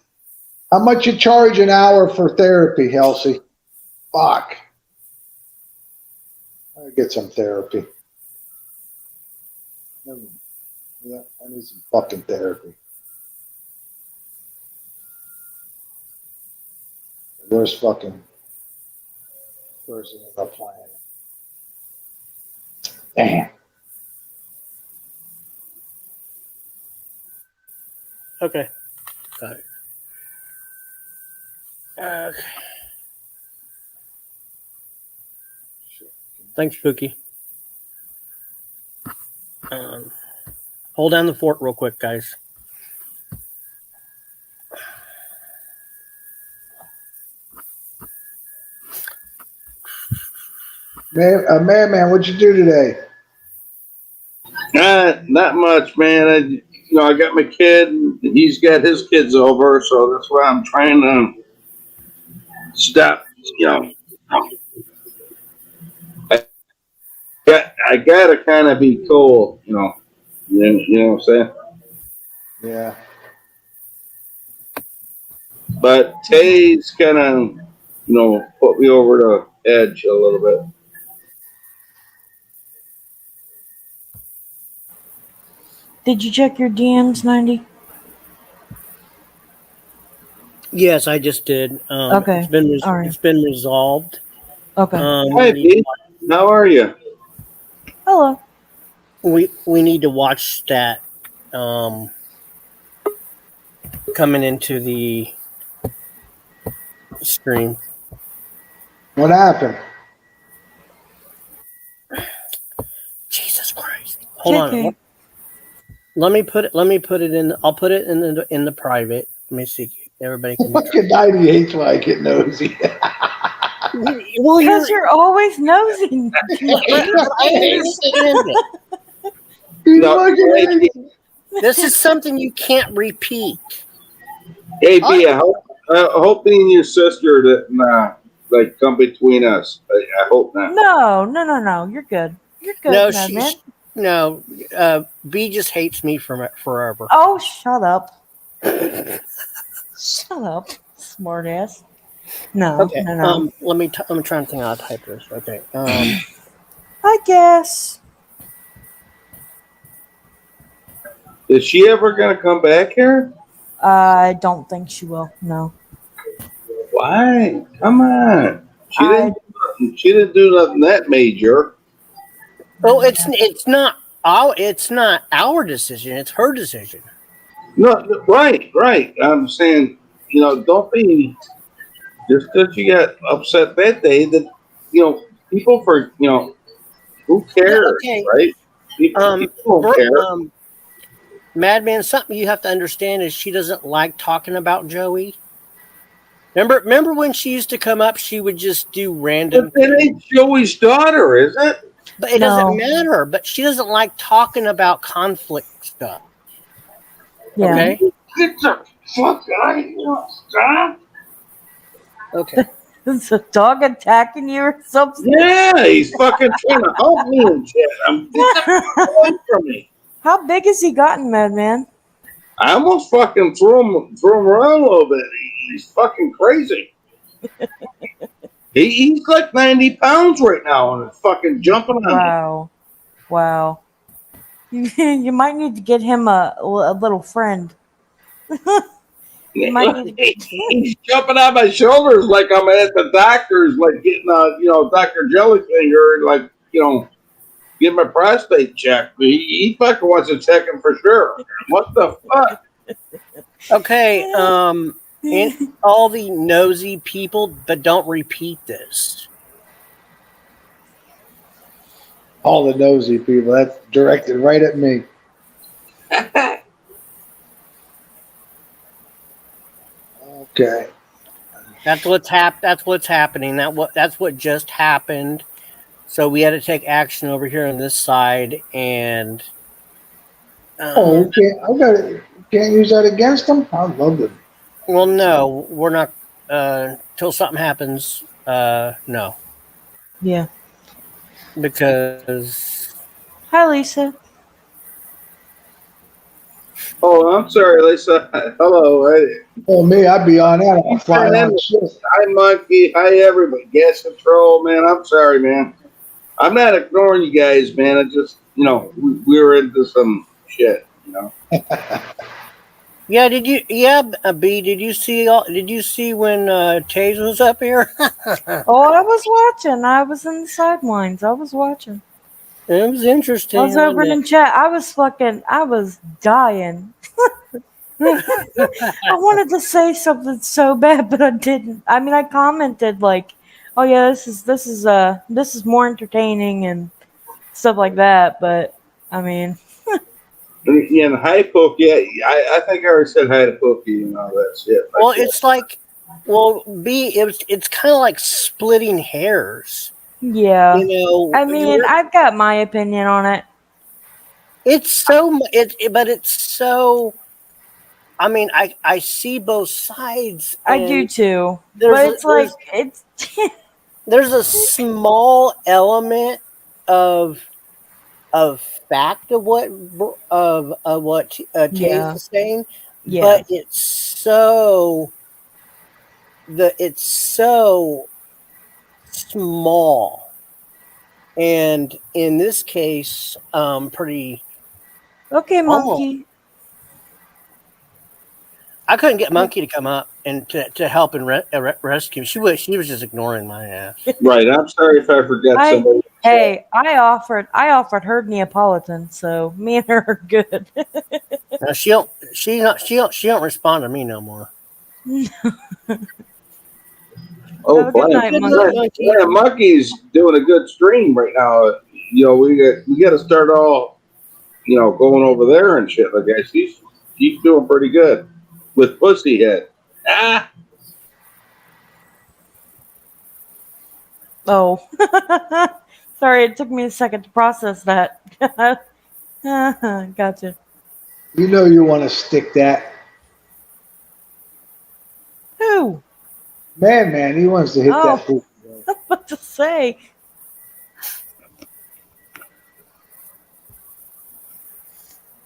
How much you charge an hour for therapy, Elsie? Fuck. I get some therapy. I need some fucking therapy. Worst fucking person on the planet. Damn. Okay. Got it. Okay. Thanks, Spooky. Hold down the fort real quick, guys. Man, what'd you do today? Not much, man. I got my kid. He's got his kids over, so that's why I'm trying to stop. I gotta kind of be cool. You know what I'm saying? Yeah. But TAZE kind of, put me over the edge a little bit. Did you check your DMs, 90? Yes, I just did. Okay. It's been resolved. Okay. Hi, Pete. How are you? Hello. We need to watch that coming into the stream. What happened? Jesus Christ! Hold on. JK. Let me put it in. I'll put it in the private. Let me see. Everybody can. Fucking 90 hates when I get nosy. Well, Because you're always nosy. I understand it. This is something you can't repeat. Hey, B, I hope me and your sister that come between us. I hope not. No. You're good. You're good, No, B just hates me forever. Oh, shut up. Shut up, smartass. No, Okay. no. Let me try and think how to type this. Okay. I guess. Is she ever gonna come back here? I don't think she will. No. Why? Come on. She didn't do nothing that major. Oh, it's not our decision. It's her decision. No, right. I'm saying, don't be. Just because you got upset that day, that people who Yeah, cares, okay. right? People don't care. Madman, something you have to understand is she doesn't like talking about Joey. Remember when she used to come up, she would just do But random that ain't Joey's daughter, is it? but it doesn't No. matter. But she doesn't like talking about conflict stuff. Yeah. Okay? Get the fuck out of here, stop. Okay. Is a dog attacking you or something? Yeah, he's fucking trying to help me and shit. Get the fuck away from me. How big has he gotten, Madman? I almost fucking threw him around a little bit. He's fucking crazy. He's like 90 pounds right now and it's fucking jumping on me. Wow. Wow. You might need to get him a little friend. You might need to... He's jumping on my shoulders like I'm at the doctor's, like getting Dr. Jellyfinger, like, get my prostate checked. He fucking wants to check him for sure. What the fuck? Okay. And all the nosy people, but don't repeat this. All the nosy people. That's directed right at me. Okay. That's what's happening. That's what just happened. So we had to take action over here on this side, and Oh, can't use that against them? I love them. well, no, we're not. Till something happens. No, Yeah. because Hi, Lisa. Oh, I'm sorry, Lisa. Hello. Oh, me, I'd be on that. I'm flying Hi, on shit. Monkey. Hi, everybody. Gas Control, man. I'm sorry, man. I'm not ignoring you guys, man. I just, we were into some shit, yeah. Did you? Yeah, B. Did you see? Did you see when TAZE was up here? Oh, I was watching. I was in the sidelines. I was watching. It was interesting. I was over in chat. I was dying. I wanted to say something so bad, but I didn't. I mean, I commented like, "Oh yeah, this is more entertaining and stuff like that." But I mean, Yeah, and hi, Pokey. I think I already said hi to Pokey and all that shit. Well, it's like, B. It's kind of like splitting hairs. yeah. I I mean, I've got my opinion on it. It's so but it's so. I mean, I see both sides. I do too, There's but it's like it's. there's a small element of fact of what TAZE Yeah. is saying, Yeah. but it's so small, and in this case, pretty. Okay, Oh, monkey. I couldn't get Monkey to come up and to help and rescue. She was just ignoring my ass. Right. I'm sorry if I forgot somebody. Hey, I offered her Neapolitan, so me and her are good. Now, she don't respond to me no more. Oh, Have a good night, Monkey. Yeah, Monkey's doing a good stream right now. We got to start all, going over there and shit like that. She's doing pretty good with Pussyhead. Ah. Oh, sorry, it took me a second to process that. Gotcha. You know you want to stick that. Who? Man, he wants to hit that poop. What to say?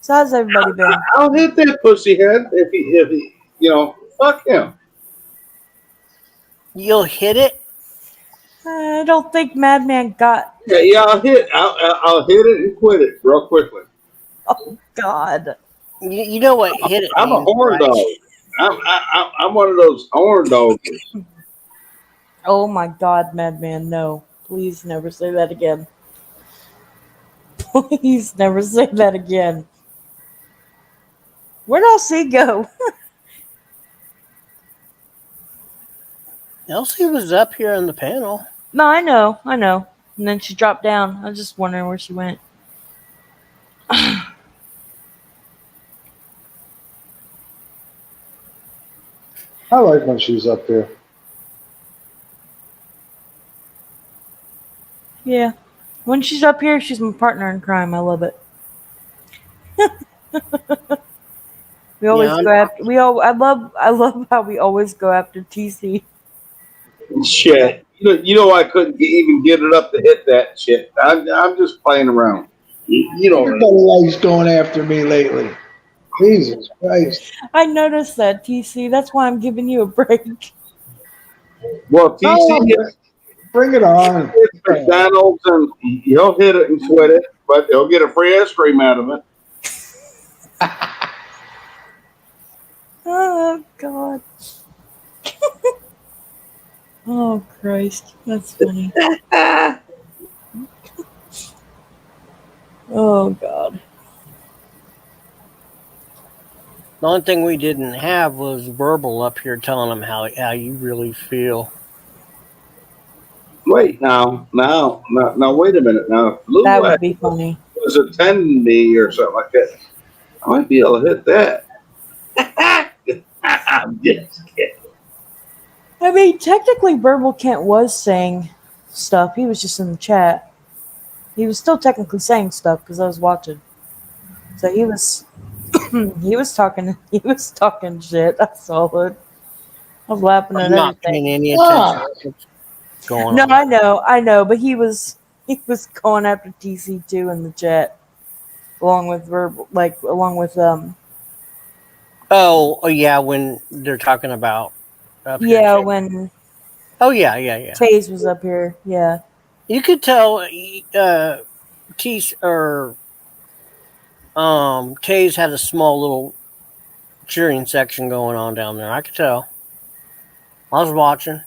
So how's everybody been? I'll hit that Pussyhead if he fuck him. You'll hit it. I don't think Madman got. Yeah, I'll hit it and quit it real quickly. Oh God. You know what hit it? I'm a horn right? dog. I'm one of those horn dogs. Oh my God, Madman, no. Please never say that again. Please never say that again. Where'd LC go? Elsie was up here on the panel. No, I know. And then she dropped down. I was just wondering where she went. I like when she's up here. Yeah. When she's up here, she's my partner in crime. I love it. We always Yeah, go after. I love how we always go after TC. Shit. You know I couldn't even get it up to hit that shit. I'm just playing around. You know. Everybody likes going after me lately. Jesus Christ. I noticed that, TC. That's why I'm giving you a break. Well, TC Oh, bring it on. hits McDonald's and he'll hit it and quit it, but he'll get a free ice cream out of it. Oh, God. Oh, Christ. That's funny. Oh, God. the only thing we didn't have was verbal up here telling them how you really feel. Wait, now, wait a minute. Now, if That Blue Eye would be funny. was attending me or something like that, I might be able to hit that. I'm just kidding. I mean, technically, Verbal Kent was saying stuff. He was just in the chat. He was still technically saying stuff because I was watching. So he was, he was talking shit. I saw it. I was laughing at I'm not everything. paying any attention to what's going No, on. I know, but he was going after TC2 in the chat, along with Verbal, along with Oh yeah, when they're talking about up here. yeah, Too. when Oh yeah. TAZE was up here, yeah. You could tell Taze had a small little cheering section going on down there. I could tell. I was watching.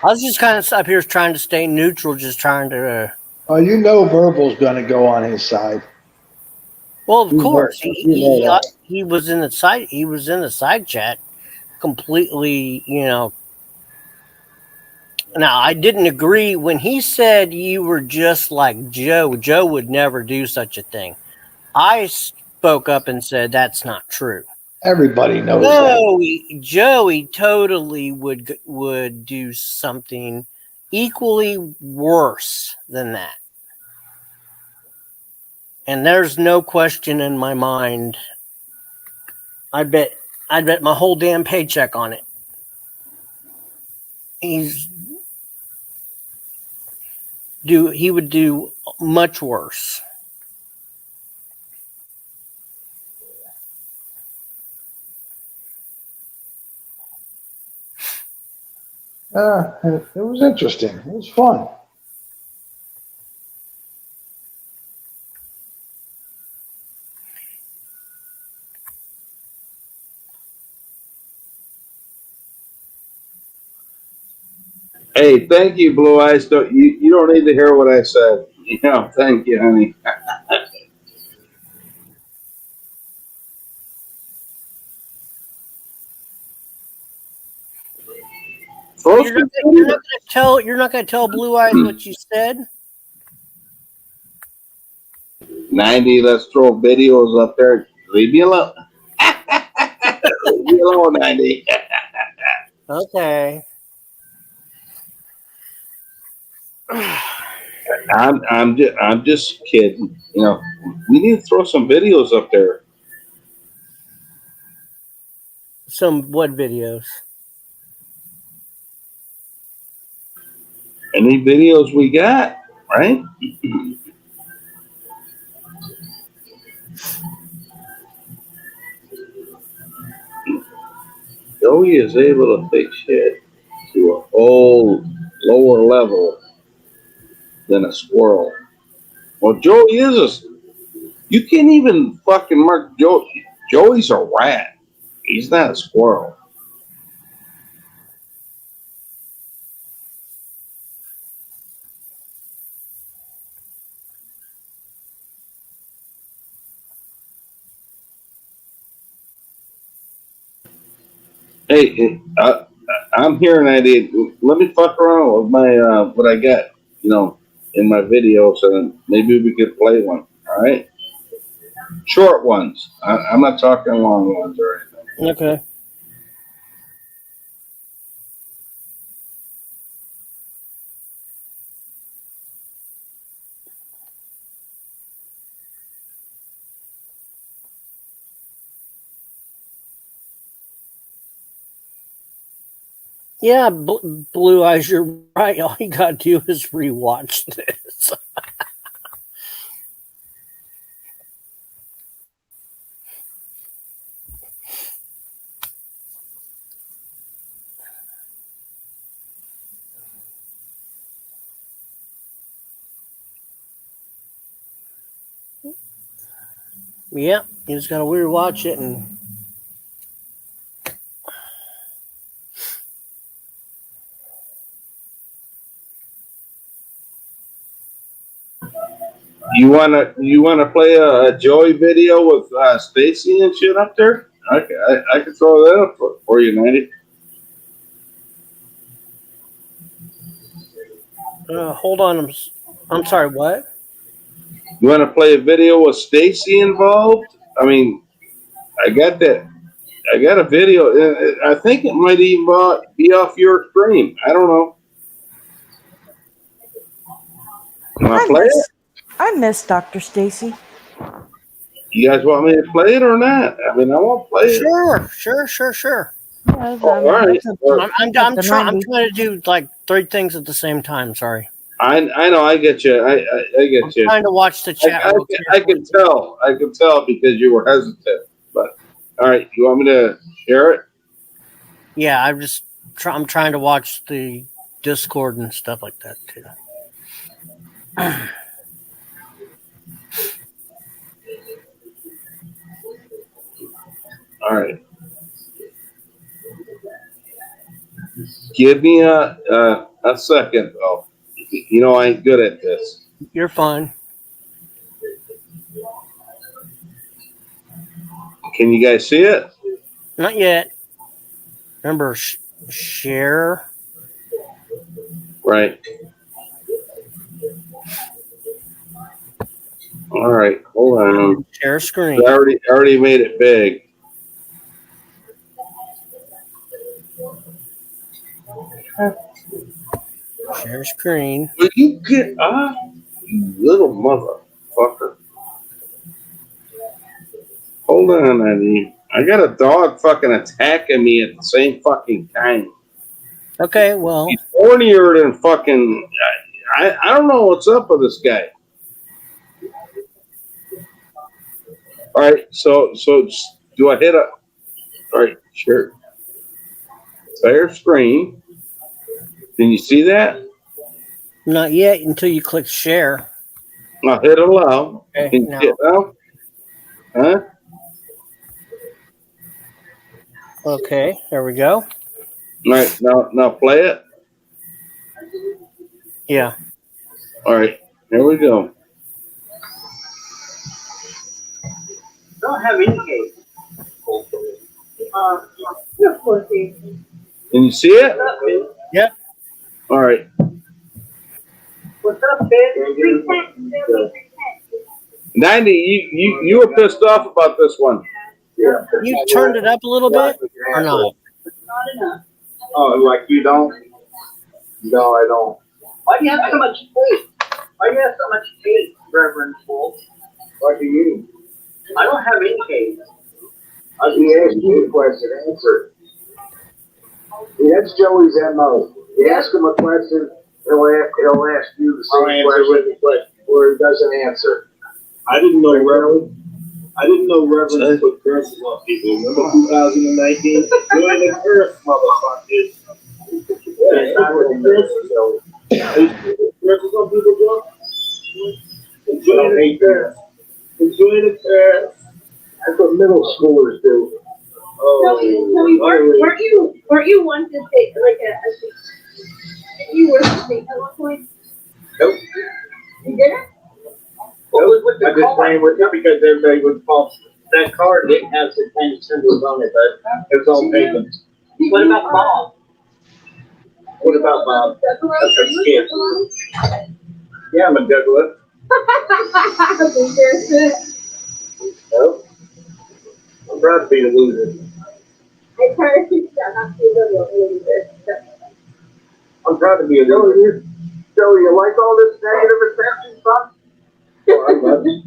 I was just kind of up here trying to stay neutral, just trying to. Oh, you know Verbal's going to go on his side. Well, of You know, course, you know that. he was in the side. He was in the side chat, completely. Now I didn't agree when he said you were just like Joe. Joe would never do such a thing. I spoke up and said that's not true. Everybody knows that. Joey totally would do something equally worse than that. And there's no question in my mind. I'd bet my whole damn paycheck on it. He would do much worse. It was interesting. It was fun. Hey, thank you, Blue Eyes. You don't need to hear what I said. Thank you, honey. You're not going to tell Blue Eyes what you said. 90. Let's throw videos up there. Leave me alone. Leave me alone, 90. Okay. I'm just kidding. We need to throw some videos up there. Some what videos? Any videos we got, right? Joey is able to take shit to a whole lower level than a squirrel. Well, Joey is you can't even fucking mark Joey. Joey's a rat. He's not a squirrel. Hey, I'm hearing that. Let me fuck around with my what I got, in my videos, and maybe we could play one. All right, short ones. I'm not talking long ones or anything. Okay. Yeah, Blue Eyes, you're right. All you gotta do is rewatch this. Yep, you just gotta rewatch it and. You wanna play a Joey video with Stacy and shit up there? Okay, I can throw that up for you, Mandy. Hold on, I'm sorry. What? You want to play a video with Stacy involved? I mean, I got that. I got a video. I think it might even be off your stream. I don't know. Want to play it? I miss Dr. Stacy. You guys want me to play it or not? I mean, I won't play it. Sure. Yeah, All right. I'm trying to do like 3 things at the same time. Sorry. I know. I get you. I get I'm you. trying to watch the chat. I can tell. I can tell because you were hesitant. But all right, you want me to share it? Yeah, I'm trying to watch the Discord and stuff like that too. All right. Give me a second, though. You know I ain't good at this. You're fine. Can you guys see it? Not yet. Remember, share. Right. All right. Hold on. Share screen. I already made it big. Share screen. Will you get off, you little motherfucker? Hold on, Eddie. I got a dog fucking attacking me at the same fucking time. Okay, well. He's hornier than fucking. I don't know what's up with this guy. All right, so do I hit a? All right, sure. Share screen. Can you see that? Not yet until you click share. I'll hit allow. Okay, Can you see it now? Huh? Okay, there we go. All right, now play it. Yeah. All right, here we go. Don't have any case. Of course, Can you see it? Yep. All right. What's up, Ben? 90, you were pissed off about this one. Yeah. You turned it up a little bit or not? Not enough. Oh, like you don't? No, I don't. Why do you have so much hate? Why do you have so much hate, Reverend Wolf? What do you? I don't have any hate. I was going to ask you a question. Answer it. That's Joey's MO. You ask him a question, he'll ask you the same question, or he doesn't answer. I didn't know Reverend put curses on people. Remember 2019? Join the curse, motherfuckers. Yeah, I would curses on people, Joe? Enjoy the curse. Enjoy the curse. That's what middle schoolers do. Weren't you once to say like you were to say at one point? Nope. You didn't? I just playing with you because everybody was false. That card didn't have satanic symbols on it, but it was all pagan. What about Bob? What about Bob? That's a skip. Yeah, I'm a juggler. Nope. I'm proud to be the loser. I'm proud to be a loser. So you like all this negative attention stuff? Well, I love it.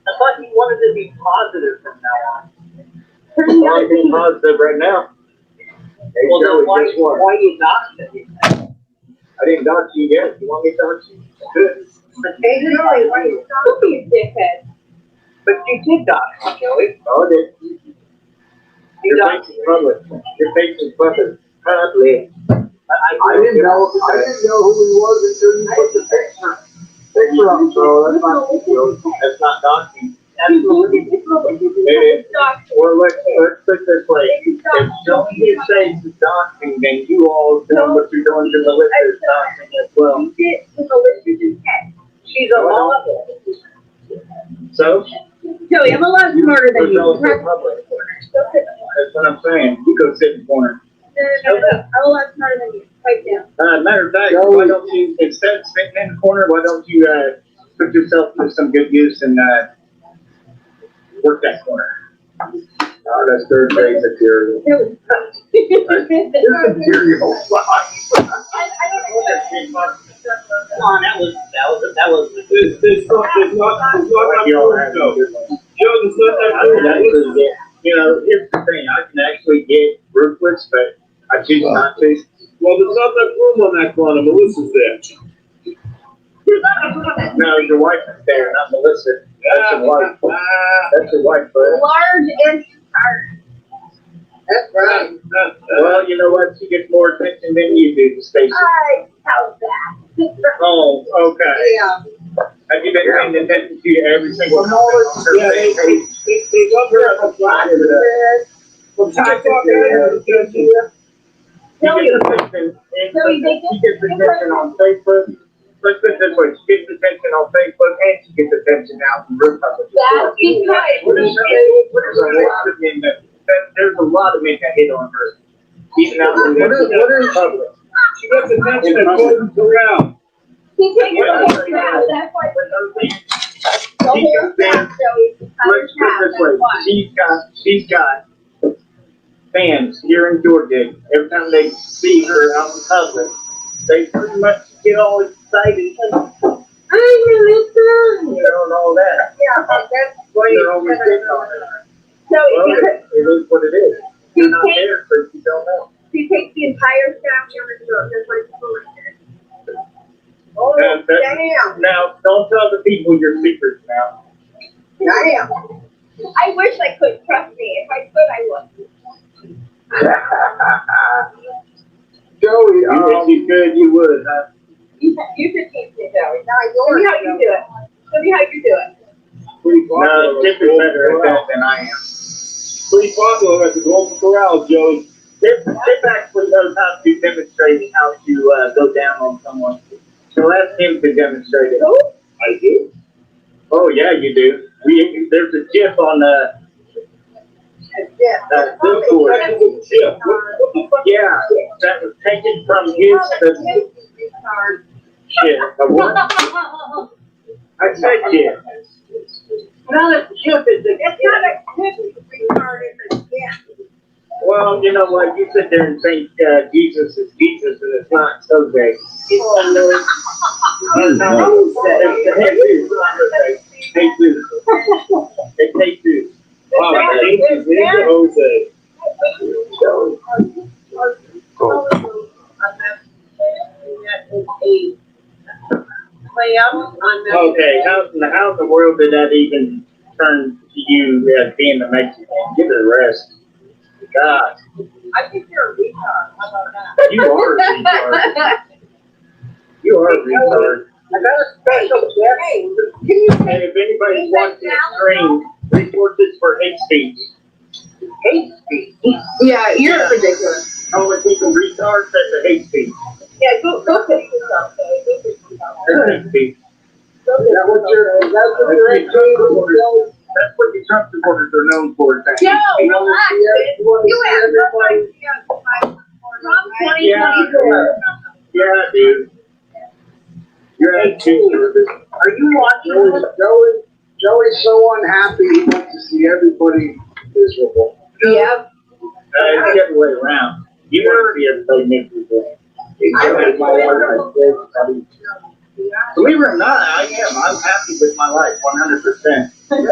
I thought you wanted to be positive from now on. I'm not being positive right now. Hey, well, Joey, guess what? Why you doxing me? I didn't dox you yet. You want me to dox you? Good. Occasionally, why you don't be a dickhead? But you did dox me, Joey. Oh, I did. Your face is public. Your face is public. Public. I didn't know who he was until you put the picture up. So that's not doxing. Absolutely. Well, let's put this way. If Joey says it's doxing, then you all doing what you're doing to Melissa is doxing as well. She's a model. So? Joey, I'm a lot smarter than you. That's what I'm saying. You go sit in the corner. No. I'm a lot smarter than you. Right now. Matter of fact, why don't you, instead of sitting in the corner, why don't you put yourself to some good use and work that corner? Oh, that's third grade material. Material. Come on, that was you know, here's the thing, I can actually get ruthless, but I choose not to. Well, there's not enough room on that corner. Melissa's there. No, your wife is there, not Melissa. That's your wife. That's your wife, bud. Large and tired. That's right. Well, you know what? She gets more attention than you do, Stacy. I how's that? Oh, okay. Yeah. Have you been paying attention to every single comment on her Yeah, they love her at the flag. From time to time, she gets attention on Facebook. Let's put it this way, she gets attention on Facebook and she gets attention out in real public. There's a lot of men that hit on her. Even out in public. she gets attention at Golden Corral. He takes the crowd. That's why Let's put it this way, she's got fans here in Georgia. Every time they see her out in public, they pretty much get all excited. You know, and all that. Yeah, that's why you're always getting on her. So well, it is what it is. You're not there, so you don't know. She takes the entire staff down the throat, just like the police. Oh, damn. Now, don't tell the people your secrets now. Damn. I wish I could. Trust me. If I could, I would. Joey, if you could, you would, huh? You should teach me, Joey. Now, show me how you do it. Show me how you do it. No, Chip is better at that than I am. Pretty popular at the Golden Corral, Joey. Chip actually knows how to demonstrate how to go down on someone. So ask him to demonstrate it. Who? I do. Oh, yeah, you do. There's a chip on Discord. Yeah, that was taken from his shit. What? I said chip. No, the chip is it's not a chip, retarded, yeah. Well, you know what? You sit there and think Jesus is Jesus, and it's not so great. Oh, no. They take two. Wow, Jesus is a Jose. Okay, how in the world did that even turn to you as being a Mexican? Give it a rest. God. I think you're a retard. How about that? You are a retard. You are a retard. I got a special gift. And if anybody's watching the stream, resources for hate speech. Hate speech? Yeah, you're ridiculous. Oh, if people retards, that's a hate speech. Yeah, go fix yourself, Joey. Go fix yourself. That's hate speech. That's what your That's what the Trump supporters are known for. Joe, relax. You have no idea. Trump 2024. Yeah, dude. You're at two service. Are you watching? Joey's so unhappy. He wants to see everybody miserable. Yep. It's the other way around. You want to see everybody miserable. Believe it or not, I am. I'm happy with my life, 100%. You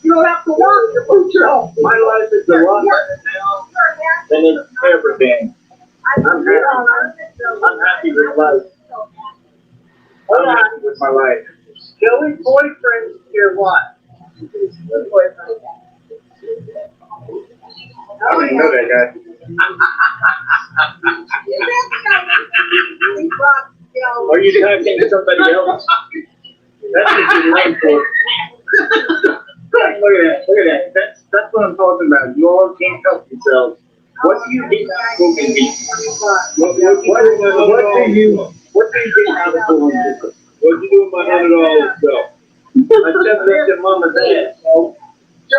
don't have to work. My life is a lot better now than it's ever been. I'm happy with life. I'm happy with my life. Joey's boyfriend here, what? I didn't know that guy. Are you talking to somebody else? That's what you're looking for. Look at that. That's what I'm talking about. You all can't help yourselves. What do you get out of cooking meat? What do you get out of cooking meat? What you do with my $100 bill? I just looked at Mama's ass. Joe,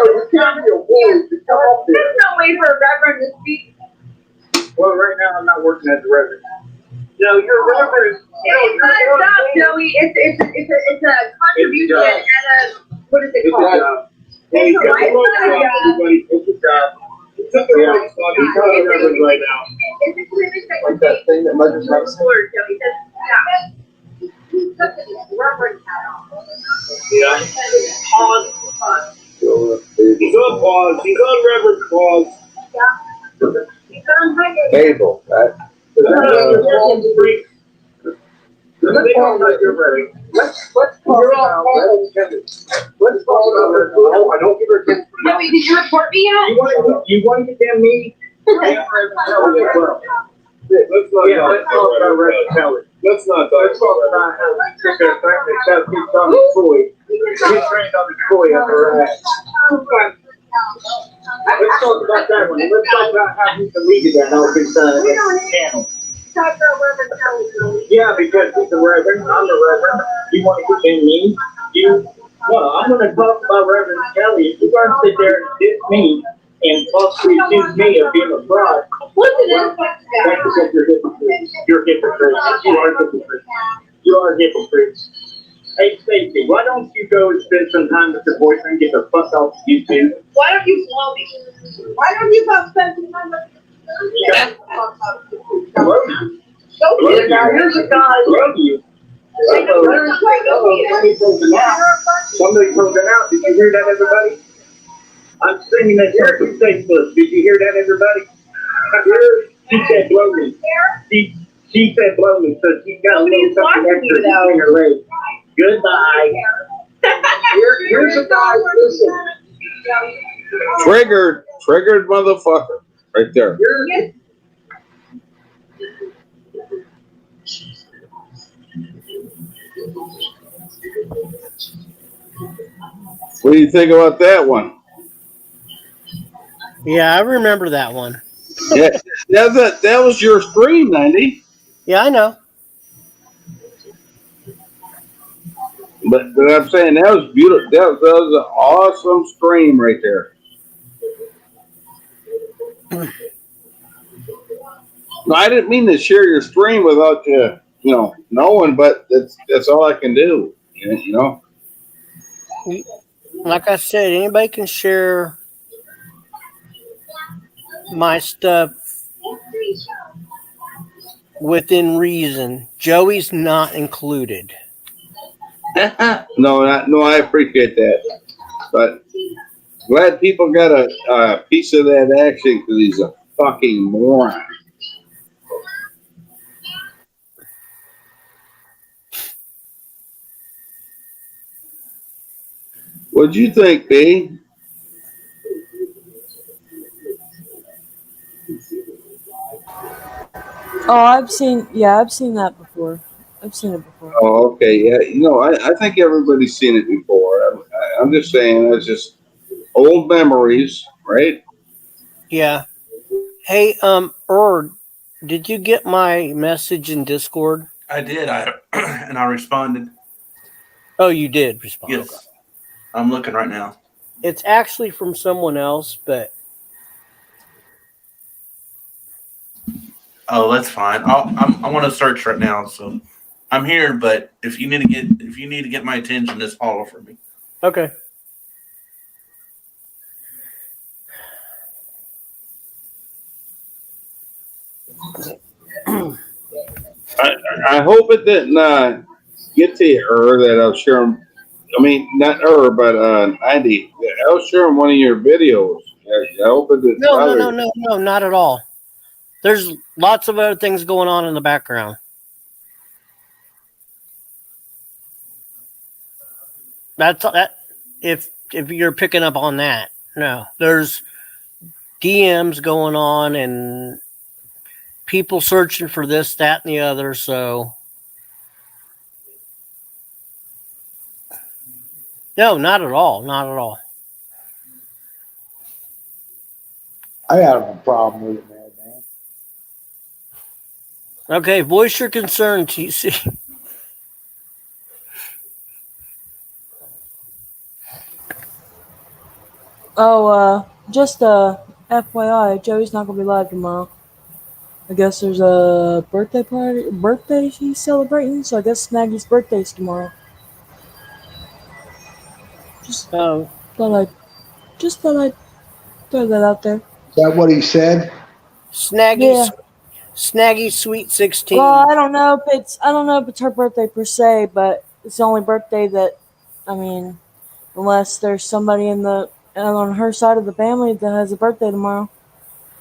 you can't be a wolf to come up there. There's no way for a reverend to speak. Well, right now I'm not working at the reverend. No, your reverend. It's not a job, Joey. It's a contribution and a, what is it called? Hey, it's not a job. It's a job. He's not a reverend right now. It's a commitment that Like that thing that Mother's not saying. Joey says, yeah. He's got the reverend hat on. Yeah. Pause. He's on pause. He's on reverend pause. Yeah. He's on high. Table. Let's call I don't give her a kiss. Joey, did you report me yet? You want to get them me? Let's talk about Reverend Kelly. Let's not talk about how he's talking to Troy. He's trained on the Troy up her ass. Let's talk about that one. Let's talk about how he deleted that on his channel. Talk about Reverend Kelly. Yeah, because he's the Reverend. I'm the Reverend. You want to get in me? Well, I'm going to talk about Reverend Kelly. If you're going to sit there and diss me and possibly accuse me of being a fraud, that's because you're hypocrites. You're hypocrites. You are hypocrites. You are hypocrites. Hey, Stacey, why don't you go and spend some time with your boyfriend, get the fuck off YouTube? Why don't you blow me? Why don't you go spend some time with Yeah. Here's a guy. Love you. Somebody told it out. Did you hear that, everybody? I'm singing that here on Facebook. Did you hear that, everybody? She said blow me. She said blow me, so she's got a little something extra between her legs. Goodbye. Here's a guy. Listen. Triggered motherfucker. Right there. What do you think about that one? Yeah, I remember that one. Yeah, that was your stream, 90. Yeah, I know. But I'm saying that was beautiful. That was an awesome stream right there. No, I didn't mean to share your stream without you, knowing, but that's all I can do. You know. Like I said, anybody can share my stuff within reason. Joey's not included. No, I appreciate that, but glad people got a piece of that action because he's a fucking moron. What'd you think, B? Oh, I've seen that before. I've seen it before. Oh, okay, yeah. I think everybody's seen it before. I'm just saying, it's just old memories, right? Yeah. Hey, did you get my message in Discord? I did. And I responded. Oh, you did respond. Yes. Okay. I'm looking right now. It's actually from someone else, but Oh, that's fine. I want to search right now, so I'm here. But if you need to get my attention, just holler for me. Okay. I hope it didn't get to her that I was sharing. I mean, not her, but Andy. I was sharing one of your videos. I hope it didn't No, bother you. no, not at all. There's lots of other things going on in the background. That's that. If you're picking up on that, no, there's DMs going on and people searching for this, that, and the other. So, no, not at all, not at all. I have a problem with it, man. Okay, voice your concern, TC. Oh, just FYI, Joey's not gonna be live tomorrow. I guess there's a birthday she's celebrating, so I guess Maggie's birthday's tomorrow. Just thought I'd throw that out there. Is that what he said? Snaggy Sweet 16. Well, I don't know if it's her birthday per se, but it's the only birthday that, I mean, unless there's somebody on her side of the family that has a birthday tomorrow.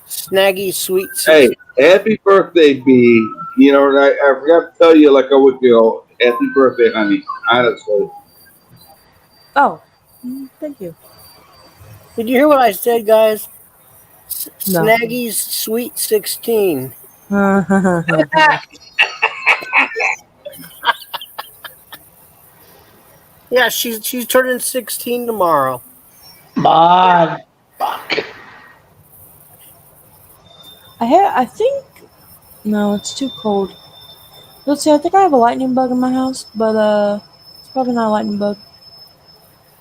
Snaggy Sweet 16. Hey, happy birthday, B. You know, I forgot to tell you like a week ago. Happy birthday, honey. Honestly. Oh, thank you. Did you hear what I said, guys? No. Snaggy's Sweet 16. Yeah, she's turning 16 tomorrow. Man, fuck. I think no, it's too cold. Let's see. I think I have a lightning bug in my house, but it's probably not a lightning bug.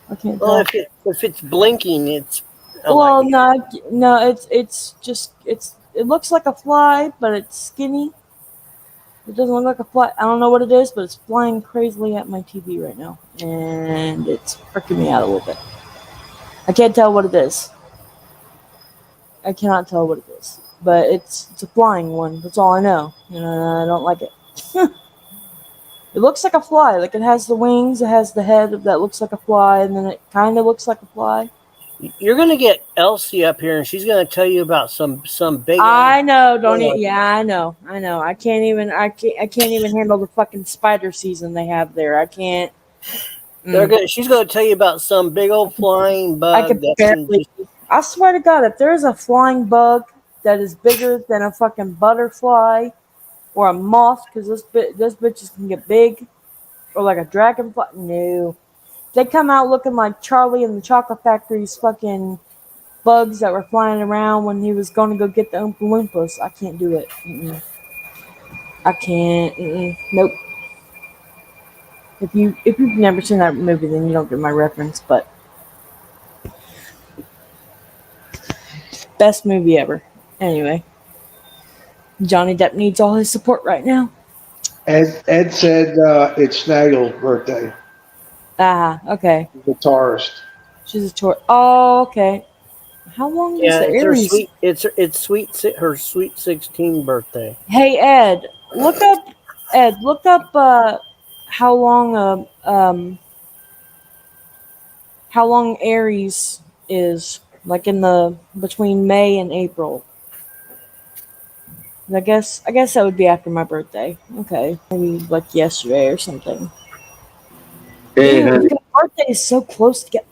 I can't Well, tell. if it's blinking, it's Well, no, it's just it looks like a fly, but it's skinny. It doesn't look like a fly. I don't know what it is, but it's flying crazily at my TV right now, and it's freaking me out a little bit. I can't tell what it is. I cannot tell what it is, but it's a flying one. That's all I know. I don't like it. It looks like a fly. Like it has the wings, it has the head that looks like a fly, and then it kind of looks like a fly. You're gonna get Elsie up here, and she's gonna tell you about some big. I know, don't you? Yeah, I know. I can't even handle the fucking spider season they have there. I can't. She's gonna tell you about some big old flying bug. I can barely. I swear to God, if there's a flying bug that is bigger than a fucking butterfly or a moth, because those bitches can get big, or like a dragonfly. No, they come out looking like Charlie in the Chocolate Factory's fucking bugs that were flying around when he was going to go get the Oompa Loompas. I can't do it. I can't. Nope. If you've never seen that movie, then you don't get my reference. But best movie ever. Anyway, Johnny Depp needs all his support right now. Ed said it's Snaggle's birthday. Okay. Guitarist. She's a tour. Oh, okay. How long is the Aries? It's her sweet 16 birthday. Hey Ed, look up how long Aries is, like in the between May and April. I guess that would be after my birthday. Okay, maybe like yesterday or something. Hey, honey. Our birthday is so close to get.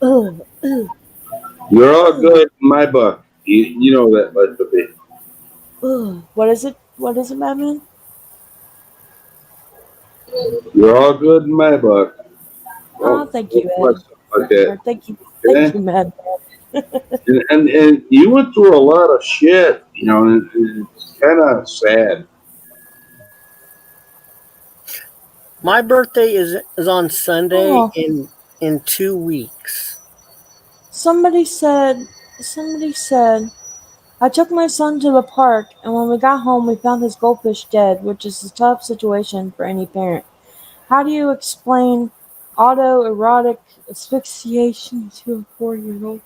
You're all good in my book. You know that, Leslie. What is it? What is it, Madman? You're all good in my book. Oh, thank you, Ed. Like that. Thank you, Madman. and you went through a lot of shit, and it's kind of sad. My birthday is on Sunday in 2 weeks. Somebody said I took my son to the park, and when we got home, we found his goldfish dead, which is a tough situation for any parent. How do you explain autoerotic asphyxiation to a 4-year-old?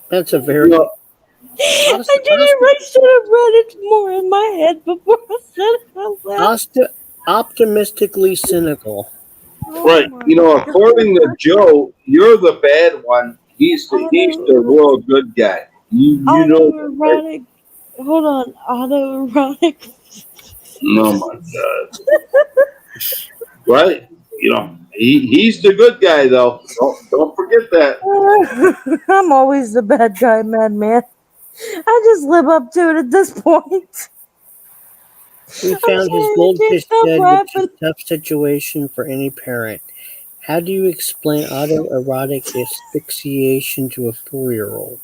That's a very. You know, I didn't. I should have read it more in my head before I said it out loud. Optimistically cynical. right. You know, according to Joe, you're the bad one. He's the real good guy. You know that, right? Autoerotic. Hold on. Autoerotic. Oh my God. Right? You know, he's the good guy though. Don't forget that. I'm always the bad guy, madman. I just live up to it at this point. We I'm found his sorry, I can't goldfish stop dead, which is laughing. a tough situation for any parent. How do you explain autoerotic asphyxiation to a 4-year-old?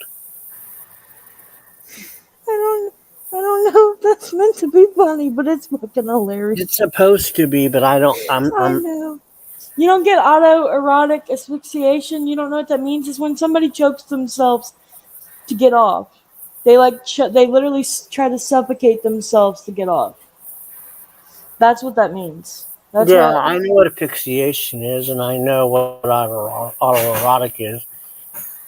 I don't know if that's meant to be funny, but it's fucking hilarious. It's supposed to be, but I don't. I know. You don't get autoerotic asphyxiation. You don't know what that means. Is when somebody chokes themselves to get off. They they literally try to suffocate themselves to get off. That's what that means. That's Yeah, what I know what asphyxiation is, and I know what autoerotic is.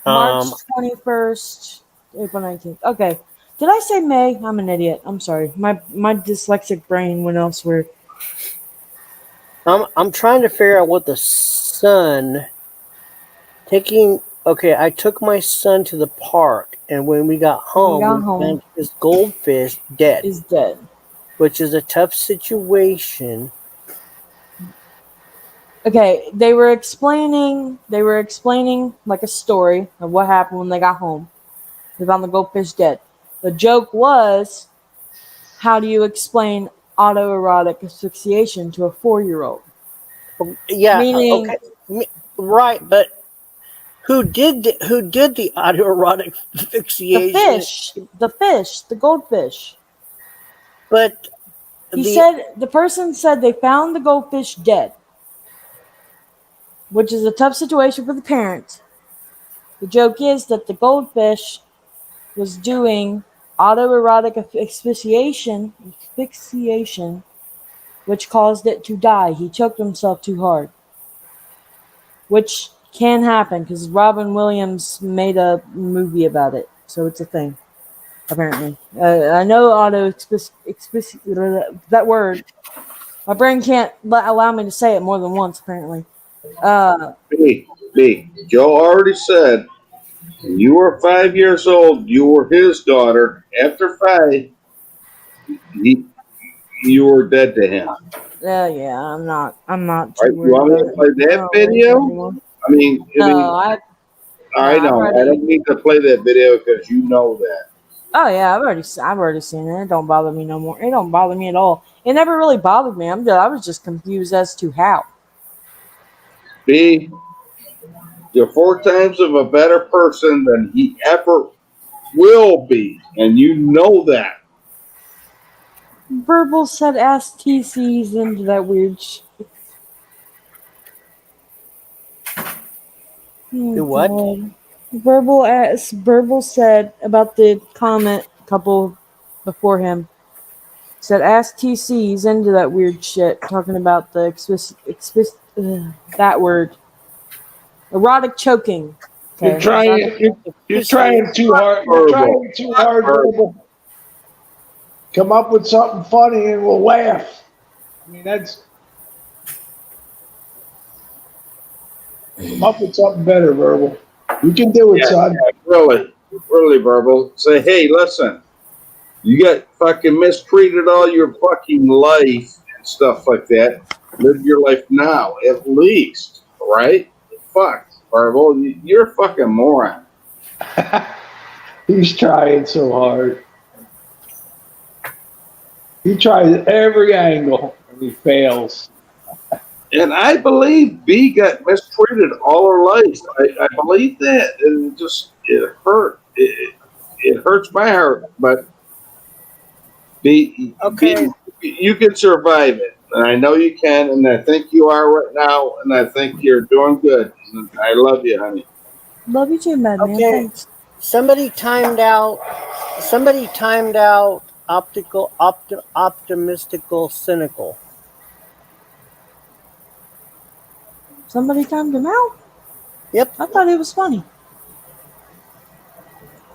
March 21st, April 19th. Okay. Did I say May? I'm an idiot. I'm sorry. My dyslexic brain went elsewhere. I'm trying to figure out what the son taking. Okay, I took my son to the park, and when we got home, we found his goldfish dead. Is dead. Which is a tough situation. Okay, they were explaining like a story of what happened when they got home. They found the goldfish dead. The joke was, how do you explain autoerotic asphyxiation to a 4-year-old? Yeah, Meaning, okay, right, but who did the autoerotic asphyxiation? the fish, the goldfish. But the person said they found the goldfish dead, which is a tough situation for the parent. The joke is that the goldfish was doing autoerotic asphyxiation, which caused it to die. He choked himself too hard, which can happen because Robin Williams made a movie about it, so it's a thing. Apparently, I know that word. My brain can't allow me to say it more than once. Apparently, B. Joe already said when you were 5 years old, you were his daughter. After 5, you were dead to him. yeah, I'm not. Right, you want me to play that video? I know. I don't need to play that video because you know that. Oh yeah, I've already seen it. It don't bother me no more. It don't bother me at all. It never really bothered me. I was just confused as to how. B, you're 4 times of a better person than he ever will be, and you know that. Verbal said ask TC's into that weird shit. Do what? Verbal said about the comment couple before him. Said ask TC, he's into that weird shit, talking about the that word. Erotic choking. Okay. You're trying too hard. You're trying too hard, Verbal. Come up with something funny and we'll laugh. I mean, come up with something better, Verbal. You can do it, son. Yeah, really, Verbal. Say, hey, listen, you got fucking mistreated all your fucking life and stuff like that. Live your life now, at least, right? Fuck, Verbal, you're a fucking moron. He's trying so hard. He tries every angle and he fails. And I believe B got mistreated all her life. I believe that. And it hurt. It hurts my heart. But B, you can survive it. And I know you can. And I think you are right now. And I think you're doing good. And I love you, honey. Love you too, madman. Okay. Thanks. Somebody timed out. Somebody timed out optimistical, cynical. Somebody timed him out? Yep. I thought it was funny.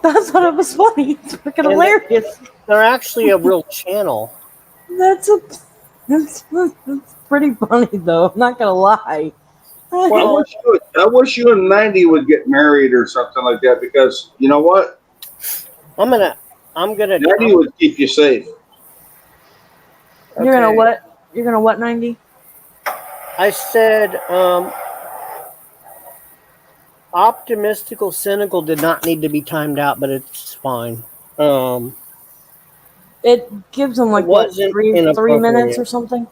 I thought it was funny. It's freaking hilarious. They're actually a real channel. That's pretty funny though. I'm not gonna lie. Well, I wish you and 90 would get married or something like that, because you know what? I'm gonna 90 would keep you safe. You're gonna what? You're gonna what, 90? I said optimistical, cynical did not need to be timed out, but it's fine. It gives them like what, three minutes or something.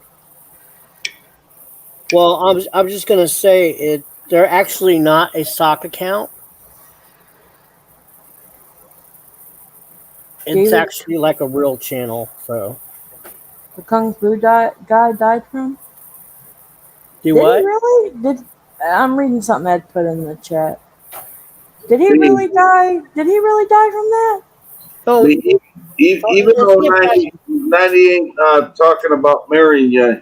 Well, I was just gonna say they're actually not a sock account. It's actually like a real channel. So the Kung Fu guy died from. Did what? He really? I'm reading something Ed put in the chat. Did he really die? Did he really die from that? Oh, even though 90 ain't talking about marrying you,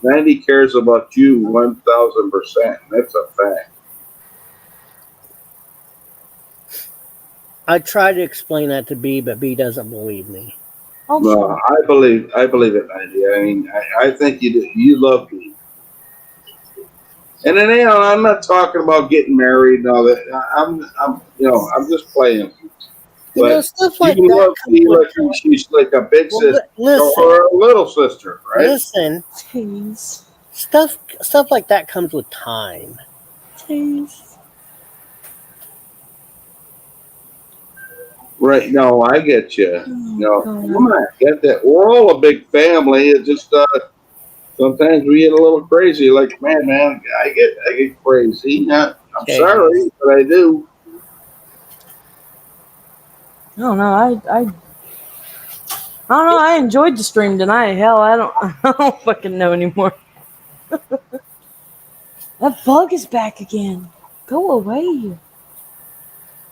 90 cares about you 1,000%. That's a fact. I tried to explain that to B, but B doesn't believe me. No, I believe it, 90. I mean, I think you do. You love me. And then, I'm not talking about getting married and all that. I'm just playing. But stuff like you that love me like she's like a big sister or a little sister, right? Listen, stuff like that comes with time. Right? No, I get you. Come on, get that. We're all a big family. It just sometimes we get a little crazy. Like, man, I get crazy. I'm sorry, but I do. I don't know. I don't know. I enjoyed the stream tonight. Hell, I don't fucking know anymore. That bug is back again. Go away.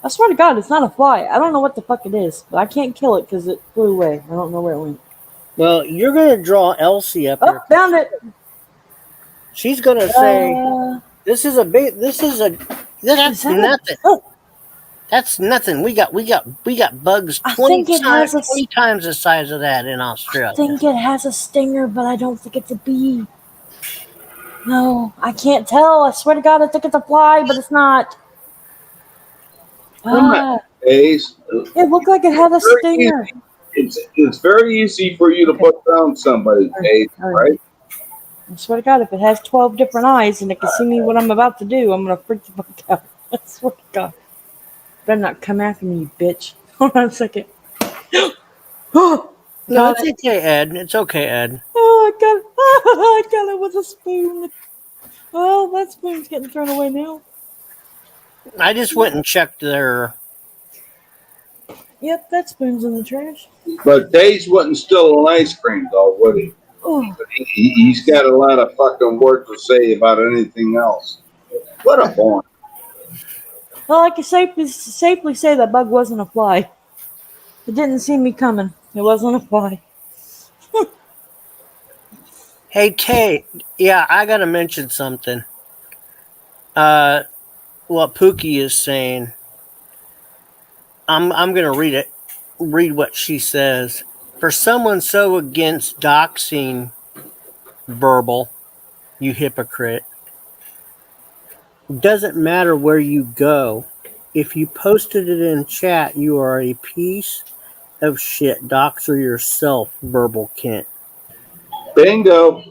I swear to God, it's not a fly. I don't know what the fuck it is, but I can't kill it because it flew away. I don't know where it went. Well, you're gonna draw Elsie up here. Found it. She's gonna say, "This is that's nothing. That's nothing. We got bugs 20 times the size of that in Australia." I think it has a stinger, but I don't think it's a bee. No, I can't tell. I swear to God, I think it's a fly, but it's not. It looked like it had a stinger. It's very easy for you to put down somebody, Dave, right? I swear to God, if it has 12 different eyes and it can see me what I'm about to do, I'm gonna freak the fuck out. I swear to God. Better not come after me, you bitch. Hold on a second. No, it's okay, Ed. It's okay, Ed. Oh, I got it with a spoon. Oh, that spoon's getting thrown away now. I just went and checked their. Yep, that spoon's in the trash. But Dave's wouldn't steal an ice cream, though, would he? Oh. He's got a lot of fucking words to say about anything else. What a boy. Well, I can safely say that bug wasn't a fly. It didn't see me coming. It wasn't a fly. Hey, Tay. Yeah, I gotta mention something. What Pookie is saying. I'm gonna read it. Read what she says. For someone so against doxing verbal, you hypocrite. Doesn't matter where you go. If you posted it in chat, you are a piece of shit. Doxer yourself, verbal Kent. Bingo.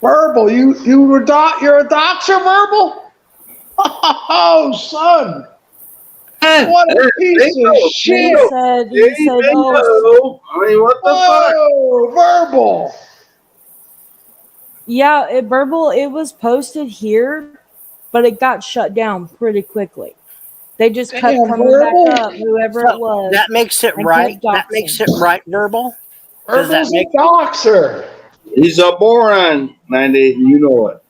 Verbal, you're a doxer, Verbal? Oh, son. What a piece of shit. He said, oh, I mean, what the fuck? Verbal. Yeah, Verbal, it was posted here, but it got shut down pretty quickly. They just kept coming back up, whoever it was. That makes it right. That makes it right, Verbal. Verbal's a doxer. He's a moron, 90. You know it.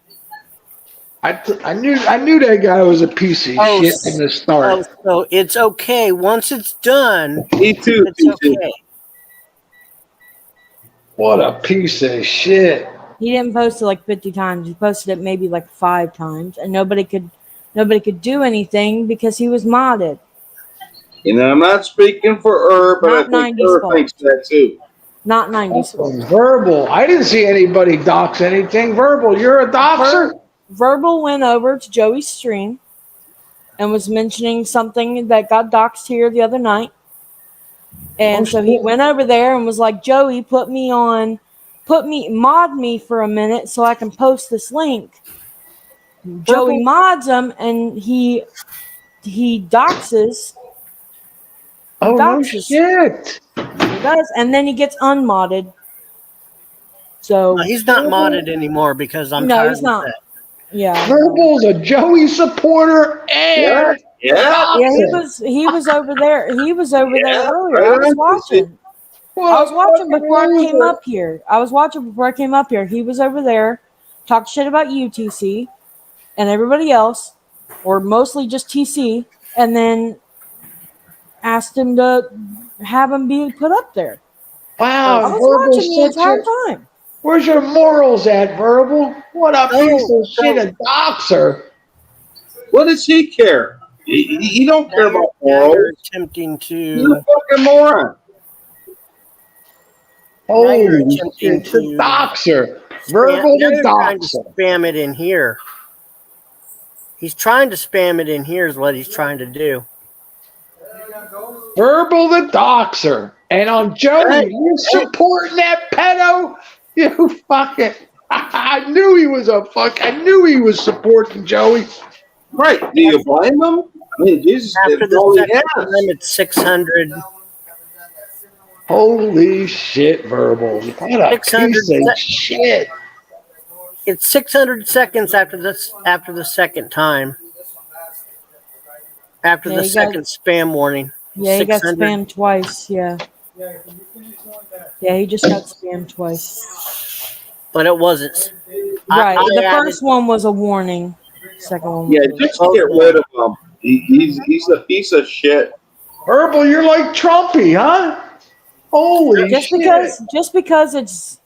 I knew that guy was a piece of Oh, shit from the start. oh, so it's okay. Once it's done, Me too, it's TC. okay. What a piece of shit. He didn't post it like 50 times. He posted it maybe like 5 times, and nobody could do anything because he was modded. You know, I'm not speaking for Herb, but Not I think 90s Herb fault. thinks that too. Not 90s fault. Verbal. I didn't see anybody dox anything. Verbal, you're a doxer? Verbal went over to Joey's stream and was mentioning something that got doxed here the other night. And so he went over there and was like, Joey, mod me for a minute so I can post this link. Joey mods him and he doxes. Oh, no shit. He does, and then he gets unmodded. So No, he's not modded anymore because I'm no, tired he's of not. that. Yeah, Verbal's a Joey supporter and Yeah. he was over there. He was over there earlier. right I was on, watching. What I was watching a before I came loser. up here. I was watching before I came up here. He was over there, talked shit about UTC and everybody else, or mostly just TC, and then asked him to have him be put up there. Wow, I was Verbal's watching the such entire a... time. Where's your morals at, Verbal? What a piece of shit, a doxer. What does he care? He don't care about Now you're morals. attempting He's a to. fucking moron. Now you're Holy attempting shit, the to. doxer. Spam, Verbal now the you're trying to doxer. spam it in here. He's trying to spam it in here is what he's trying to do. Verbal the doxer. And on Joey, you supporting that pedo? You fucking... I knew he was a fuck. I knew he was supporting Joey. Right. Do you blame him? I mean, Jesus, After that's the all he second has. time, it's 600. Holy shit, Verbal. What a 600 piece of shit. It's 600 seconds after the second time. After the second spam warning. Yeah, he got 600. spammed twice. Yeah. Yeah, he just got spammed twice. But it wasn't. Right. I The added- first one was a warning. Second one was Yeah, a just get rid of him. He's a piece of shit. Verbal, you're like Trumpy, huh? Holy just shit. because it's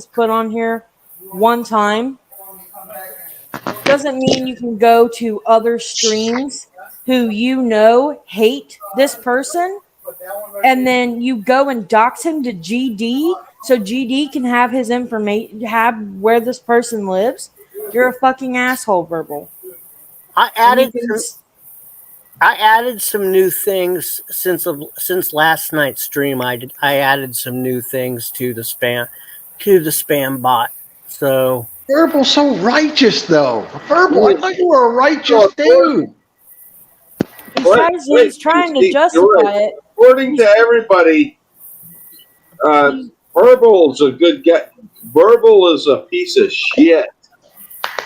put on here one time doesn't mean you can go to other streams who hate this person and then you go and dox him to GD so GD can have his information, have where this person lives. You're a fucking asshole, Verbal. I added some new things since last night's stream. I added some new things to the spam bot. So Verbal's so righteous, though. Verbal, I thought you were a righteous dude. He's trying to justify it. According to everybody, Verbal's a good guy. Verbal is a piece of shit.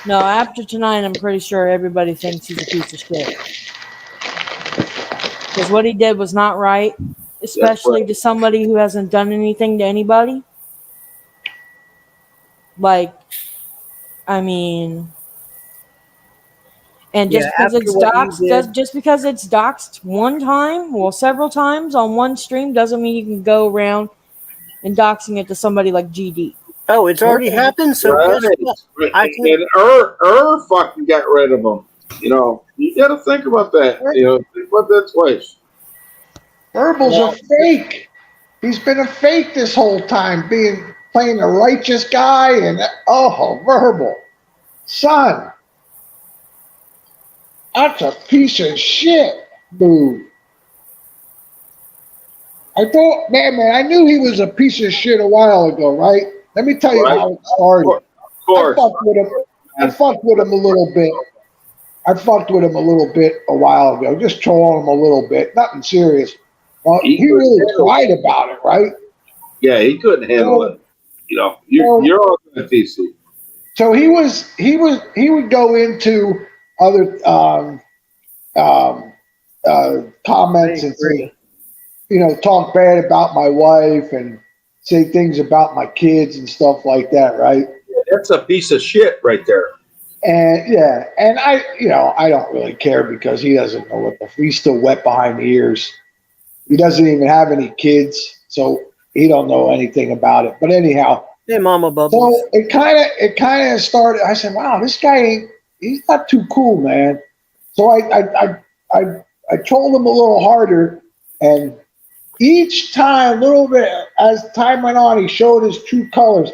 No, after tonight, I'm pretty sure everybody thinks he's a piece of shit. Because what he did was not right, especially to somebody who hasn't done anything to anybody. Like, I mean, and just because it's doxed, just because it's doxed one time, well, several times on one stream, doesn't mean you can go around and doxing it to somebody like GD. Oh, it's already happened. So guess what? And fucking got rid of him. You know, you got to think about that. You know, think about that twice. Verbal's a fake. He's been a fake this whole time, playing a righteous guy, and Verbal, son, that's a piece of shit, dude. I knew he was a piece of shit a while ago, right? Let me tell you how it started. Of course. I fucked with him a little bit. I fucked with him a little bit a while ago, just trolling him a little bit, nothing serious. Well, he really cried about it, right? Yeah, he couldn't handle it. You know, you're all going to TC. So he would go into other comments and say, talk bad about my wife and say things about my kids and stuff like that, right? That's a piece of shit right there. And yeah, and I don't really care because he doesn't know he's still wet behind the ears. He doesn't even have any kids, so he don't know anything about it. But anyhow, Hey, Mama Bubbles. so it kind of started. I said, "Wow, this guy he's not too cool, man." So I trolled him a little harder, and each time, a little bit as time went on, he showed his true colors,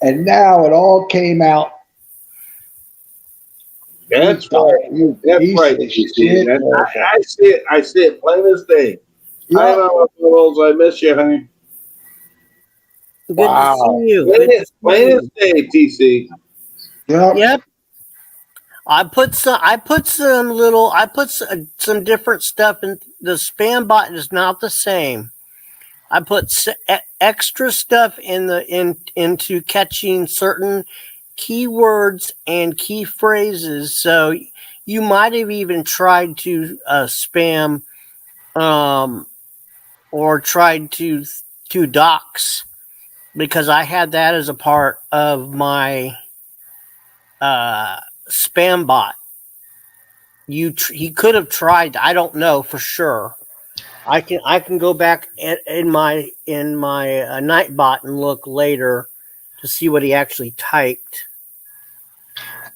and now it all came out. That's right. That's right. I see it. I see it plain as day. Yep. I know, Wills. I miss you, honey. Good to see you. Plain as day, TC. Yep. I put some different stuff in the spam bot is not the same. I put extra stuff into catching certain keywords and key phrases. So you might have even tried to spam or tried to dox, because I had that as a part of my spam bot. He could have tried. I don't know for sure. I can go back in my Nightbot and look later to see what he actually typed.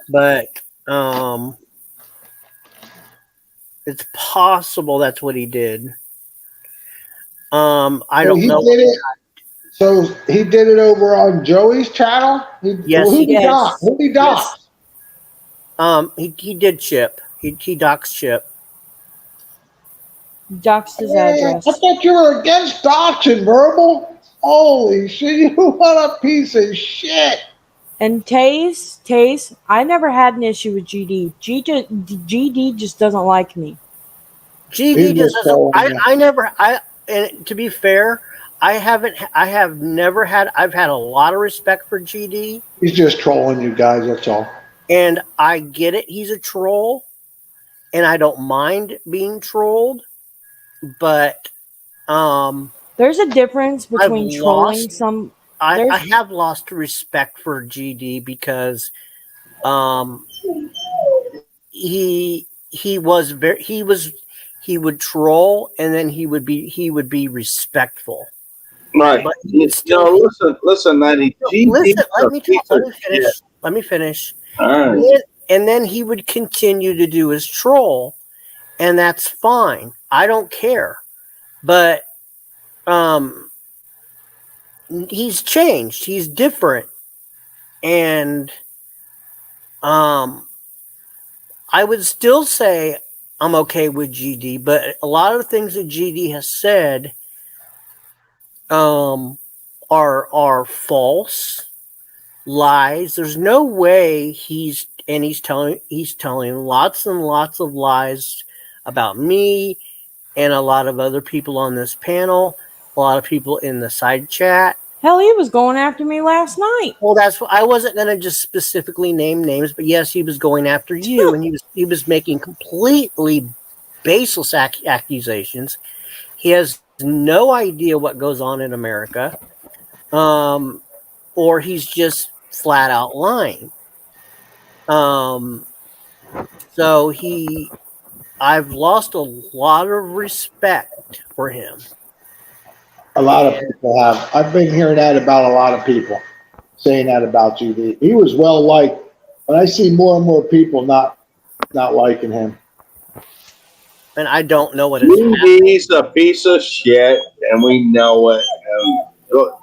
But it's possible that's what he did. I don't know. So he did it over on Joey's channel. Yes, Who did he dox? He did Chip. He doxed Chip. Doxed his address. I thought you were against doxing, Verbal. Holy shit! You what a piece of shit. And TAZE, I never had an issue with GD. GD just doesn't like me. GD just doesn't. And to be fair, I've had a lot of respect for GD. He's just trolling you guys, that's all. And I get it, he's a troll, and I don't mind being trolled, but there's a difference between trolling some. I have lost respect for GD because he would troll, and then he would be respectful. Right. But listen, Maddie. Let me finish. All right. And then he would continue to do his troll, and that's fine. I don't care. But he's changed. He's different. And I would still say I'm okay with GD, but a lot of the things that GD has said are false, lies. There's no way he's telling lots and lots of lies about me and a lot of other people on this panel, a lot of people in the side chat. Hell, he was going after me last night. Well, that's what I wasn't going to just specifically name names, but yes, he was going after you, and he was making completely baseless accusations. He has no idea what goes on in America, or he's just flat out lying. So I've lost a lot of respect for him. A lot of people have. I've been hearing that about a lot of people saying that about GD. He was well liked, but I see more and more people not liking him. And I don't know what is happening. He's a piece of shit, and we know it.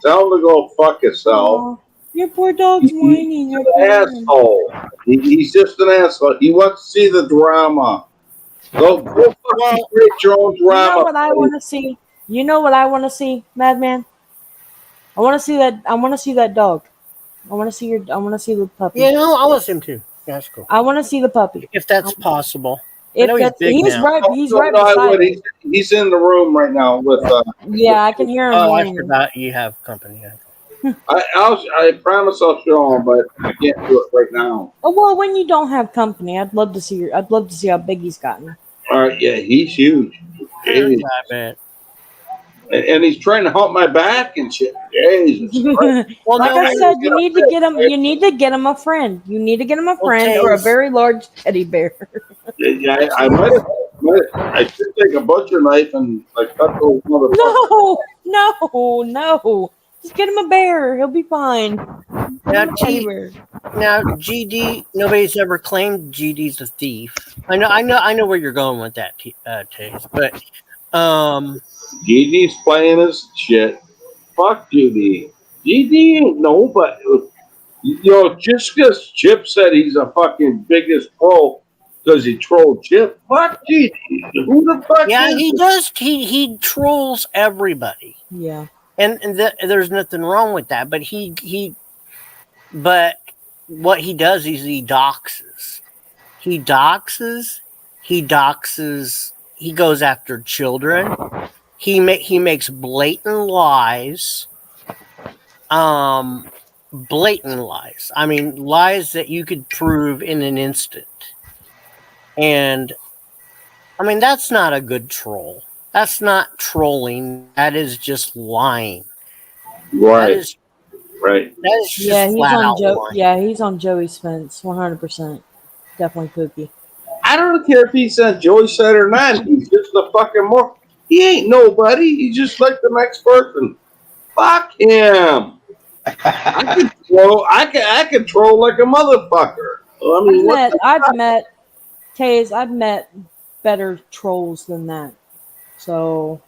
Tell him to go fuck himself. Your poor dog's whining. He's an asshole. He's just an asshole. He wants to see the drama. Go fucking create your own drama. You know what I want to see? You know what I want to see, Madman? I want to see that dog. I want to see the puppy. Yeah, no, I want him too. Yeah, that's cool. I want to see the puppy. If that's possible. He's right beside me. He's in the room right now with. Yeah, I can hear him. Oh, I forgot you have company. I promise I'll show him, but I can't do it right now. Oh well, when you don't have company, I'd love to see how big he's gotten. All right, yeah, he's huge. Not bad. and he's trying to hump my back and shit. Jesus Christ. Well, Like no, I said, you need to get him. You need to get him a friend. You need to get him a friend or a Taze. very large teddy bear. Yeah, I might. I should take a butcher knife and like cut those motherfuckers. No. Just get him a bear. He'll be fine. Now, Teddy bear. now, GD. Nobody's ever claimed GD's a thief. I know where you're going with that, Taze. But GD's playing his shit. Fuck GD. GD ain't nobody. Just because Chip said he's a fucking biggest troll because he trolled Chip. Fuck GD. Who the fuck yeah, is he this? does. He trolls everybody, Yeah. and there's nothing wrong with that. But what he does is he doxes. He doxes. He goes after children. He makes blatant lies. Blatant lies. I mean, lies that you could prove in an instant. And I mean, that's not a good troll. That's not trolling. That is just lying. Right. Right. That is just Yeah, he's flat on out Joe. lying. Yeah, he's on Joey's fence. 100%. Definitely Cookie. I don't care if he said Joey said or not. He's just a fucking more. He ain't nobody. He's just like the next person. Fuck him. I can troll like a motherfucker. I mean, I've met better trolls than that. So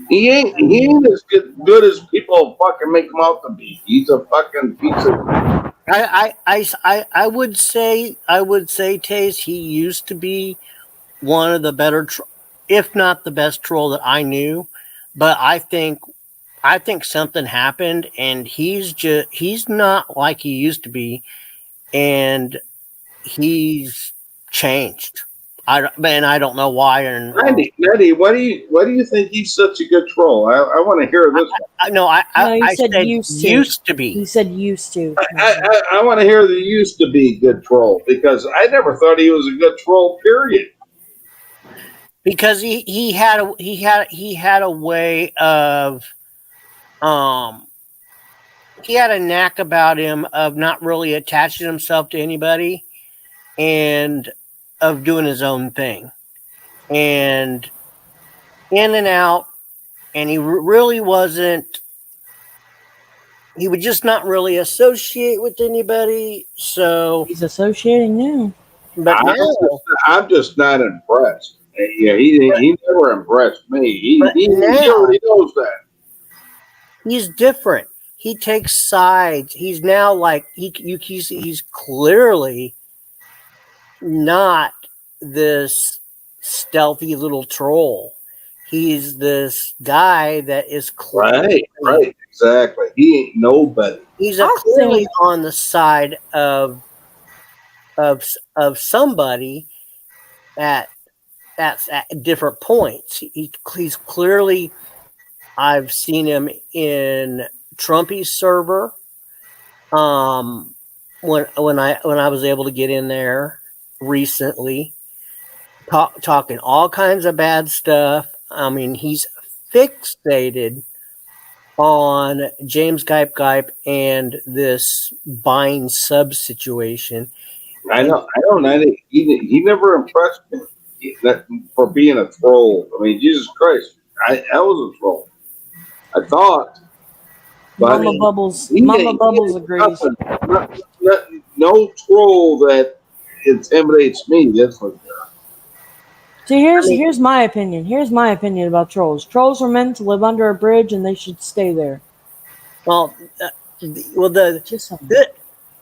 he ain't as good as people fucking make him out to be. He's a fucking piece of. I would say Taze, he used to be one of the better, if not the best troll that I knew. But I think something happened, and he's not like he used to be, and he's changed. I don't know why. And Nettie, why do you think he's such a good troll? I want to hear this. he said used to be. He said used to. I want to hear the used to be good troll because I never thought he was a good troll. Period. Because he had a way of he had a knack about him of not really attaching himself to anybody and of doing his own thing and in and out, and he really wasn't. He would just not really associate with anybody. So he's associating now. But I'm just not impressed. Yeah, he never impressed me. He already knows that. He's different. He takes sides. He's now like he's clearly not this stealthy little troll. He's this guy that is clearly right, exactly. He ain't nobody. He's clearly on the side of somebody at different points. He's clearly. I've seen him in Trumpy's server. When I was able to get in there recently, talking all kinds of bad stuff. I mean, he's fixated on James Gype and this buying sub situation. I know. He never impressed me for being a troll. I mean, Jesus Christ, I was a troll. I thought. Mama Bubbles agrees. No troll that intimidates me. That's what. See, here's my opinion. Here's my opinion about trolls. Trolls are meant to live under a bridge, and they should stay there. Well, not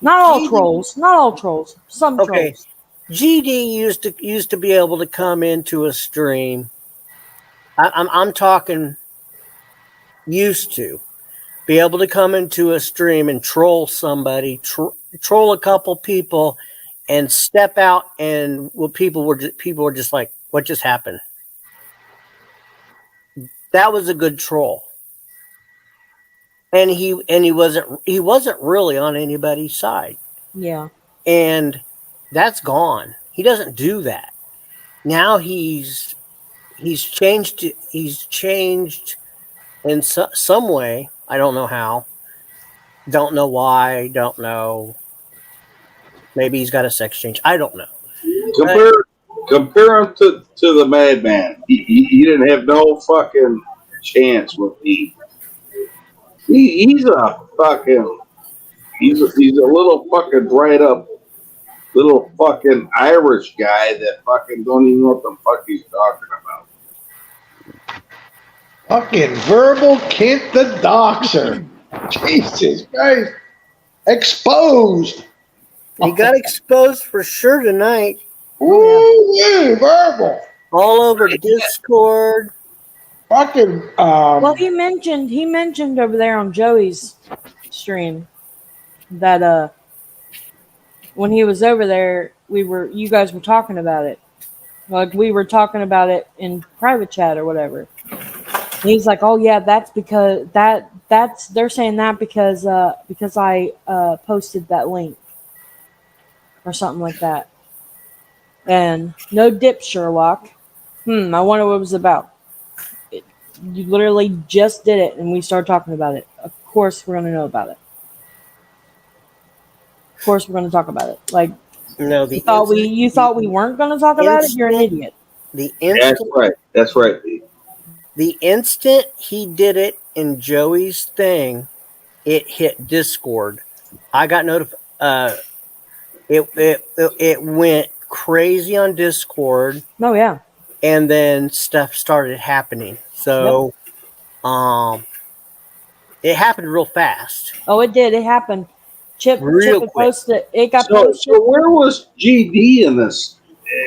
all trolls. Not all trolls. Some trolls. GD used to be able to come into a stream. I'm talking. Used to be able to come into a stream and troll somebody, troll a couple people, and step out, and people were just like, "What just happened?" That was a good troll, and he wasn't really on anybody's side. Yeah, and that's gone. He doesn't do that now. He's changed. He's changed in some way. I don't know how. Don't know why. Don't know. Maybe he's got a sex change. I don't know. Compare him to the madman. He didn't have no fucking chance with me. He's a fucking he's a little fucking dried up little fucking Irish guy that fucking don't even know what the fuck he's talking about. Fucking verbal Kent the Doxer. Jesus Christ. Exposed. He got exposed for sure tonight. Ooh, verbal. All over Discord. Fucking Well, he mentioned over there on Joey's stream that when he was over there, you guys were talking about it. Like we were talking about it in private chat or whatever. And he's like, "Oh yeah, that's because that's they're saying that because I posted that link or something like that." And no dip, Sherlock. I wonder what it was about. You literally just did it, and we started talking about it. Of course, we're gonna know about it. Of course, we're gonna talk about it. Like, no, you thought we weren't gonna talk about it. You're an idiot. That's right. The instant he did it in Joey's thing, it hit Discord. I got notified. It went crazy on Discord. Oh yeah. And then stuff started happening. So, it happened real fast. Oh, it did. It happened. Chip posted. It got posted. So where was GD in this?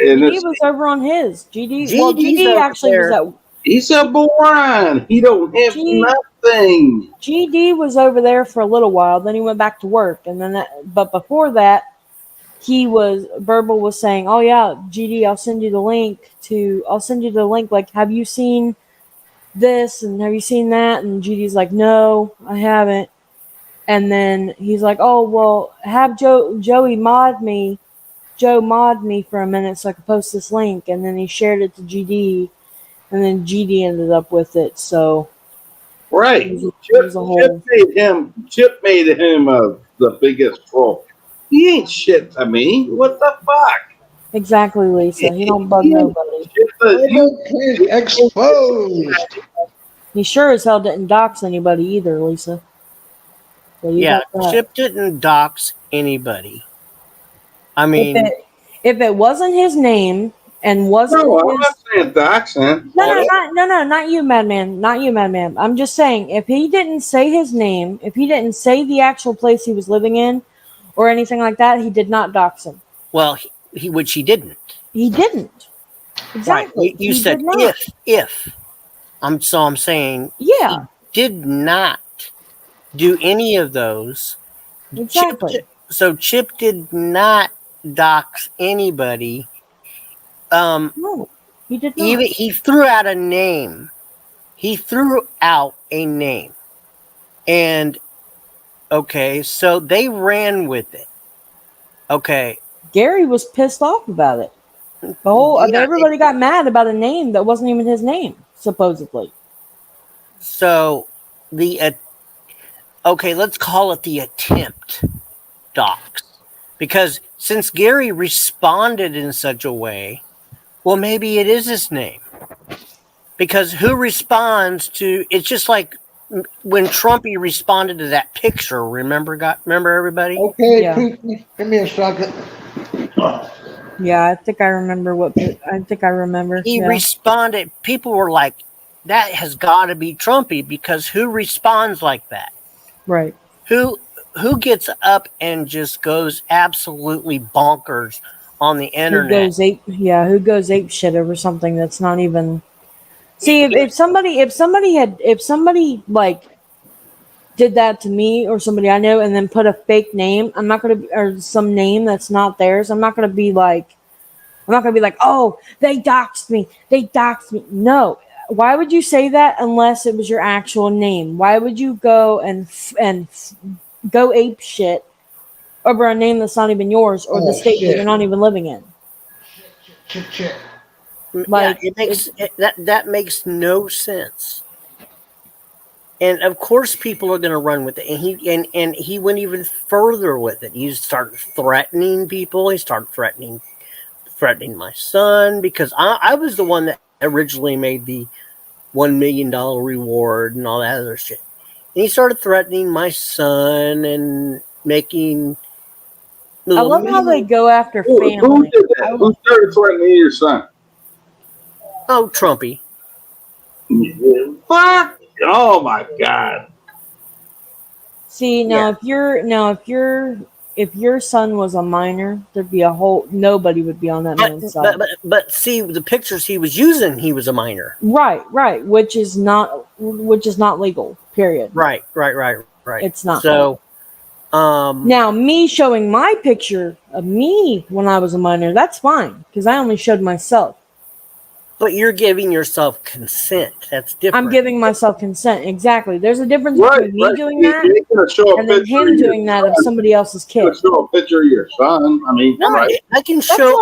GD was over on his. GD actually was at. He's a moron. He don't have nothing. GD was over there for a little while. Then he went back to work, and then but before that, Verbal was saying, "Oh yeah, GD, I'll send you the link. Like, have you seen this and have you seen that?" And GD's like, "No, I haven't." And then he's like, "Oh well, have Joey mod me for a minute so I can post this link." And then he shared it to GD, and then GD ended up with it. So right, Chip made him the biggest troll. He ain't shit to me. What the fuck? Exactly, Lisa. He don't bug nobody. Exposed. He sure as hell didn't dox anybody either, Lisa. So yeah, Chip didn't dox anybody. I mean, if it wasn't his name and wasn't I'm not saying doxing. No, not you, Madman. Not you, Madman. I'm just saying, if he didn't say his name, if he didn't say the actual place he was living in, or anything like that, he did not dox him. Well, which he didn't. He didn't. Exactly. Right. You said if. I'm saying he did not do any of those. Exactly. Chip did not dox anybody. No, he did not. Even he threw out a name. And okay, so they ran with it. Okay. Gary was pissed off about it. Everybody got mad about a name that wasn't even his name, supposedly. So let's call it the attempt docs. Because since Gary responded in such a way, well, maybe it is his name. Because who responds to, it's just like when Trumpy responded to that picture, remember everybody? Okay, yeah. Give me a second. Yeah, I think I remember He responded. People were like, that has got to be Trumpy, because who responds like that? Right. Who gets up and just goes absolutely bonkers on the internet? Who goes ape shit over something that's not even. See, if somebody like did that to me or somebody I know and then put a fake name, I'm not gonna, or some name that's not theirs, I'm not gonna be like, oh, they doxed me. No. Why would you say that unless it was your actual name? Why would you go and go ape shit over a name that's not even yours, or the state that you're not even living in? Shit. Like, that makes no sense. And of course, people are going to run with it. And he went even further with it. He started threatening people. He started threatening my son because I was the one that originally made the $1 million reward and all that other shit. And he started threatening my son and making I little love how they go after Who family. did that? Who started threatening your son? Oh, Trumpy. Fuck! Oh my God! See now, if your son was a minor, there'd be nobody would be on that man's side. But see the pictures he was using. He was a minor. Right, which is not legal. Period. Right. It's not. So, now me showing my picture of me when I was a minor, that's fine because I only showed myself. But you're giving yourself consent. That's different. I'm giving myself consent. Exactly. There's a difference between me doing that and then him doing that of somebody else's kid. Show a picture of your son. I mean, right. I can show.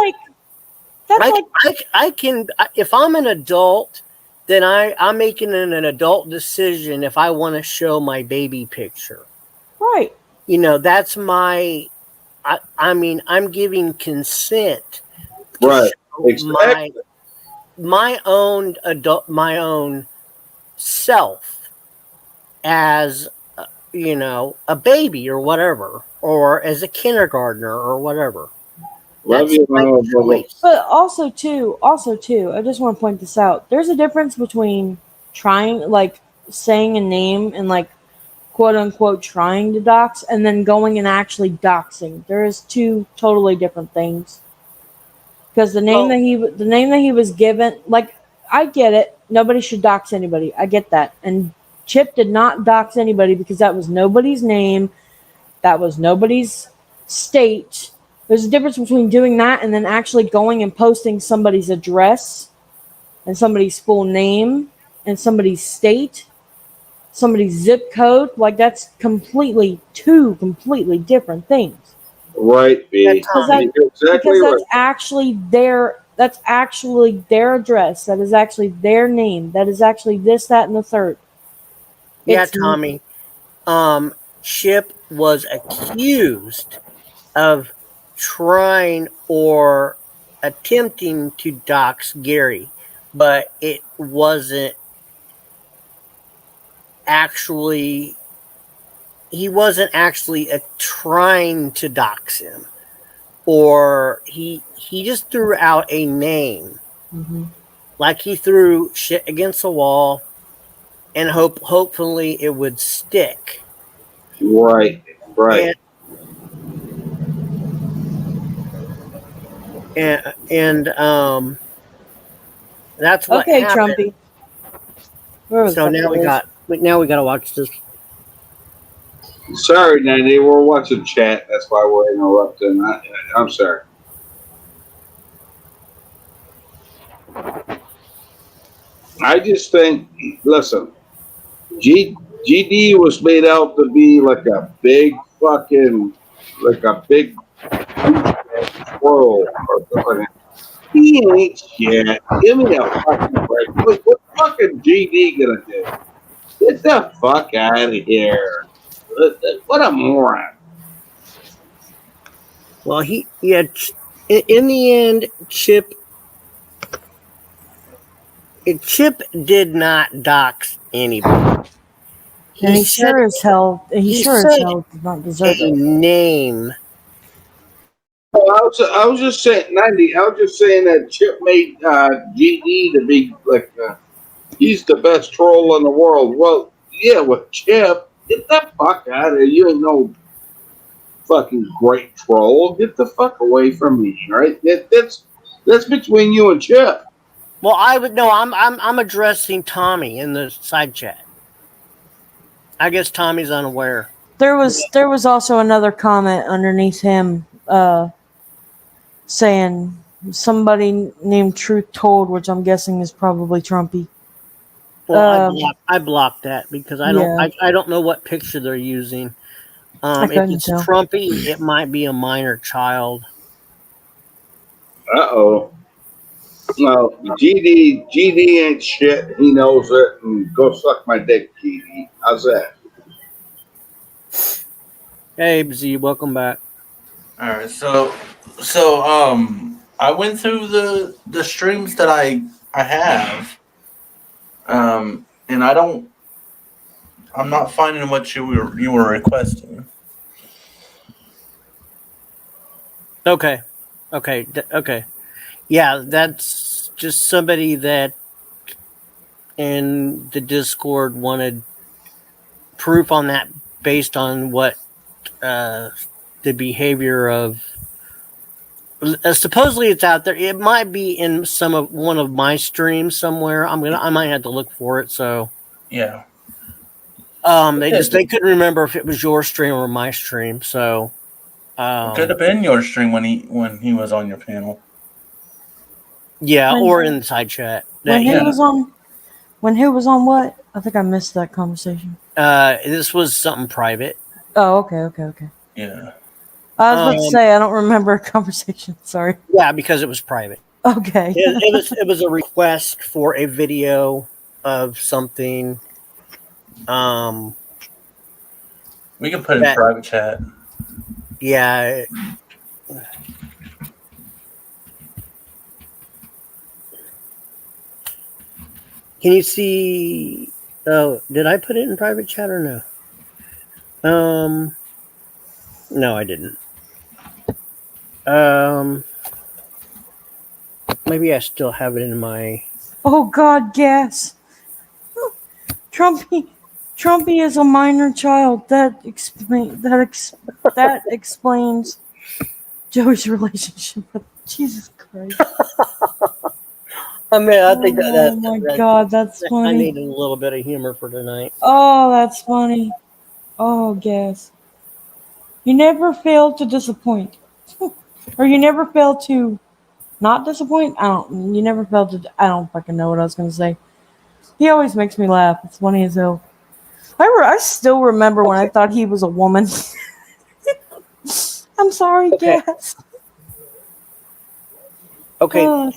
I can. If I'm an adult, then I'm making an adult decision if I want to show my baby picture. Right. You know, that's my. I mean, I'm giving consent. Right. Exactly. My own self as a baby or whatever, or as a kindergartner or whatever. Love you, but also too, I just want to point this out. There's a difference between saying a name and quote unquote trying to dox and then going and actually doxing. There is two totally different things. Because the name that he was given, I get it. Nobody should dox anybody. I get that. And Chip did not dox anybody because that was nobody's name. That was nobody's state. There's a difference between doing that and then actually going and posting somebody's address and somebody's full name and somebody's state, somebody's zip code. That's two completely different things. Right, B. Because that's actually their address. That is actually their name. That is actually this, that, and the third. Yeah, Tommy. Chip was accused of trying or attempting to dox Gary, but it wasn't actually. He wasn't actually trying to dox him, or he just threw out a name, like he threw shit against the wall, and hopefully it would stick. Right. And that's what happened. Trumpy. So now we got to watch this. Sorry, Nanny, we're watching chat. That's why we're interrupting. I'm sorry. I just think, listen, GD was made out to be like a big fucking, squirrel or something. He ain't shit. Give me a fucking break. What fucking GD gonna do? Get the fuck out of here. What a moron. Well, in the end, Chip did not dox anybody. He sure as hell did not deserve a name. I was just saying, 90. I was just saying that Chip made GD to be he's the best troll in the world. Well, yeah, with Chip, get that fuck out of here. You ain't no fucking great troll. Get the fuck away from me, right? That's between you and Chip. Well, I'm addressing Tommy in the side chat. I guess Tommy's unaware. There was also another comment underneath him saying somebody named Truth Told, which I'm guessing is probably Trumpy. Well, I blocked that because I don't know what picture they're using. If it's Trumpy, it might be a minor child. No, GD ain't shit. He knows it. And go suck my dick, GD. How's that? Hey, Z, welcome back. All right, so I went through the streams that I have, and I'm not finding what you were requesting. Okay, okay. Yeah, that's just somebody that in the Discord wanted proof on that based on what the behavior of. Supposedly it's out there. It might be in one of my streams somewhere. I might have to look for it. So Yeah. they couldn't remember if it was your stream or my stream. So It could have been your stream when he was on your panel. Yeah, When- or in the side chat. When who was on? When who was on what? I think I missed that conversation. This was something private. Oh, okay. Yeah. I was about to say I don't remember a conversation. Sorry. Yeah, because it was private. Okay. It was a request for a video of something. We can put it in private chat. Yeah. Can you see? Oh, did I put it in private chat or no? No, I didn't. Maybe I still have it in my. Oh God, yes. Trumpy is a minor child. That explains Joey's relationship with Jesus Christ. I mean, I think Oh my God, that's funny. I needed a little bit of humor for tonight. Oh, that's funny. Oh, yes. You never fail to disappoint, or you never fail to not disappoint. You never fail to. I don't fucking know what I was gonna say. He always makes me laugh. It's funny as hell. I still remember when I thought he was a woman. I'm sorry, Gas. Okay, Oh,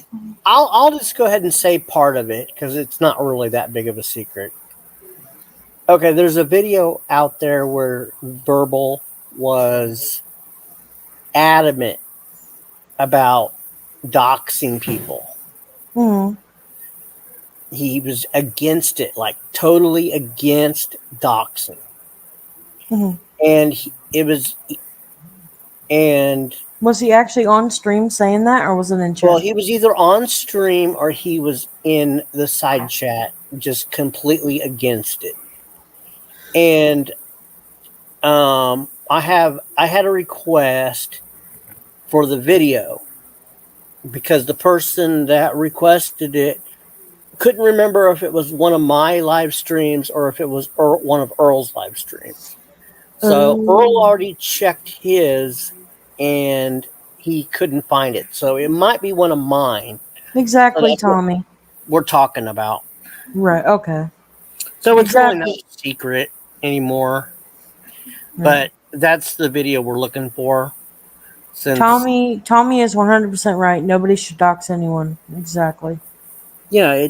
I'll just go ahead and say part of it because it's not really that big of a secret. Okay, there's a video out there where Verbal was adamant about doxing people. Mm. He was against it, like totally against doxing. Mm-hmm. And was he actually on stream saying that, or was it in chat? Well, he was either on stream or he was in the side chat, just completely against it. And I had a request for the video because the person that requested it couldn't remember if it was one of my live streams or if it was one of Earl's live streams. So Earl already checked his and he couldn't find it. So it might be one of mine. Exactly, Tommy. We're talking about. Right, okay. So it's really not a secret anymore. Right. But that's the video we're looking for. Tommy is 100% right. Nobody should dox anyone. Exactly. Yeah,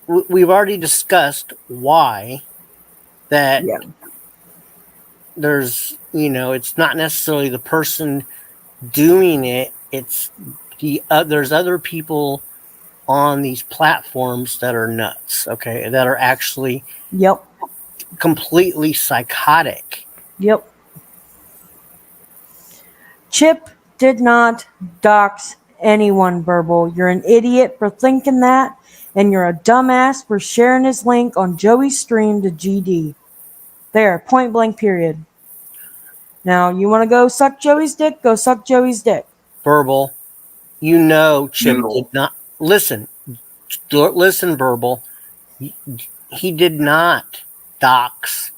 we've already discussed why that there's, it's not necessarily the person doing it. It's there's other people on these platforms that are nuts, okay, that are actually completely psychotic. Yep. Chip did not dox anyone, Verbal. You're an idiot for thinking that, and you're a dumbass for sharing his link on Joey's stream to GD. There, point blank, period. Now, you want to go suck Joey's dick? Go suck Joey's dick. Verbal, Chip did not listen. Listen, Verbal. He did not dox.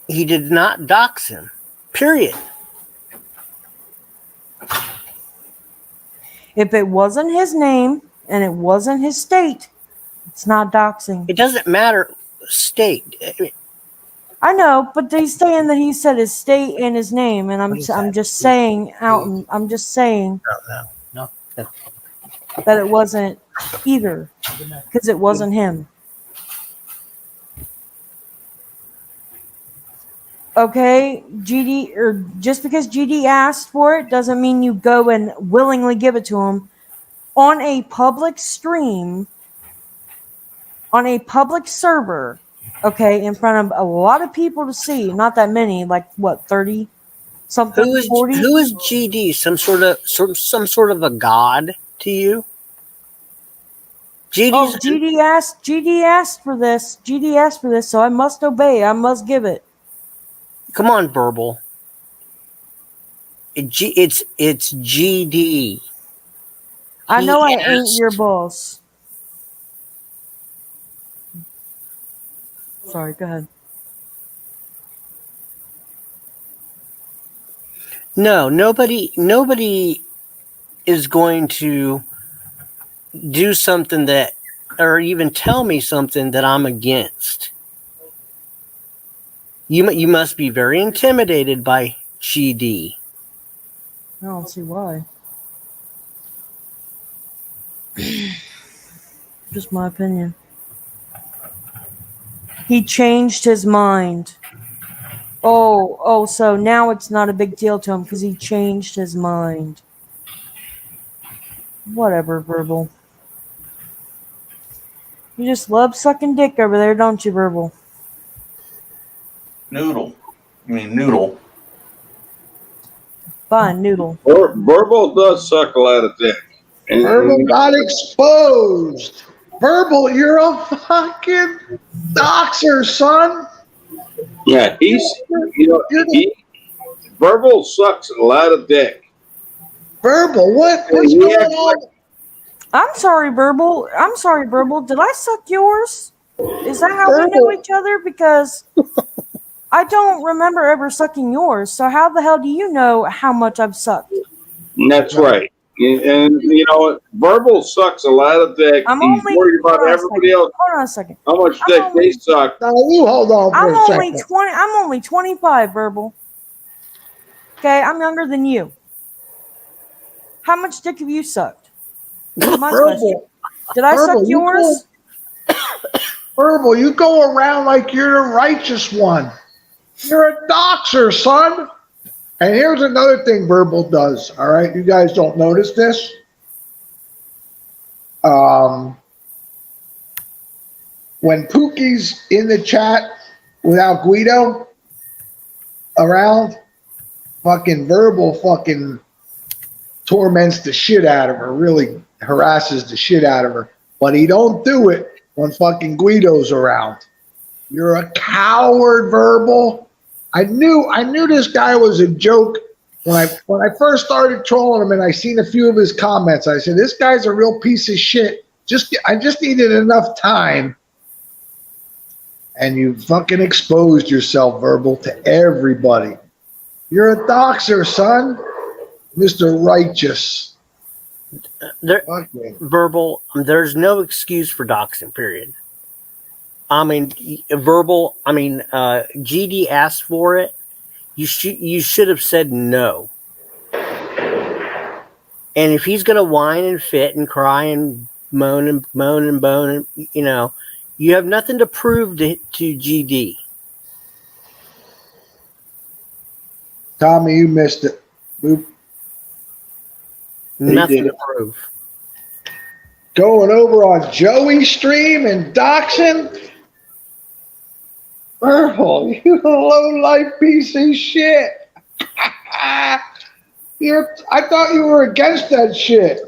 He did not dox him. Period. If it wasn't his name and it wasn't his state, it's not doxing. It doesn't matter state. I know, but he's saying that he said his state and his name, and I'm just saying that it wasn't either, because it wasn't him. Okay, GD, or just because GD asked for it doesn't mean you go and willingly give it to him on a public stream, on a public server. Okay, in front of a lot of people to see, not that many, like what, 30 something, 40. Who is GD? Some sort of a god to you? Oh, GD asked for this. GD asked for this, so I must obey. I must give it. Come on, Verbal. It's GD. I know I ain't your boss. Sorry, go ahead. No, nobody is going to do something that, or even tell me something that I'm against. You must be very intimidated by GD. I don't see why. Just my opinion. He changed his mind. Oh, so now it's not a big deal to him because he changed his mind. Whatever, Verbal. You just love sucking dick over there, don't you, Verbal? Noodle. I mean, Noodle. Fine, Noodle. Verbal does suck a lot of dick. Verbal got exposed. Verbal, you're a fucking doxer, son. Yeah, Verbal sucks a lot of dick. Verbal, what's going on? I'm sorry, Verbal. Did I suck yours? Is that how we know each other? Because I don't remember ever sucking yours. So how the hell do you know how much I've sucked? That's right. And you know what? Verbal sucks a lot of dick. He's worried about everybody else. Hold on a second. How much dick they suck. Now you hold on for a second. I'm only 25, Verbal. Okay, I'm younger than you. How much dick have you sucked? My question. Did I suck yours? Verbal, you go around like you're the righteous one. You're a doxer, son. And here's another thing Verbal does. All right, you guys don't notice this. When Pookie's in the chat without Guido around, fucking Verbal fucking torments the shit out of her, really harasses the shit out of her. But he don't do it when fucking Guido's around. You're a coward, Verbal. I knew this guy was a joke when I first started trolling him and I seen a few of his comments. I said, this guy's a real piece of shit. I just needed enough time. And you fucking exposed yourself, Verbal, to everybody. You're a doxer, son. Mr. Righteous. Verbal, there's no excuse for doxing, period. I mean, Verbal, GD asked for it. You should have said no. And if he's going to whine and fit and cry and moan and bone, you have nothing to prove to GD. Tommy, you missed it. Nothing to prove. Going over on Joey's stream and doxing? Verbal, you low-life piece of shit. I thought you were against that shit,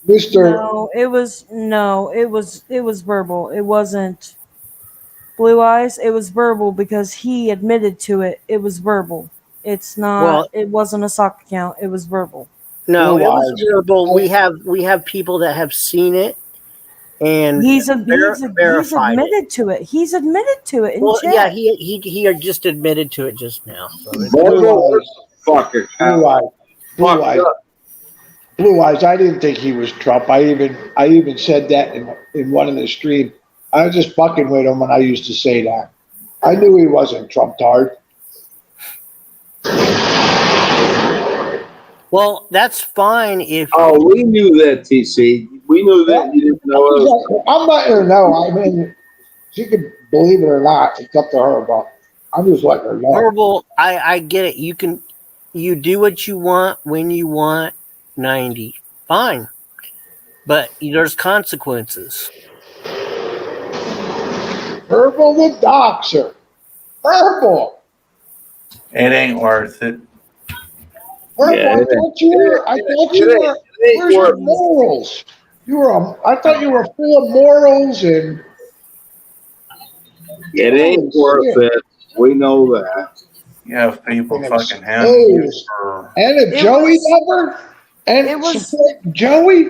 Mr. No, it was Verbal. It wasn't Blue Eyes. It was Verbal because he admitted to it. It was Verbal. It's not. Well, it wasn't a sock account. It was Verbal. No, it was Verbal. We have people that have seen it, and he's admitted to it. He's admitted to it. Yeah, he just admitted to it just now. So Blue Eyes. I didn't think he was Trump. I even said that in one of the streams. I was just fucking with him when I used to say that. I knew he wasn't Trump-tard. Well, that's fine if. Oh, we knew that, TC. We knew that you didn't know it. I'm letting her know. I mean, she can believe it or not. It's up to her, but I'm just letting her know. Verbal, I get it. You do what you want when you want, 90. Fine. But there's consequences. Verbal the doxer. Verbal. It ain't worth it. Verbal. Yeah, I thought you were. Where's your worth it. morals? You were. I thought you were full of morals and. It ain't worth it. We know that. You have people And fucking hounding you exposed. for. And a It Joey was- lover? And it was- support Joey?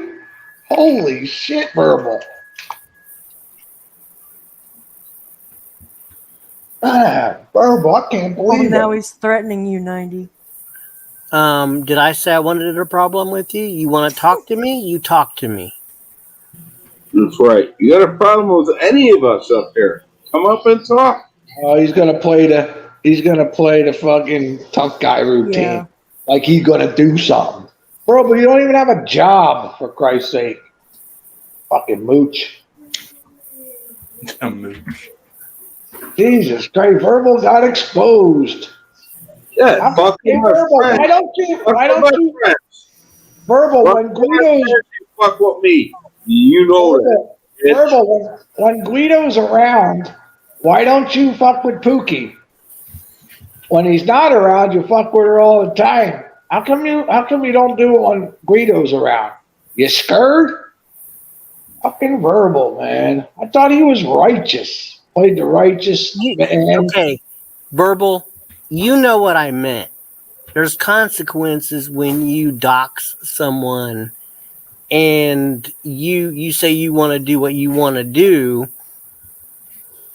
Holy shit, Verbal. Verbal, I can't Oh, believe now it. he's threatening you, 90. Did I say I wanted a problem with you? You want to talk to me? You talk to me. That's right. You got a problem with any of us up here? Come up and talk. Oh, he's gonna play the fucking tough guy routine. Yeah. Like he's gonna do something. Bro, but you don't even have a job, for Christ's sake. Fucking mooch. Jesus Christ, Verbal got exposed. Yeah, fucking my Verbal, friend. why don't you friends. Verbal, Fuck when my Guido's friends, you fuck with me. You know that. bitch. Verbal, when Guido's around, why don't you fuck with Pookie? When he's not around, you fuck with her all the time. How come you don't do it when Guido's around? You scared? Fucking Verbal, man. I thought he was righteous. Played the righteous man. Okay, Verbal, you know what I meant. There's consequences when you dox someone and you say you want to do what you want to do,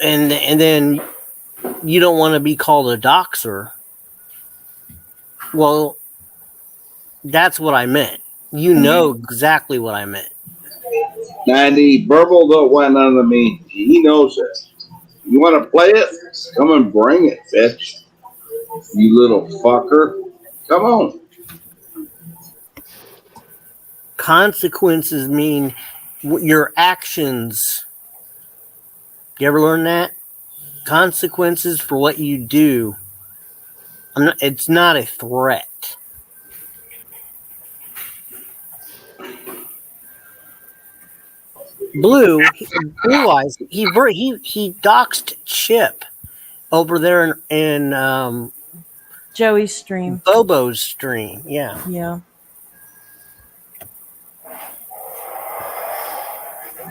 and then you don't want to be called a doxer. Well, that's what I meant. You know exactly what I meant. 90, Verbal don't want none of me. He knows it. You want to play it? Come and bring it, bitch. You little fucker. Come on. Consequences mean your actions. You ever learn that? Consequences for what you do. It's not a threat. Blue Eyes. He doxed Chip over there in Joey's stream. Bobo's stream. Yeah. Yeah.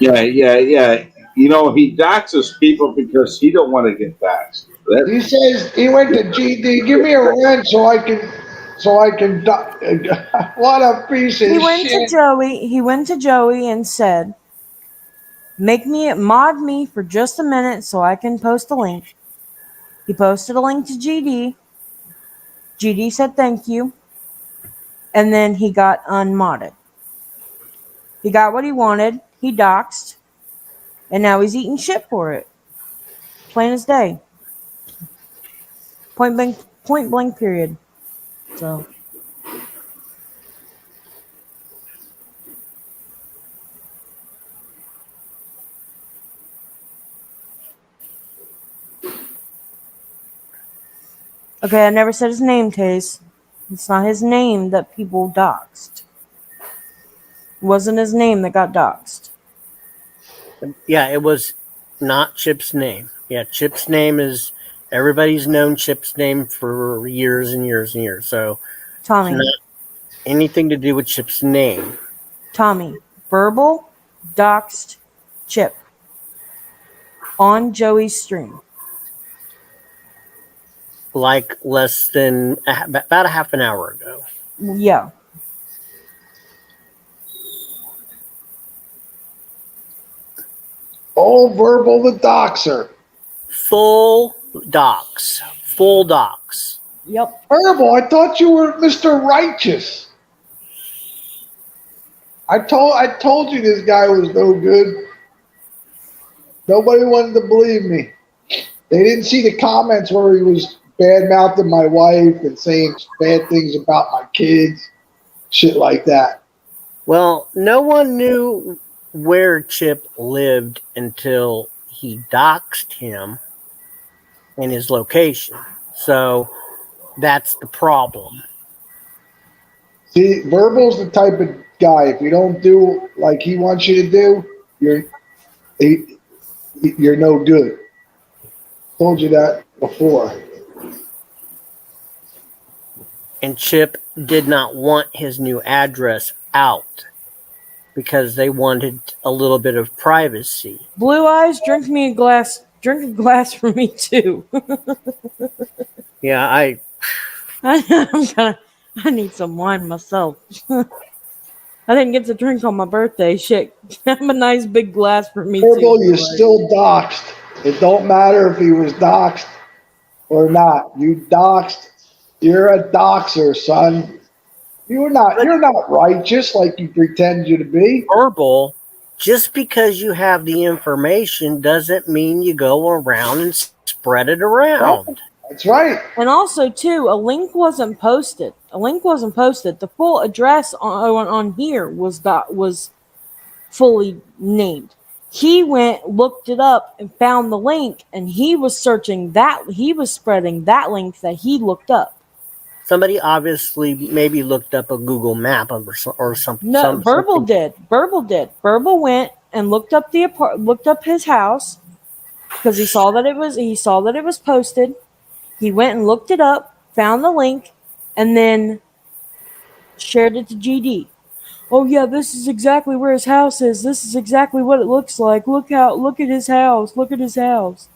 Yeah. You know, he doxes people because he don't want to get doxed. He says he went to GD. Give me a rent so I can. What a piece of He went shit. to Joey and said, mod me for just a minute so I can post a link. He posted a link to GD. GD said thank you. And then he got unmodded. He got what he wanted. He doxed. And now he's eating shit for it. Plain as day. Point blank period. So. Okay, I never said his name, TAZE. It's not his name that people doxed. It wasn't his name that got doxed. Yeah, it was not Chip's name. Yeah, Chip's name is everybody's known Chip's name for years and years and years. So Tommy. it's not anything to do with Chip's name. Tommy. Verbal doxed Chip. On Joey's stream. Like less than about a half an hour ago. Yeah. Oh, Verbal the doxer. Full dox. Yep. Verbal, I thought you were Mr. Righteous. I told you this guy was no good. Nobody wanted to believe me. They didn't see the comments where he was bad mouthing my wife and saying bad things about my kids, shit like that. Well, no one knew where Chip lived until he doxed him and his location. So that's the problem. See, Verbal's the type of guy. If you don't do like he wants you to do, he, you're no good. Told you that before. And Chip did not want his new address out because they wanted a little bit of privacy. Blue Eyes, drink a glass for me too. Yeah, I need some wine myself. I didn't get to drink on my birthday. Shit, have a nice big glass for me Verbal, too. you're still doxxed. It don't matter if he was doxxed or not. You doxxed. You're a doxer, son. You're not righteous like you pretend you to be. Verbal, just because you have the information doesn't mean you go around and spread it around. That's right. And also, too, a link wasn't posted. The full address on here was fully named. He went, looked it up, and found the link, and he was searching that. He was spreading that link that he looked up. Somebody obviously maybe looked up a Google map or something. No, Verbal did. Verbal went and looked up his house because he saw that it was posted. He went and looked it up, found the link, and then shared it to GD. Oh yeah, this is exactly where his house is. This is exactly what it looks like. Look at his house. Look at his house.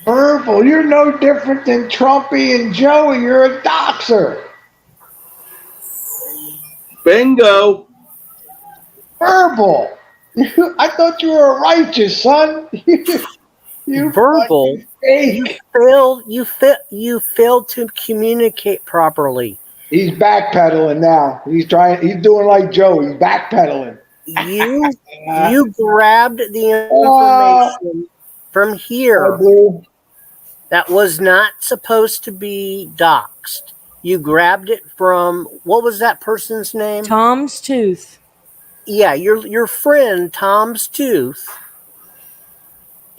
Verbal, you're no different than Trumpy and Joey. You're a doxer. Bingo. Verbal. I thought you were a righteous, son. You Verbal. fake. You failed to communicate properly. He's backpedaling now. He's doing like Joe. He's backpedaling. You grabbed the information from here that was not supposed to be doxed. You grabbed it from, what was that person's name? Tom's Tooth. Yeah, your friend Tom's Tooth.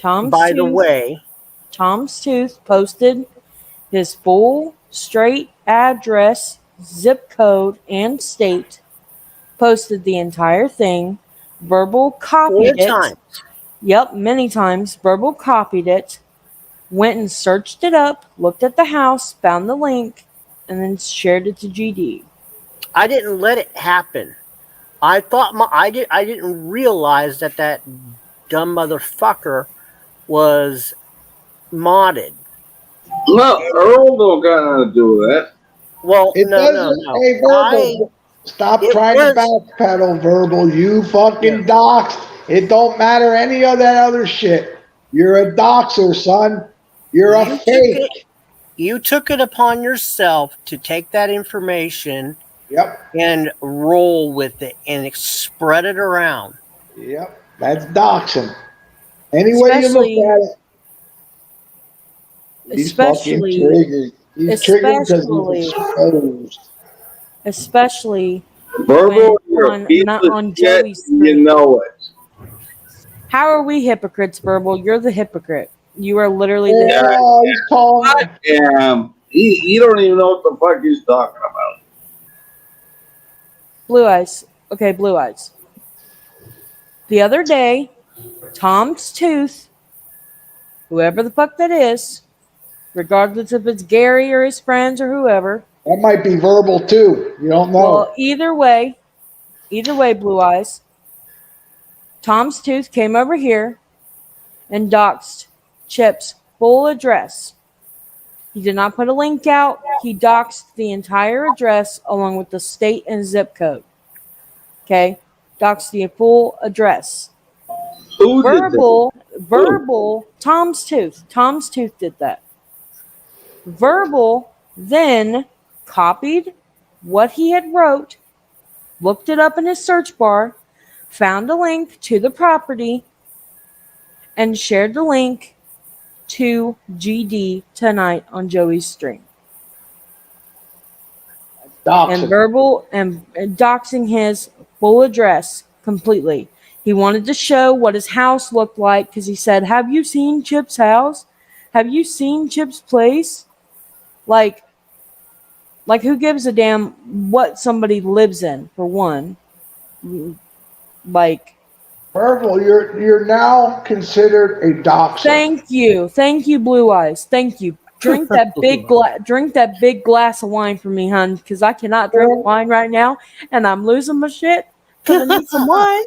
By the way, Tom's Tooth posted his full straight address, zip code, and state. Posted the entire thing. Verbal copied it. 4 times. Yep, many times. Verbal copied it. Went and searched it up, looked at the house, found the link, and then shared it to GD. I didn't let it happen. I didn't realize that dumb motherfucker was modded. No, Earl don't got nothing to do with that. Well, no. Hey, Verbal, stop trying to backpedal, Verbal. You fucking doxed. It don't matter any of that other shit. You're a doxer, son. You're a fake. You took it upon yourself to take that information and roll with it and spread it around. Yep, that's doxing. Any way you look at it. He's fucking triggered. He's triggered because he's exposed. Especially Verbal, not on Joey's screen. You know it. How are we hypocrites, Verbal? You're the hypocrite. You are literally the hypocrite. Oh, he's calling. He don't even know what the fuck he's talking about. Blue Eyes. Okay, Blue Eyes. The other day, Tom's Tooth, whoever the fuck that is, regardless if it's Gary or his friends or whoever. That might be Verbal too. You don't know. Well, either way, Blue Eyes. Tom's Tooth came over here and doxed Chip's full address. He did not put a link out. He doxed the entire address along with the state and zip code. Okay? Doxed the full address. Verbal, Tom's Tooth. Tom's Tooth did that. Verbal then copied what he had wrote, looked it up in his search bar, found a link to the property, and shared the link to GD tonight on Joey's stream. And Verbal and doxing his full address completely. He wanted to show what his house looked like because he said, "Have you seen Chip's house? Have you seen Chip's place?" Like who gives a damn what somebody lives in, for one? Like, Verbal, you're now considered a doxer. thank you, Blue Eyes, thank you. Drink that big glass of wine for me, hun, because I cannot drink wine right now, and I'm losing my shit because I need some wine,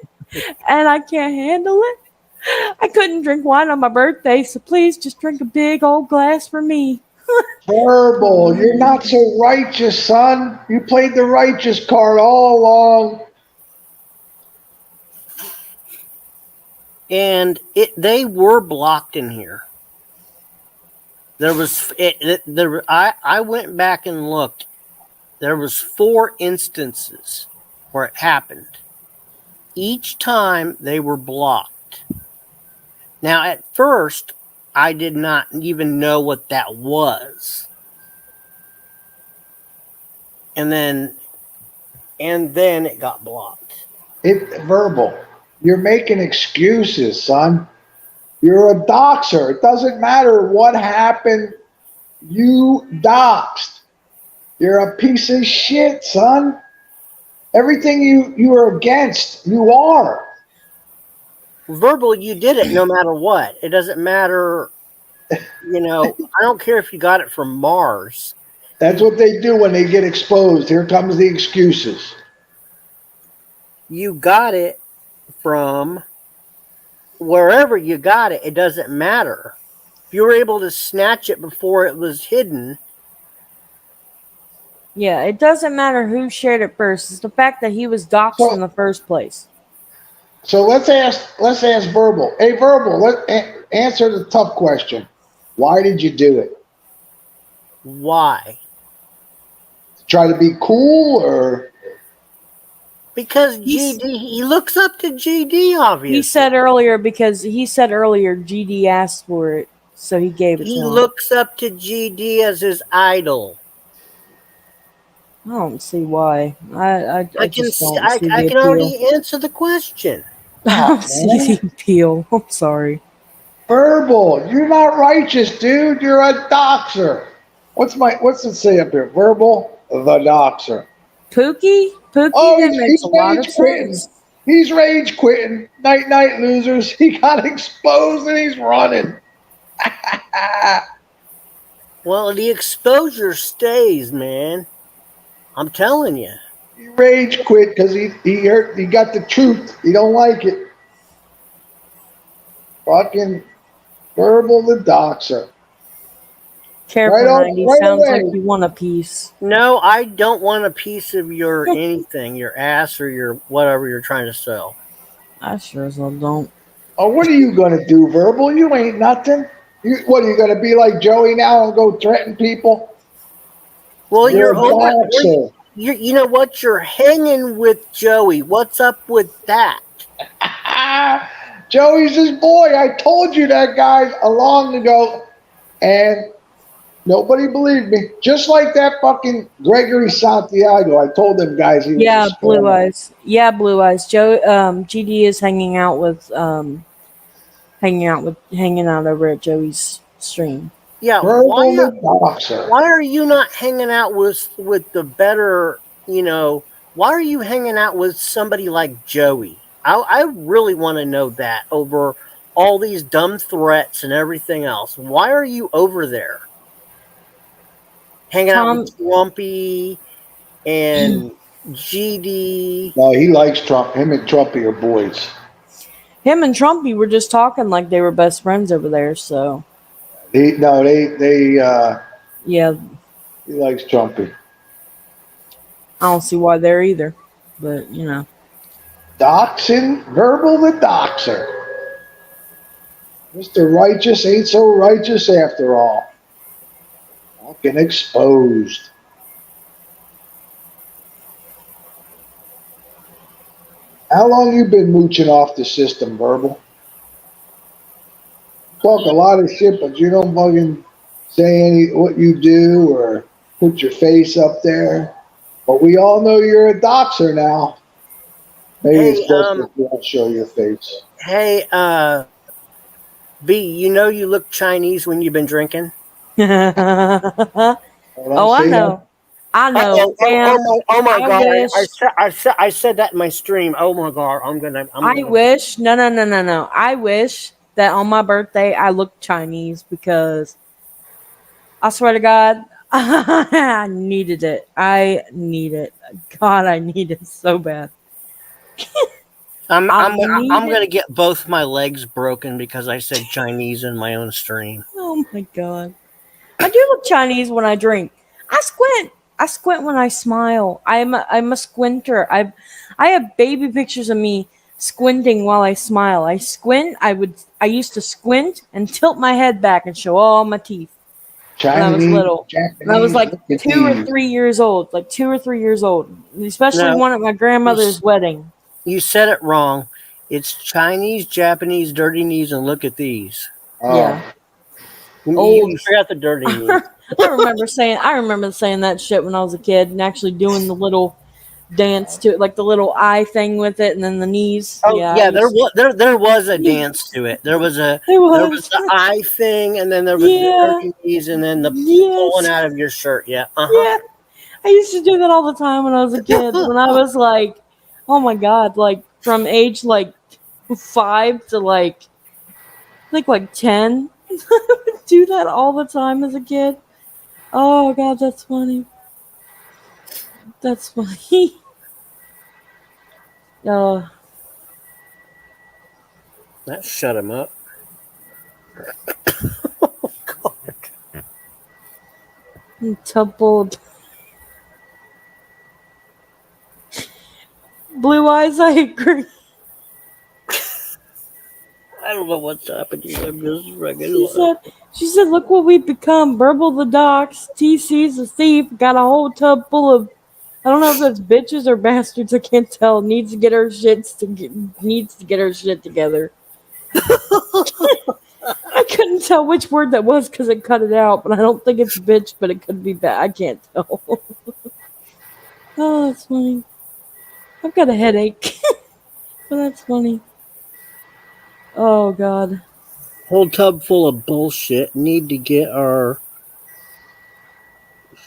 and I can't handle it. I couldn't drink wine on my birthday, so please just drink a big old glass for me. Verbal, you're not so righteous, son. You played the righteous card all along. And they were blocked in here. There was I went back and looked. There was 4 instances where it happened. Each time they were blocked. Now at first I did not even know what that was. And then it got blocked. Verbal. You're making excuses, son. You're a doxer. It doesn't matter what happened. You doxed. You're a piece of shit, son. Everything you are against, you are. Verbal, you did it no matter what. It doesn't matter. I don't care if you got it from Mars. That's what they do when they get exposed. Here comes the excuses. You got it from wherever you got it. It doesn't matter. If you were able to snatch it before it was hidden. Yeah, it doesn't matter who shared it first. It's the fact that he was doxxed in the first place. So let's ask Verbal. Hey, Verbal, answer the tough question. Why did you do it? Why? Try to be cool, or because GD, he looks up to GD, obviously. He said earlier GD asked for it, so he gave it to him. He looks up to GD as his idol. I don't see why. I just don't see the I can appeal. already answer the question. I don't see the appeal. I'm sorry. Verbal, you're not righteous, dude. You're a doxer. What's it say up here? Verbal, the doxer. Pookie? That makes a lot of sense. He's rage quitting. Night, night, losers. He got exposed and he's running. Well, the exposure stays, man. I'm telling you. He rage quit because he got the truth. He don't like it. Fucking Verbal the doxer. Careful, 90. Sounds like you want a piece. No, I don't want a piece of your anything, your ass or your whatever you're trying to sell. I sure as hell don't. Oh, what are you going to do, Verbal? You ain't nothing. What, are you going to be like Joey now and go threaten people? Well, you know what? You're hanging with Joey. What's up with that? Joey's his boy. I told you that, guys, a long ago. And nobody believed me. Just like that fucking Gregory Santiago. I told them guys he was Blue Eyes. Yeah, Blue Eyes. GD is hanging out over at Joey's stream. Yeah, why are you not hanging out with the better, why are you hanging out with somebody like Joey? I really want to know that over all these dumb threats and everything else. Why are you over there? Hanging out with Trumpy and GD. No, he likes Trump. Him and Trumpy are boys. Him and Trumpy were just talking like they were best friends over there, so. Yeah. He likes Trumpy. I don't see why they're either, but Doxing, Verbal the doxer. Mr. Righteous ain't so righteous after all. Fucking exposed. How long you been mooching off the system, Verbal? Talk a lot of shit, but you don't fucking say what you do or put your face up there. But we all know you're a doxer now. Maybe Hey, it's best if you don't show your face. hey, B, you know you look Chinese when you've been drinking. I don't Oh, I say that. know. I know. Oh, And oh my I God! wish, I said that in my stream. Oh my God! I'm I gonna. wish, no. I wish that on my birthday I looked Chinese because I swear to God, I needed it. I need it. God, I need it so bad. I need I'm it. gonna get both my legs broken because I said Chinese in my own stream. Oh my God. I do look Chinese when I drink. I squint. I squint when I smile. I'm a squinter. I have baby pictures of me squinting while I smile. I squint. I used to squint and tilt my head back and show all my teeth when I was Chinese, little. When I was Japanese, like look at 2 or these. 3 years old. Like 2 or 3 years old. Especially No, one at my you, grandmother's wedding. you said it wrong. It's Chinese, Japanese, dirty knees, and look at these. Yeah. Oh, Old. You forgot the dirty knees. I remember saying that shit when I was a kid and actually doing the little dance to it, like the little eye thing with it, and then the knees. Oh Yeah, I yeah, used. there was a Yeah, dance to it. it There was was. the eye thing, and then there was the Yeah. dirty knees, and then the pulling Yes. out of your shirt. Yeah, Yeah. I used to do that all the time when I was a kid. When I was like, oh my God, like from age like 5 to I think like 10. I would do that all the time as a kid. Oh God, that's funny. That's funny. Uh, that shut him up. Temple Blue Eyes, I agree. I don't know what's happening. I'm just She regular. said, look what we've become. Burble the docks, TC's a thief, got a whole tub full of, I don't know if that's bitches or bastards, I can't tell. Needs to get her shit together. I couldn't tell which word that was because it cut it out, but I don't think it's bitch, but it could be bad. I can't tell. Oh, that's funny. I've got a headache. But that's funny. Oh God. Whole tub full of bullshit. Need to get our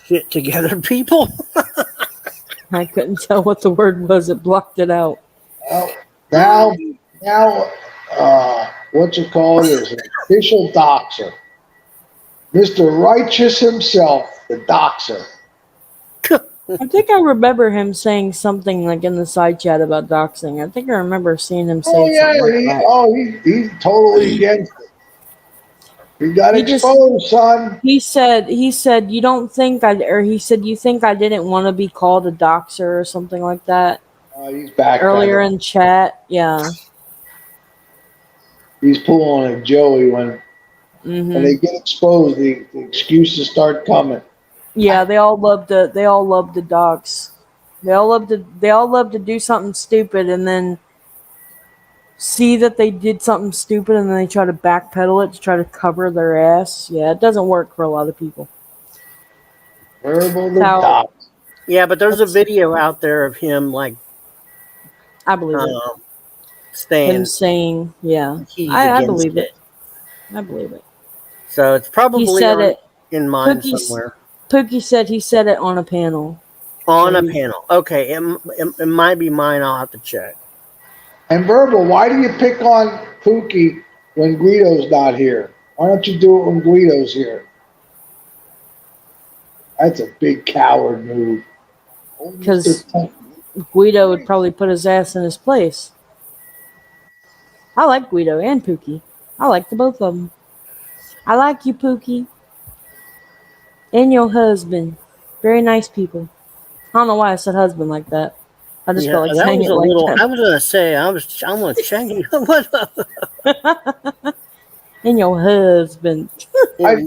shit together, people. I couldn't tell what the word was. It blocked it out. well, now, what you call it is an official doxer. Mr. Righteous himself, the doxer. I think I remember him saying something like in the side chat about doxing. I think I remember seeing him Oh say yeah, something like that. he's totally against it. He got He just exposed, son. he said you don't think I or he said you think I didn't want to be called a doxer or something like that He's backpedaling. earlier in chat. Yeah. He's pulling a Joey when they get exposed. The excuses start coming. Yeah, they all love the dox. They all love to do something stupid and then see that they did something stupid and then they try to backpedal it to try to cover their ass. Yeah, it doesn't work for a lot of people. Verbal the How dox. Yeah, but there's a video out there of him like I believe it. Him saying saying, yeah. he's I against believe it. it. I believe it. So it's He probably said it. in mine somewhere. Pookie said he said it on a panel. On a panel. Okay, it might be mine. I'll have to check. And Verbal, why do you pick on Pookie when Guido's not here? Why don't you do it when Guido's here? That's a big coward move. Because Guido would probably put his ass in his place. I like Guido and Pookie. I like the both of them. I like you, Pookie. And your husband. Very nice people. I don't know why I said husband like that. I just Yeah, felt like that saying was it a like little. that. I was gonna say I'm gonna check you. What? And your husband. I've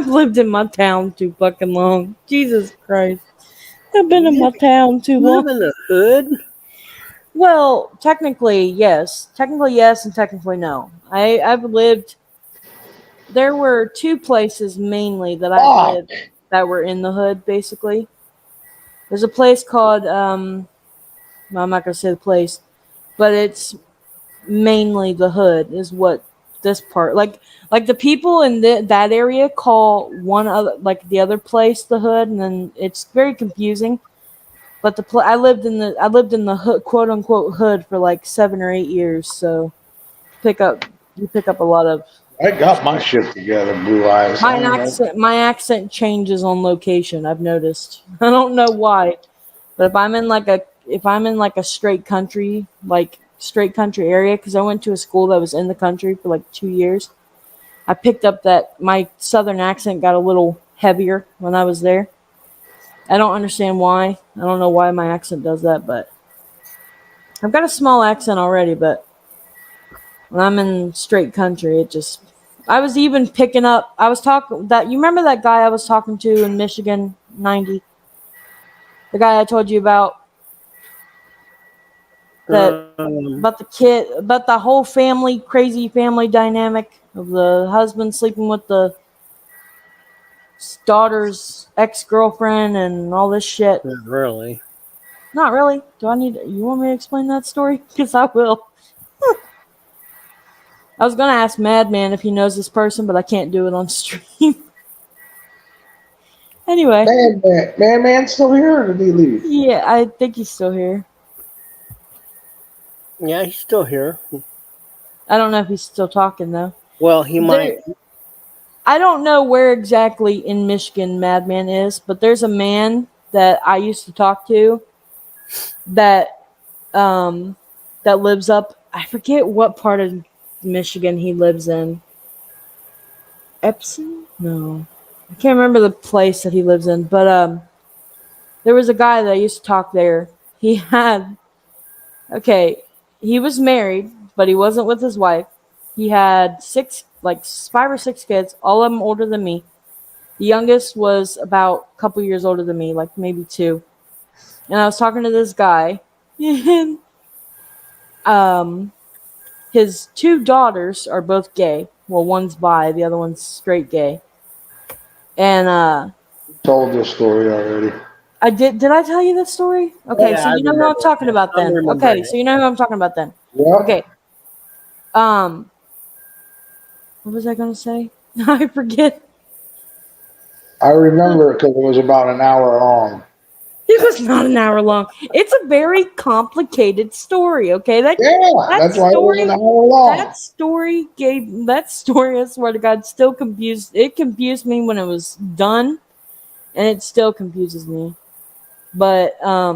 lived in my town too fucking long. Jesus Christ. I've been in my town too You live long. in the hood. Well, technically yes. Technically yes and technically no. I've lived there were two places mainly that I lived that were in the hood basically. There's a place called I'm not gonna say the place, but it's mainly the hood is what this part like the people in that area call one other like the other place the hood, and then it's very confusing. But I lived in the hood, quote unquote hood, for like 7 or 8 years, so you pick up a lot of. I got my shit together, Blue Eyes. My accent changes on location. I've noticed. I don't know why, but if I'm in like a straight country area, because I went to a school that was in the country for like 2 years, I picked up that my southern accent got a little heavier when I was there. I don't understand why. I don't know why my accent does that, but I've got a small accent already. But when I'm in straight country, it just. I was even picking up. I was talking that. You remember that guy I was talking to in Michigan, 90? The guy I told you about. About the kid, about the whole family, crazy family dynamic of the husband sleeping with the daughter's ex-girlfriend and all this shit. Not really. Not really. You want me to explain that story? Because I will. I was gonna ask Madman if he knows this person, but I can't do it on stream. Anyway. Madman's still here, or did he leave? Yeah, I think he's still here. Yeah, he's still here. I don't know if he's still talking though. Well, he might. I don't know where exactly in Michigan Madman is, but there's a man that I used to talk to that lives up. I forget what part of Michigan he lives in. Epsom? No. I can't remember the place that he lives in, but there was a guy that I used to talk there. He was married, but he wasn't with his wife. He had 5 or 6 kids, all of them older than me. The youngest was about a couple years older than me, like maybe 2. And I was talking to this guy, and his 2 daughters are both gay. Well, one's bi, the other one's straight gay. And told this story already. I did. Did I tell you that story? Okay, Yeah, so you know who I'm talking about then. Okay, so you know who I'm talking about then. Yep. Okay. What was I gonna say? I forget. I remember it because it was about an hour long. It was not an hour long. It's a very complicated story. Okay, that's why it was an hour long. That story, I swear to God, still confused. It confused me when it was done, and it still confuses me. But I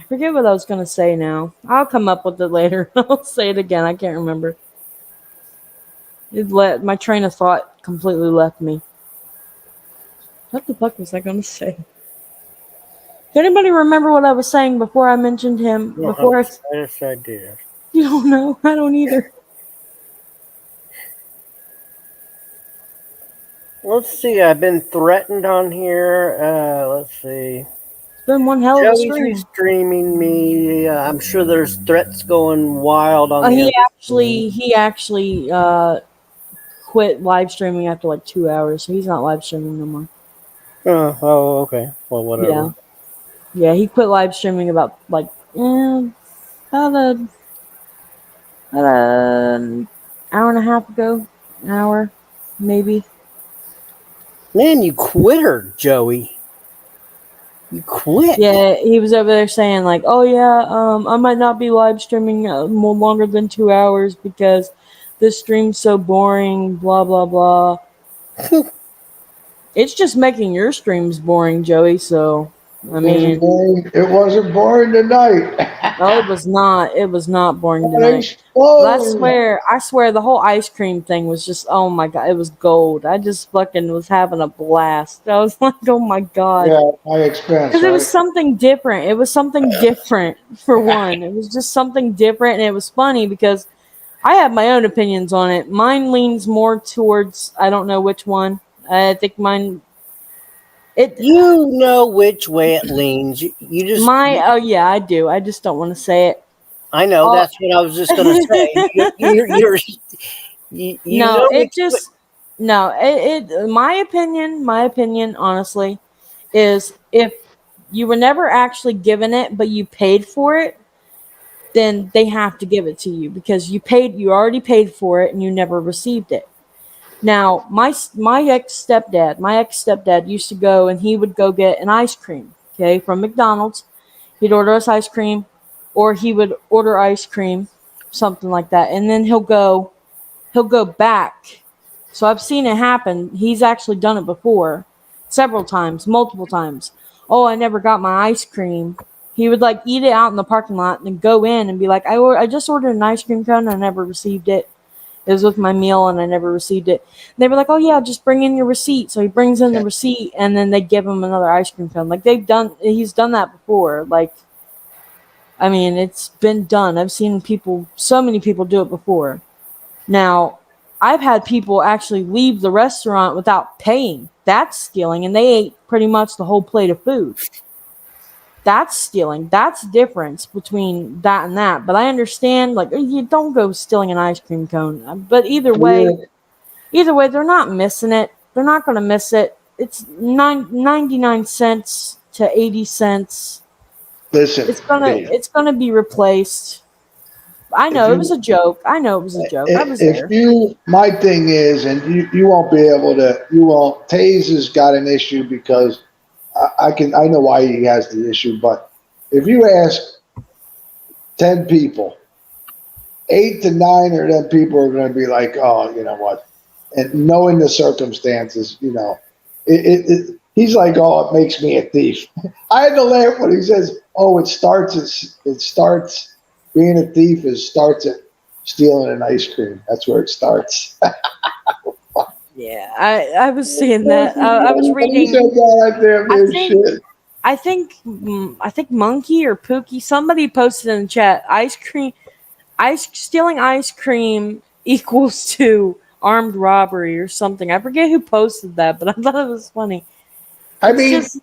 forget what I was gonna say now. I'll come up with it later. I'll say it again. I can't remember. My train of thought completely left me. What the fuck was I gonna say? Does anybody remember what I was saying before I mentioned him? Yes, I did. You don't know? I don't either. Let's see. I've been threatened on here. Let's see. It's been one hell of a Joey's stream. streaming me. I'm sure there's threats going wild on. He actually quit live streaming after like 2 hours, so he's not live streaming no more. Oh, okay. Well, whatever. Yeah, he quit live streaming about an hour and a half ago. An hour, maybe. Man, you quitter, Joey. You quit. Yeah, he was over there saying like, "Oh yeah, I might not be live streaming more longer than 2 hours because this stream's so boring." Blah blah blah. It's just making your streams boring, Joey. So I mean, it wasn't boring tonight. No, it was not. It was not boring tonight. But I swear, the whole ice cream thing was just, oh my god, it was gold. I just fucking was having a blast. I was like, oh my god. Yeah, my expense. Because it was something different. It was something different, for one. It was just something different, and it was funny because I have my own opinions on it. Mine leans more towards, I don't know which one. I think mine... You know which way it leans. You just... Oh yeah, I do. I just don't want to say it. I know. That's what I was just going to say. My opinion, honestly, is if you were never actually given it, but you paid for it, then they have to give it to you because you already paid for it and you never received it. Now, my ex-stepdad used to go and he would go get an ice cream, okay, from McDonald's. He'd order us ice cream, or he would order ice cream, something like that, and then he'll go back. So I've seen it happen. He's actually done it before, several times, multiple times. Oh, I never got my ice cream. He would like eat it out in the parking lot and then go in and be like, I just ordered an ice cream cone and I never received it. It was with my meal and I never received it. And they were like, oh yeah, just bring in your receipt. So he brings in the receipt and then they give him another ice cream cone. Like he's done that before. Like, I mean, it's been done. I've seen so many people do it before. Now, I've had people actually leave the restaurant without paying. That's stealing, and they ate pretty much the whole plate of food. That's stealing. That's the difference between that and that. But I understand, like, you don't go stealing an ice cream cone. But either way, they're not missing it. They're not going to miss it. It's 99 cents to 80 cents. Listen, it's gonna be replaced. I know it was a joke. I was there. My thing is, and you won't be able to. TAZE has got an issue because I know why he has the issue, but if you ask 10 people, 8 to 9 of them people are going to be like, oh, you know what? And knowing the circumstances, he's like, oh, it makes me a thief. I had to laugh when he says, oh, it starts being a thief starts at stealing an ice cream. That's where it starts. Yeah, I was seeing that. I was reading. I think Monkey or Pookie, somebody posted in the chat, stealing ice cream equals to armed robbery or something. I forget who posted that, but I thought it was funny. He's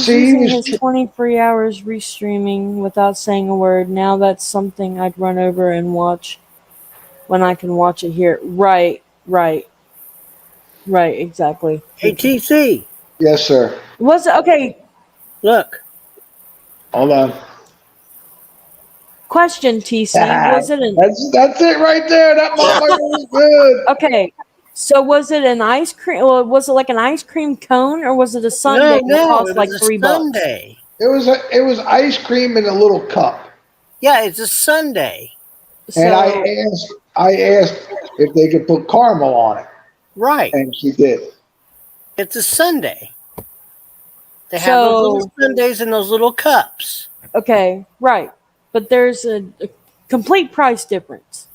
using his 23 hours restreaming without saying a word. Now that's something I'd run over and watch when I can watch it here. Right, exactly. Hey, TC. Yes, sir. Was it okay? Look. Hold on. Question, TC. Was it that's it right there. That motherfucker was good. Okay. So was it an ice cream? Or was it like an ice cream cone, or was it a sundae that cost like $3? It was ice cream in a little cup. Yeah, it's a sundae. And I asked if they could put caramel on it. Right. And she did. It's a sundae. They have those little sundaes in those little cups. Okay, right. But there's a complete price difference.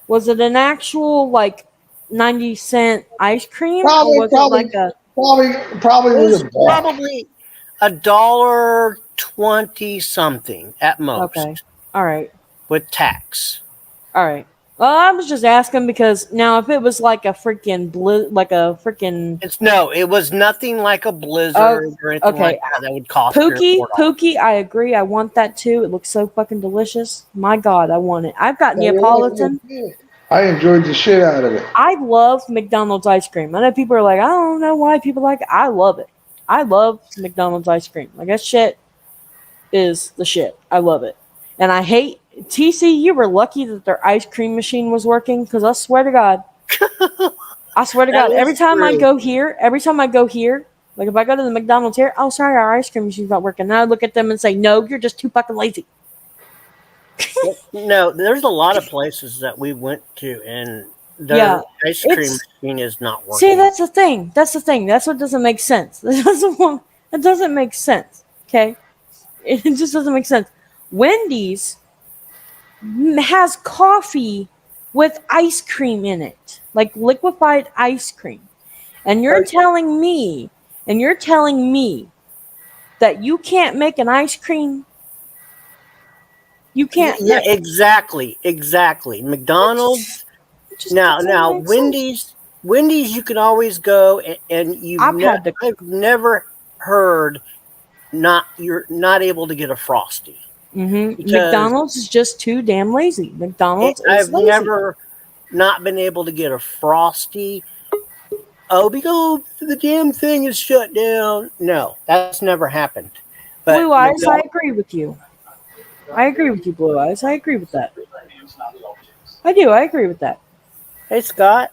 Was it an actual like 90-cent ice cream, or was it like a probably was probably $1.20 something at most. Okay. All right. With tax. All right. Well, I was just asking because now if it was like a freaking it was nothing like a blizzard or anything like that would cost Pookie, I agree. I want that too. It looks so fucking delicious. My God, I want it. I've got Neapolitan. I enjoyed the shit out of it. I love McDonald's ice cream. I know people are like, I don't know why people like it. I love it. I love McDonald's ice cream. Like, that shit is the shit. I love it. And I hate TC, you were lucky that their ice cream machine was working, because I swear to God, every time I go here, like if I go to the McDonald's here, oh, sorry, our ice cream machine's not working. And I look at them and say, no, you're just too fucking lazy. No, there's a lot of places that we went to, and their ice cream machine is not working. See, that's the thing. That's what doesn't make sense. It doesn't make sense. Okay? It just doesn't make sense. Wendy's has coffee with ice cream in it, like liquefied ice cream. And you're telling me that you can't make an ice cream? You can't. Yeah, exactly. McDonald's. Now, Wendy's, you can always go and I've never heard you're not able to get a Frosty. Mm-hmm. McDonald's is just too damn lazy. I've never not been able to get a Frosty oh, because the damn thing is shut down. No, that's never happened. But Blue Eyes, I agree with you. I agree with you, Blue Eyes. I agree with that. I do. I agree with that. hey, Scott.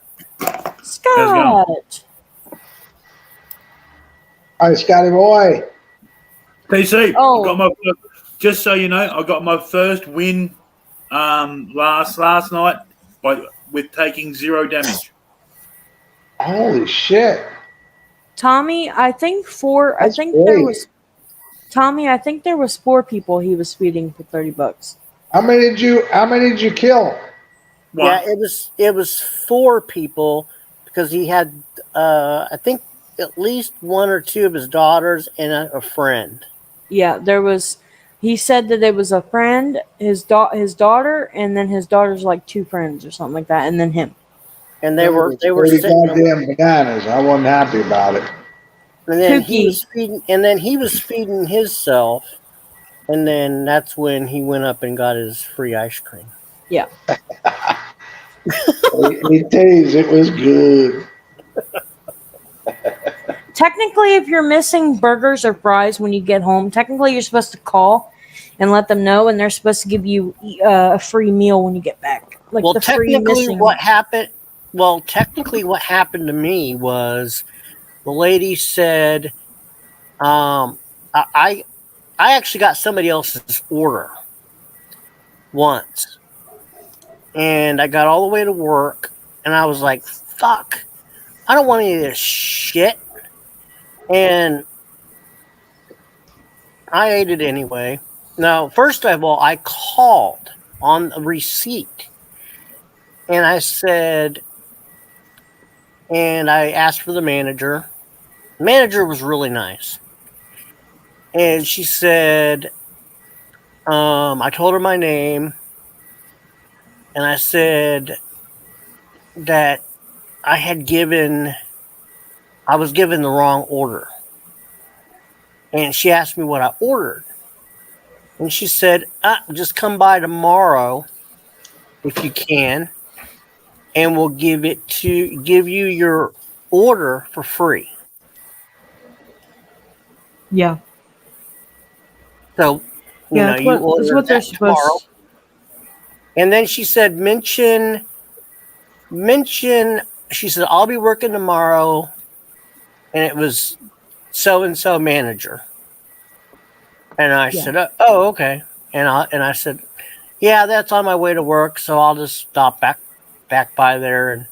Scott. All right, Scotty boy. PC, I Oh. got my just so you know, I got my first win last night with taking 0 damage. Holy shit. Tommy, I think That's there great. was Tommy, I think there was 4 people he was feeding for $30. How many did you kill? One. Yeah, it was 4 people because he had I think at least 1 or 2 of his daughters and a friend. Yeah, there was. He said that it was a friend, his daughter, and then his daughter's like 2 friends or something like that, and then him. And they were Pretty sitting. goddamn bananas. I wasn't happy about it. And then he Pookie. was feeding himself, and then that's when he went up and got his free ice cream. Yeah. Hey, TAZE, it was good. Technically, if you're missing burgers or fries when you get home, technically you're supposed to call and let them know, and they're supposed to give you a free meal when you get back. Like Well, the free technically, missing. what happened to me was the lady said, I actually got somebody else's order once, and I got all the way to work, and I was like, "Fuck, I don't want any of this shit," and I ate it anyway. Now, first of all, I called on the receipt, and I said, and I asked for the manager. The manager was really nice. And she said, I told her my name, and I said that I was given the wrong order. And she asked me what I ordered. And she said, just come by tomorrow if you can, and we'll give you your order for free. Yeah. So, Yeah, you that's order what they're that tomorrow. supposed. And then she said, mention. She said, I'll be working tomorrow, and it was so and so manager. And I said, oh, okay. And I said, yeah, that's on my way to work, so I'll just stop back by there, and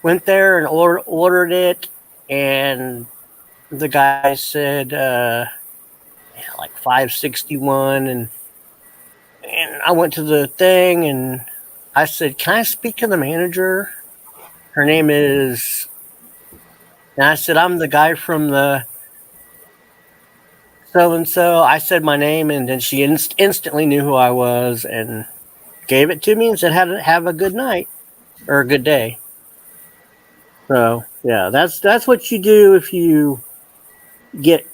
went there and ordered it, and the guy said like 561, and I went to the thing, and I said, can I speak to the manager? Her name is, and I said, I'm the guy from the so and so. I said my name, and then she instantly knew who I was and gave it to me and said, have a good night or a good day. So yeah, that's what you do if you get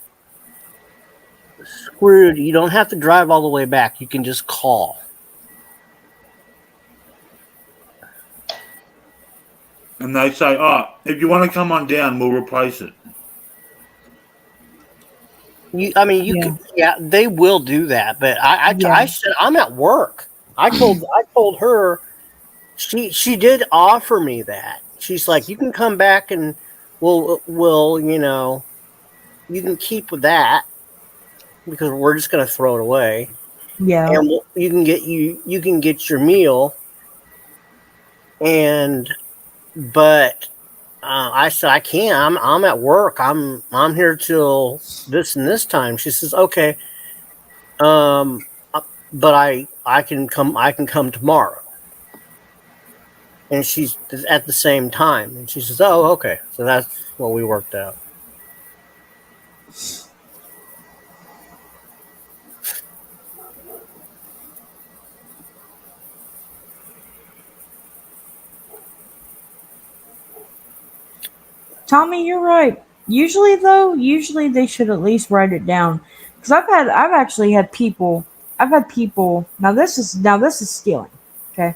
screwed. You don't have to drive all the way back. You can just call. And they say, if you want to come on down, we'll replace it. Could, they will do that, but I said I'm at work. I told her she did offer me that. She's like, you can come back and we'll you can keep with that because we're just gonna throw it away. Yeah. And you can get your meal. But I said I can't. I'm at work. I'm here till this and this time. She says okay. But I can come tomorrow. And she's at the same time, and she says, "Oh, okay." So that's what we worked out. Tommy, you're right. Usually they should at least write it down. Because I've actually had people. Now this is stealing. Okay.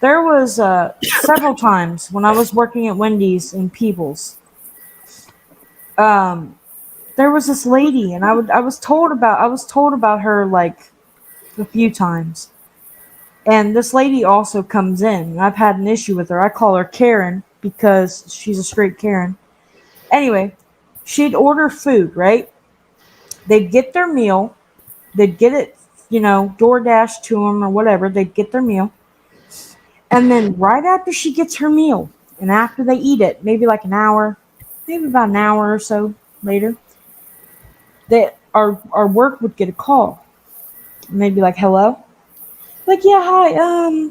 There was several times when I was working at Wendy's in Peebles. There was this lady, and I was told about her like a few times. And this lady also comes in. I've had an issue with her. I call her Karen because she's a straight Karen. Anyway, she'd order food, right? They'd get their meal. They'd get it, DoorDash to them or whatever. They'd get their meal. And then right after she gets her meal, and after they eat it, maybe like an hour, maybe about an hour or so later, our work would get a call. And they'd be like, hello? Like, yeah, hi,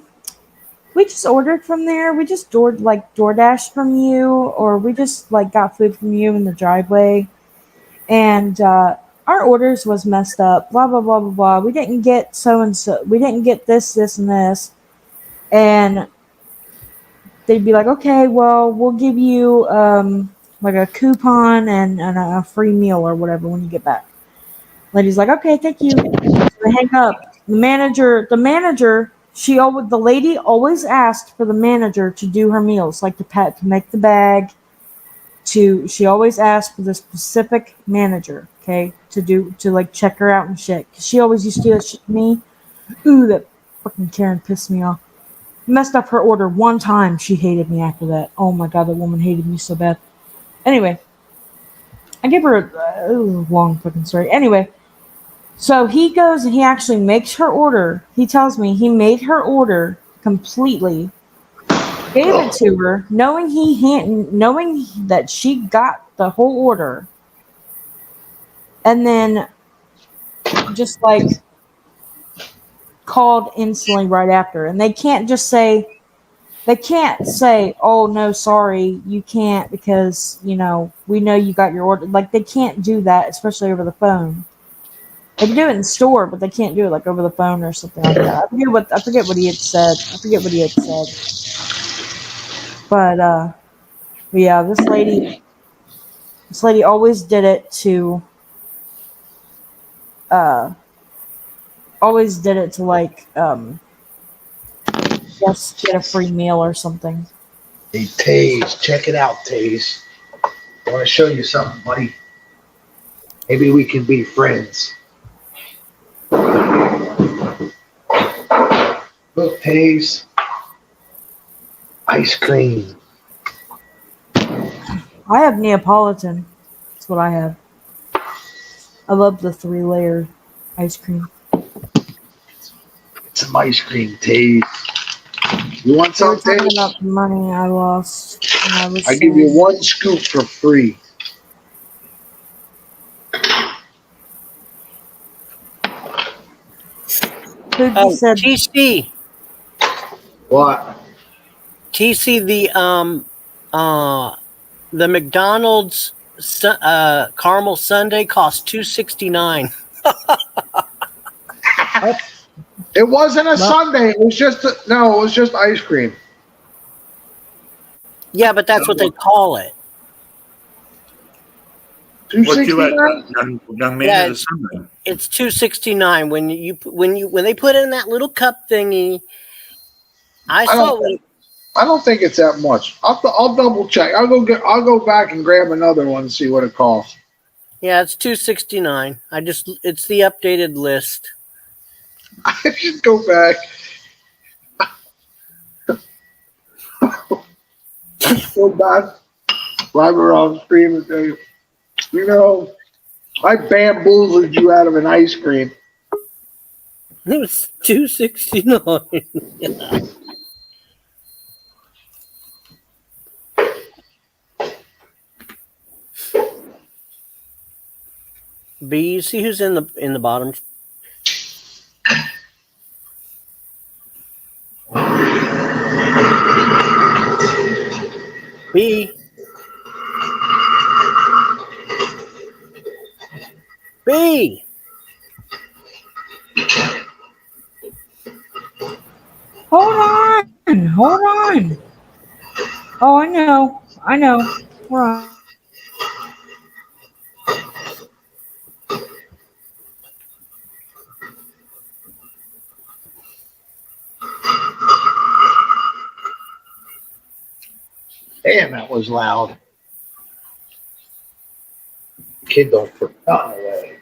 we just ordered from there. We just DoorDash from you, or we just like got food from you in the driveway. And our orders was messed up, blah, blah, blah, blah, blah. We didn't get so-and-so. We didn't get this, and this. And they'd be like, okay, well, we'll give you like a coupon and a free meal or whatever when you get back. Lady's like, okay, thank you. So they hang up. The manager, the lady always asked for the manager to do her meals, like to make the bag. She always asked for the specific manager, okay, to like check her out and shit. 'Cause she always used to do that shit to me. Ooh, that fucking Karen pissed me off. Messed up her order one time. She hated me after that. Oh my god, that woman hated me so bad. Anyway, I give her a long fucking story. Anyway, so he goes and he actually makes her order. He tells me he made her order completely, gave it to her, knowing that she got the whole order, and then just like called instantly right after. And they can't say, oh no, sorry, you can't because, we know you got your order. Like, they can't do that, especially over the phone. They can do it in store, but they can't do it like over the phone or something like that. I forget what he had said. But yeah, this lady always did it to like just get a free meal or something. Hey, Taze, check it out, Taze. I want to show you something, buddy. Maybe we can be friends. Look, Taze. Ice cream. I have Neapolitan. That's what I have. I love the 3-layer ice cream. Some ice cream, Taze. You want some, Taze? Talking about the money I lost. I give you 1 scoop for free. Oh, TC. What? TC, the McDonald's caramel sundae cost $2.69. It wasn't a sundae. It was just ice cream. Yeah, but that's what they call it. What you young man Yeah, is a sundae. it's $2.69 when they put it in that little cup thingy. I don't think it's that much. I'll double check. I'll go back and grab another one and see what it costs. Yeah, it's $2.69. It's the updated list. I should go back. Go back while we're on stream and say, I bamboozled you out of an ice cream. It was $2.69. B, you see who's in the bottom? B. B. Hold on. Oh, I know. We're on. Damn, that was loud. Kid don't put nothing away.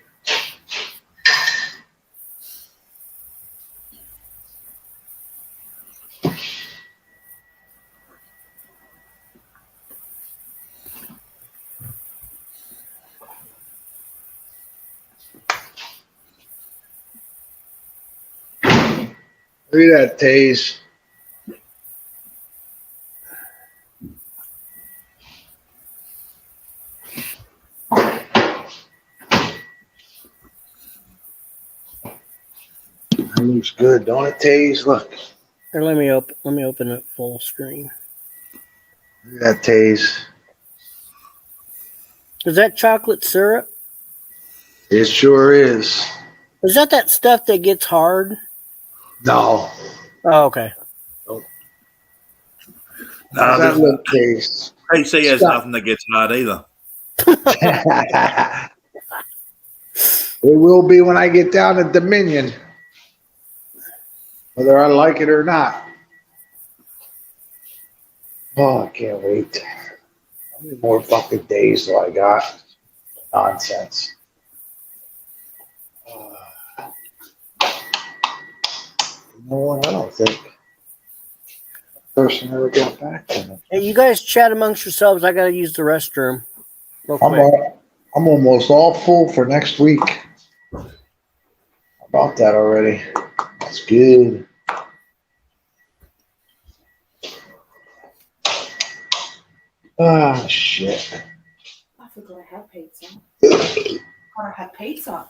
Look at that, Taze. That looks good, don't it, Taze? Look. Here, let me open it full screen. Look at that, Taze. Is that chocolate syrup? It sure is. Is that stuff that gets hard? No. Oh, okay. How's that look, Taze? KC has nothing that gets hard either. It will be when I get down to Dominion, whether I like it or not. Oh, I can't wait. How many more fucking days do I got? Nonsense. You know what? I don't think the person ever got back to me. Hey, you guys chat amongst yourselves. I gotta use the restroom real quick. I'm almost all full for next week. How about that already? That's good. Ah, shit. I forgot I had pizza. I had pizza.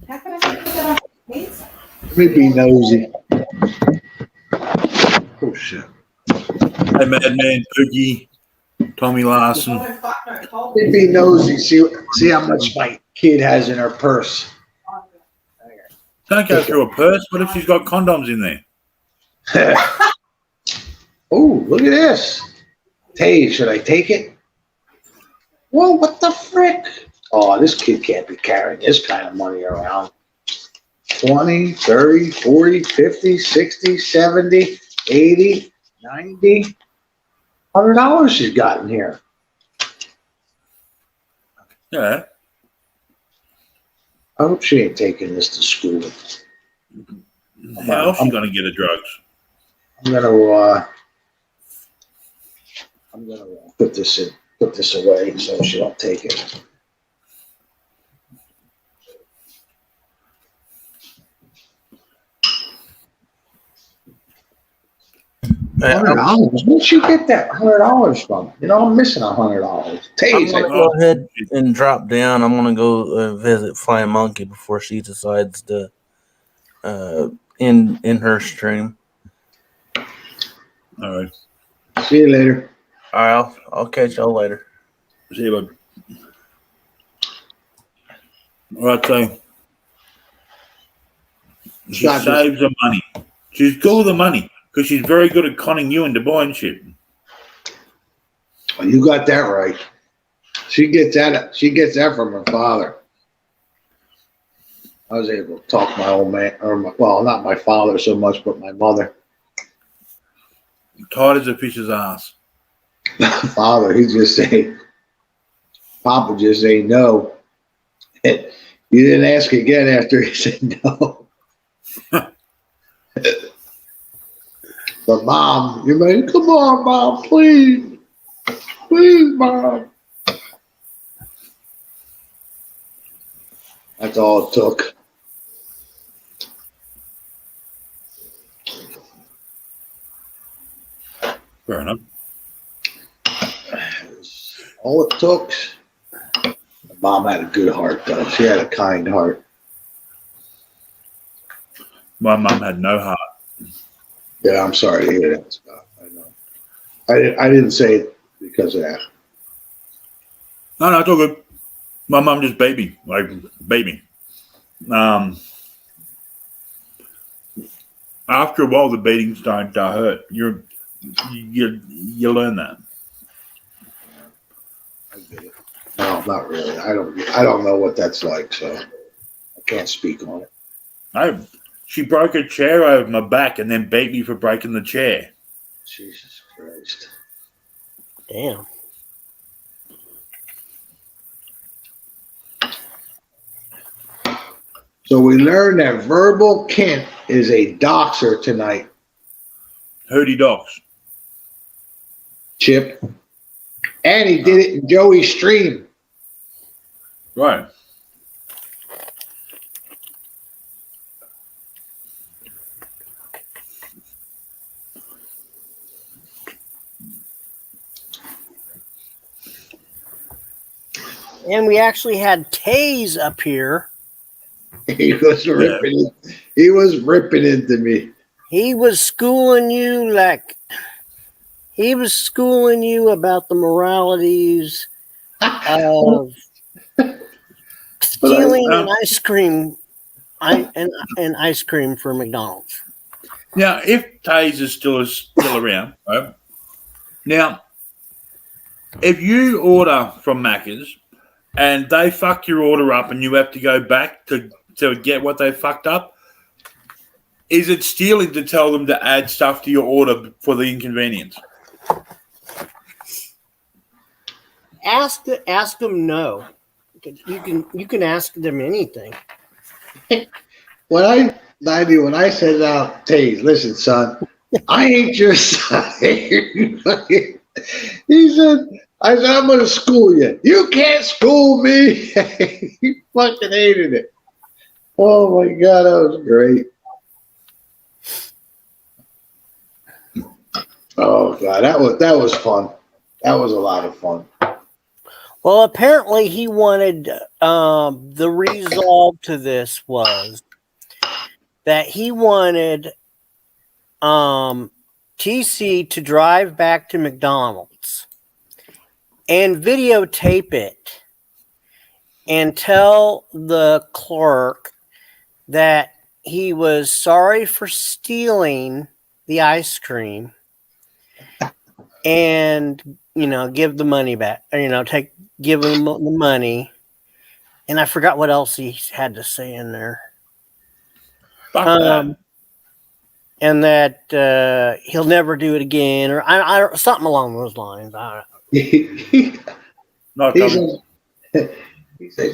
How can I forget that I had pizza? Let me be nosy. Oh, shit. Hey, Madman, Pookie, Tommy Larson. Let me be nosy. See how much my kid has in her purse. Don't go through a purse. What if she's got condoms in there? Oh, look at this. Hey, should I take it? Whoa, what the frick? Oh, this kid can't be carrying this kind of money around. 20, 30, 40, 50, 60, 70, 80, 90. $100 she's got in here. Yeah. I hope she ain't taking this to school. How else are you going to get her drugs? I'm gonna put this away so she don't take it. $100? Where'd you get that $100 from? You know, I'm missing $100. I'm Taze, gonna go ahead and drop down. I'm gonna go visit Flying Monkey before she decides to end her stream. All right. See you later. All right, I'll catch y'all later. See you, bud. All right, so she saves her money. She's good with the money because she's very good at conning you into buying shit. Oh, you got that right. She gets that. She gets that from her father. I was able to talk my old man, well, not my father so much, but my mother. Tight as a fish's ass. Father, he just say, Papa just say no. And you didn't ask again after he said no. But Mom, you made, come on, Mom, please. Please, Mom. That's all it took. Fair enough. All it took. Mom had a good heart, though. She had a kind heart. My mum had no heart. Yeah, I'm sorry to hear that, Scott. I know. I didn't say it because of that. No, it's all good. My mum just baby. After a while, the beatings don't hurt. You learn that. I get it. No, not really. I don't know what that's like, so I can't speak on it. She broke a chair over my back and then beat me for breaking the chair. Jesus Christ. Damn. So we learned that Verbal Kent is a doxer tonight. Hurdy docs. Chip. And he did it in Joey's stream. Right. And we actually had TAZE up here. He was ripping it. He was ripping into me. He was schooling you about the moralities of stealing an ice cream and ice cream from McDonald's. Now, if TAZE is still around, right? Now, if you order from Macca's and they fuck your order up and you have to go back to get what they fucked up, is it stealing to tell them to add stuff to your order for the inconvenience? Ask them no. You can ask them anything. When I said out, TAZE, listen, son, I ain't your son. He said, I'm going to school you. You can't school me. He fucking hated it. Oh my God, that was great. Oh God, that was fun. That was a lot of fun. Well, apparently he wanted the resolve to this was that he wanted TC to drive back to McDonald's and videotape it and tell the clerk that he was sorry for stealing the ice cream and, give the money back, or, give him the money. And I forgot what else he had to say in there. And that he'll never do it again, or I something along those lines. I don't know. He said,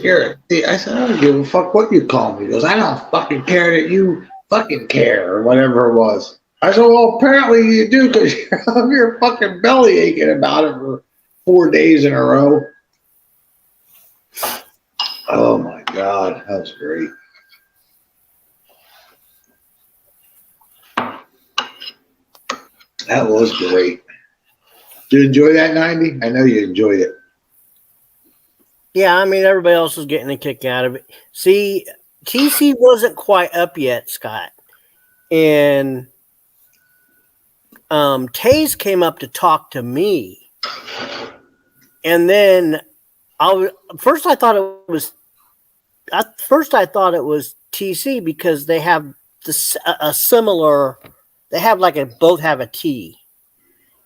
I said, I don't give a fuck what you call me. He goes, I don't fucking care that you fucking care, or whatever it was. I said, well, apparently you do, because you're fucking belly aching about it for 4 days in a row. Oh my God, that was great. That was great. Did you enjoy that, 90? I know you enjoyed it. Yeah, I mean, everybody else was getting a kick out of it. See, TC wasn't quite up yet, Scott. And TAZE came up to talk to me. And then first I thought it was TC because they have a similar, they have both have a T.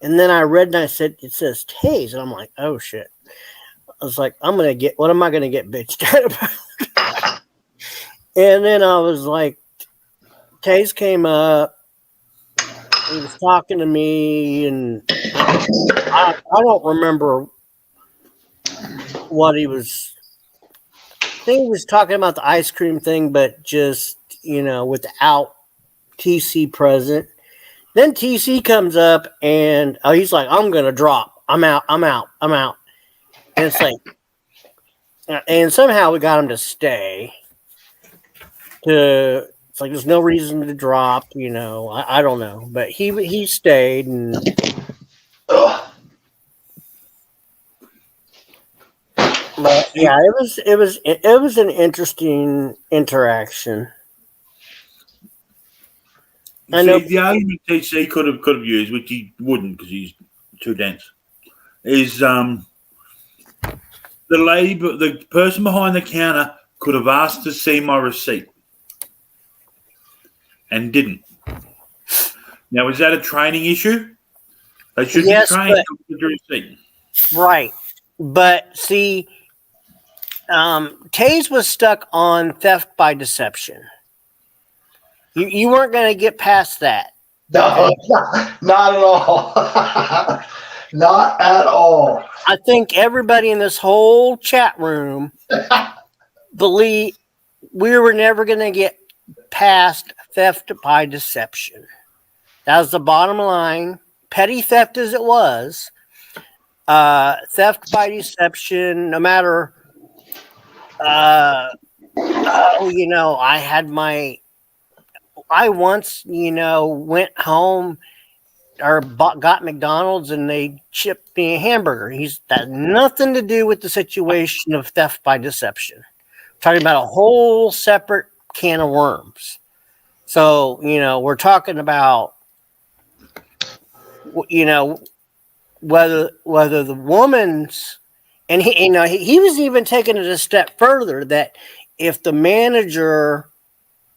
And then I read and I said, it says TAZE. And I'm like, oh shit. I was like, what am I going to get bitched at about? And then I was like, TAZE came up. He was talking to me, and I don't remember what he was. I think he was talking about the ice cream thing, but just, without TC present. Then TC comes up, and he's like, I'm going to drop. I'm out. And it's like, and somehow we got him to stay. It's like there's no reason to drop, I don't know, but he stayed, and but yeah, it was an interesting interaction. I know the argument TC could have used, which he wouldn't because he's too dense, is the person behind the counter could have asked to see my receipt and didn't. Now, is that a training issue? They should be trained to do the receipt. Right. But see, TAZE was stuck on theft by deception. You weren't going to get past that. No, not at all. Not at all. I think everybody in this whole chat room believe we were never going to get past theft by deception. That was the bottom line. Petty theft as it was, theft by deception, no matter, I once, went home or got McDonald's and they chipped me a hamburger. That nothing to do with the situation of theft by deception. I'm talking about a whole separate can of worms. So, we're talking about, whether the woman's, and he was even taking it a step further, that if the manager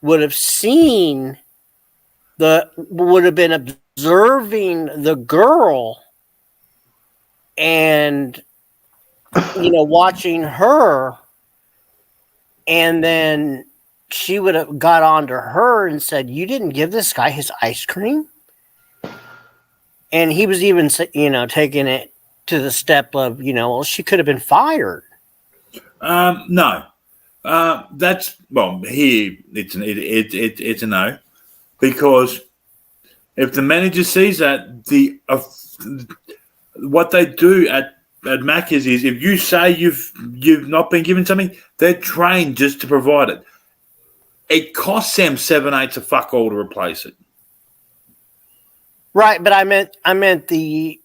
would have seen would have been observing the girl and watching her, and then she would have got onto her and said, "You didn't give this guy his ice cream." And he was even taking it to the step of well, she could have been fired. No. That's here. It's a no, because if the manager sees that, what they do at Macca's is, if you say you've not been given something, they're trained just to provide it. It costs them 7/8 of fuck all to replace it. Right, but I meant the.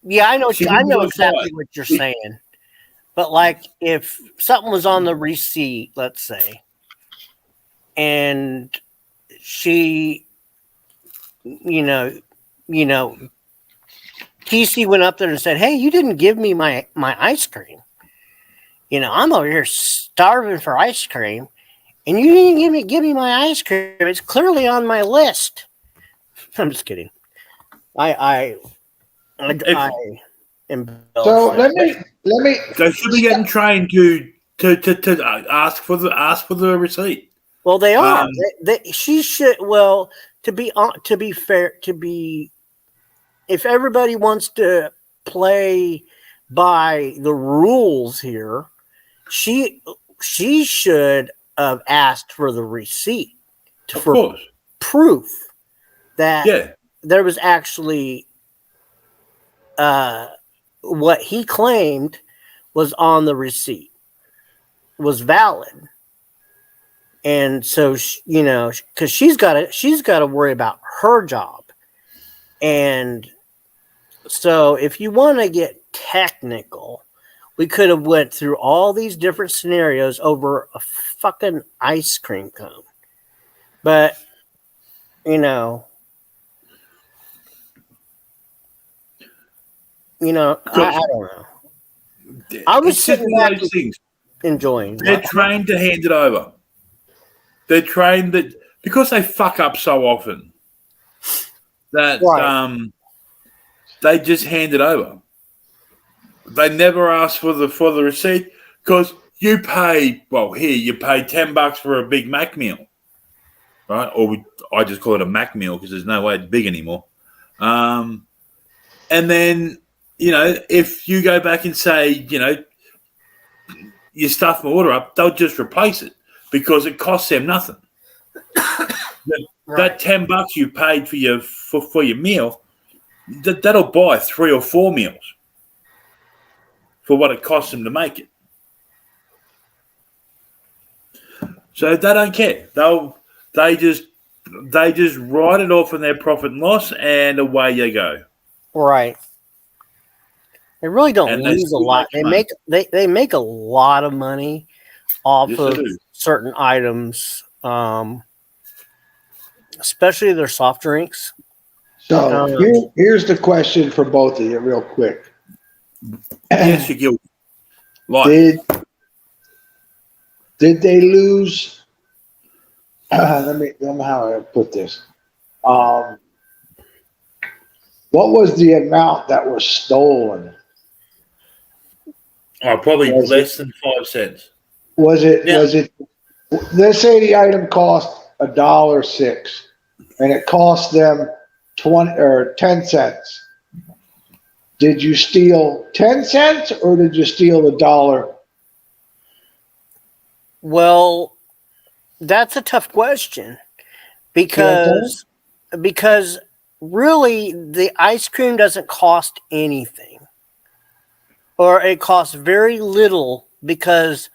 Yeah, I know exactly what you're saying. But like, if something was on the receipt, let's say, and she, TC went up there and said, "Hey, you didn't give me my ice cream. I'm over here starving for ice cream, and you didn't give me my ice cream. It's clearly on my list." I'm just kidding. I am. So let me. They should be getting trained to ask for the receipt. Well, they are. She should. Well, to be fair, if everybody wants to play by the rules here, she should have asked for the receipt for proof that there was actually what he claimed was on the receipt was valid. And so, because she's got to worry about her job. And so if you want to get technical, we could have went through all these different scenarios over a fucking ice cream cone. But, I don't know. I was sitting back enjoying. They're trained to hand it over. They're trained that because they fuck up so often that they just hand it over. They never ask for the receipt because you pay. Well, here you pay $10 for a Big Mac meal, right? Or I just call it a Mac meal because there's no way it's big anymore. And then if you go back and say you stuff my order up, they'll just replace it because it costs them nothing. That $10 you paid for your meal, that'll buy 3 or 4 meals for what it costs them to make it. So they don't care. They just write it off in their profit and loss, and away you go. Right. They really don't lose a lot. They make a lot of money off of certain items, especially their soft drinks. So here's the question for both of you, real quick. Yes, you Did they lose? Let me how I put this. What was the amount that was stolen? Probably less than 5 cents. Was it? Let's say the item cost $1.06, and it cost them 20 or 10 cents. Did you steal 10 cents or did you steal $1? Well, that's a tough question because really the ice cream doesn't cost anything, or it costs very little because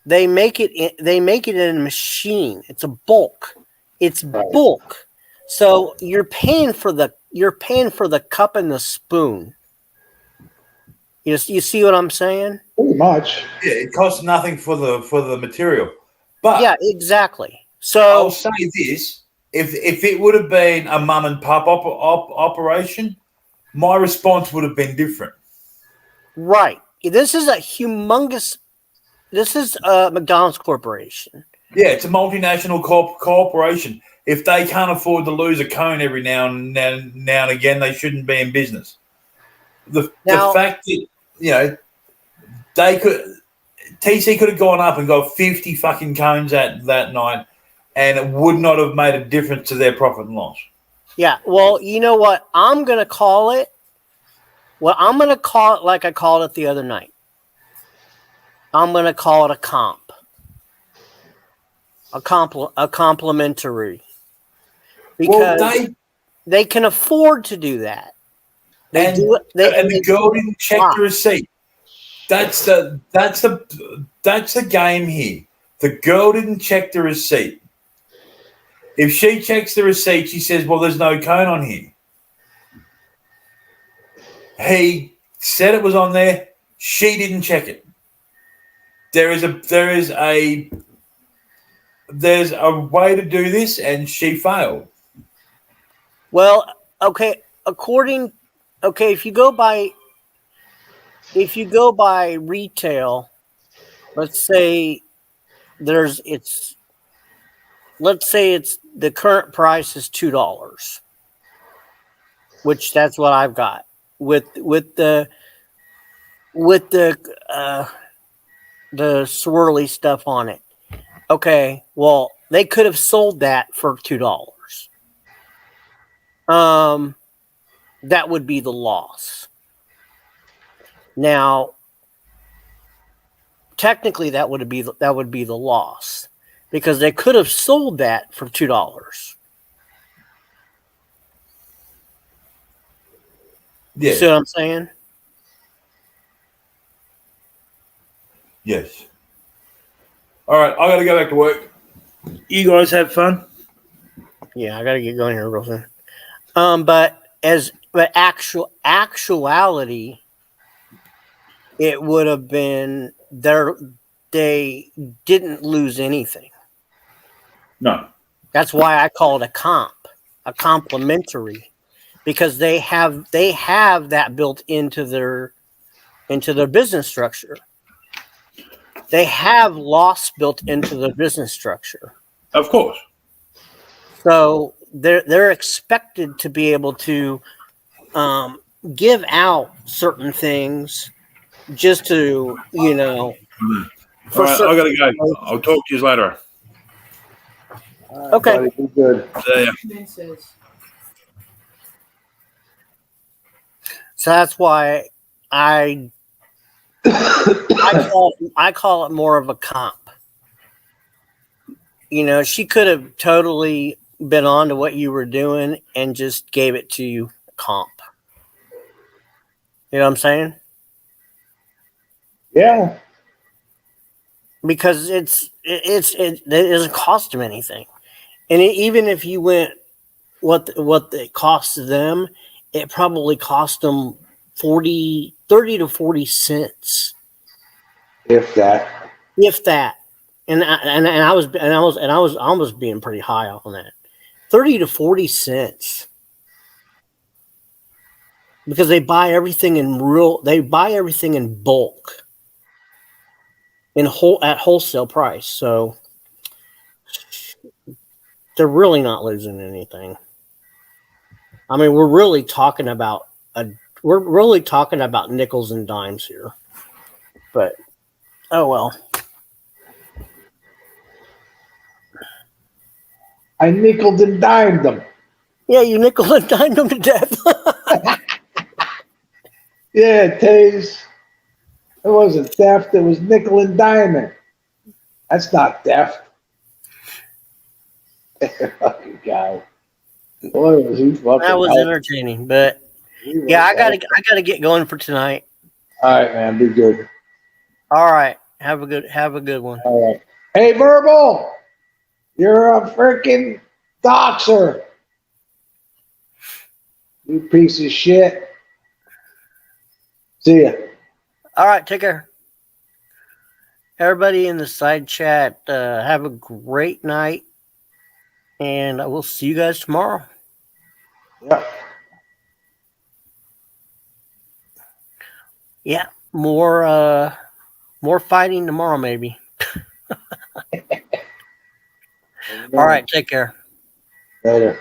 they make it in a machine. It's a bulk. It's bulk. So you're paying for the cup and the spoon. You see what I'm saying? Pretty much. Yeah, it costs nothing for the material. But yeah, exactly. So I'll say this: if it would have been a mum and pop operation, my response would have been different. Right. This is a humongous. This is a McDonald's corporation. Yeah, it's a multinational corporation. If they can't afford to lose a cone every now and again, they shouldn't be in business. The fact that they could. TC could have gone up and got 50 fucking cones that night, and it would not have made a difference to their profit and loss. Yeah, well, you know what? I'm going to call it. Well, I'm going to call it like I called it the other night. I'm going to call it a comp. A complimentary. Because they can afford to do that. They do it. And the girl didn't check the receipt. That's the game here. The girl didn't check the receipt. If she checks the receipt, she says, "Well, there's no cone on here." He said it was on there. She didn't check it. There's a way to do this, and she failed. Well, okay. If you go by retail, let's say it's the current price is $2, which that's what I've got with the swirly stuff on it. Okay, well, they could have sold that for $2. That would be the loss. Now, technically, that would be the loss because they could have sold that for $2. Yeah. See what I'm saying? Yes. All right, I got to go back to work. You guys have fun. Yeah, I got to get going here real soon. But actuality, it would have been they didn't lose anything. No. That's why I call it a complimentary, because they have that built into their business structure. They have loss built into their business structure. Of course. So they're expected to be able to give out certain things just to, All right, I got to go. I'll talk to you later. Okay. Buddy, be good. See ya. So that's why I call it more of a comp. She could have totally been on to what you were doing and just gave it to you comp. You know what I'm saying? Yeah. Because it doesn't cost them anything. And even if you went what it costs them, it probably cost them 30 to 40 cents. If that. And I was almost being pretty high on that. 30 to 40 cents. Because they buy everything in bulk. At wholesale price. So they're really not losing anything. I mean, we're really talking about nickels and dimes here. But oh well. I nickeled and dimed them. Yeah, you nickel and dimed them to death. Yeah, TAZE. It wasn't theft. It was nickel and diamond. That's not theft. Fucking guy. Boy, was he fucking That was helpful. entertaining, but He was yeah, I helpful. gotta get going for tonight. All right, man. Be good. All right, have a good one. All right. Hey, Verbal, you're a freaking doxer. You piece of shit. See ya. All right, take care. Everybody in the side chat, have a great night, and I will see you guys tomorrow. Yep. Yeah, more fighting tomorrow, maybe. All right, take care. Later.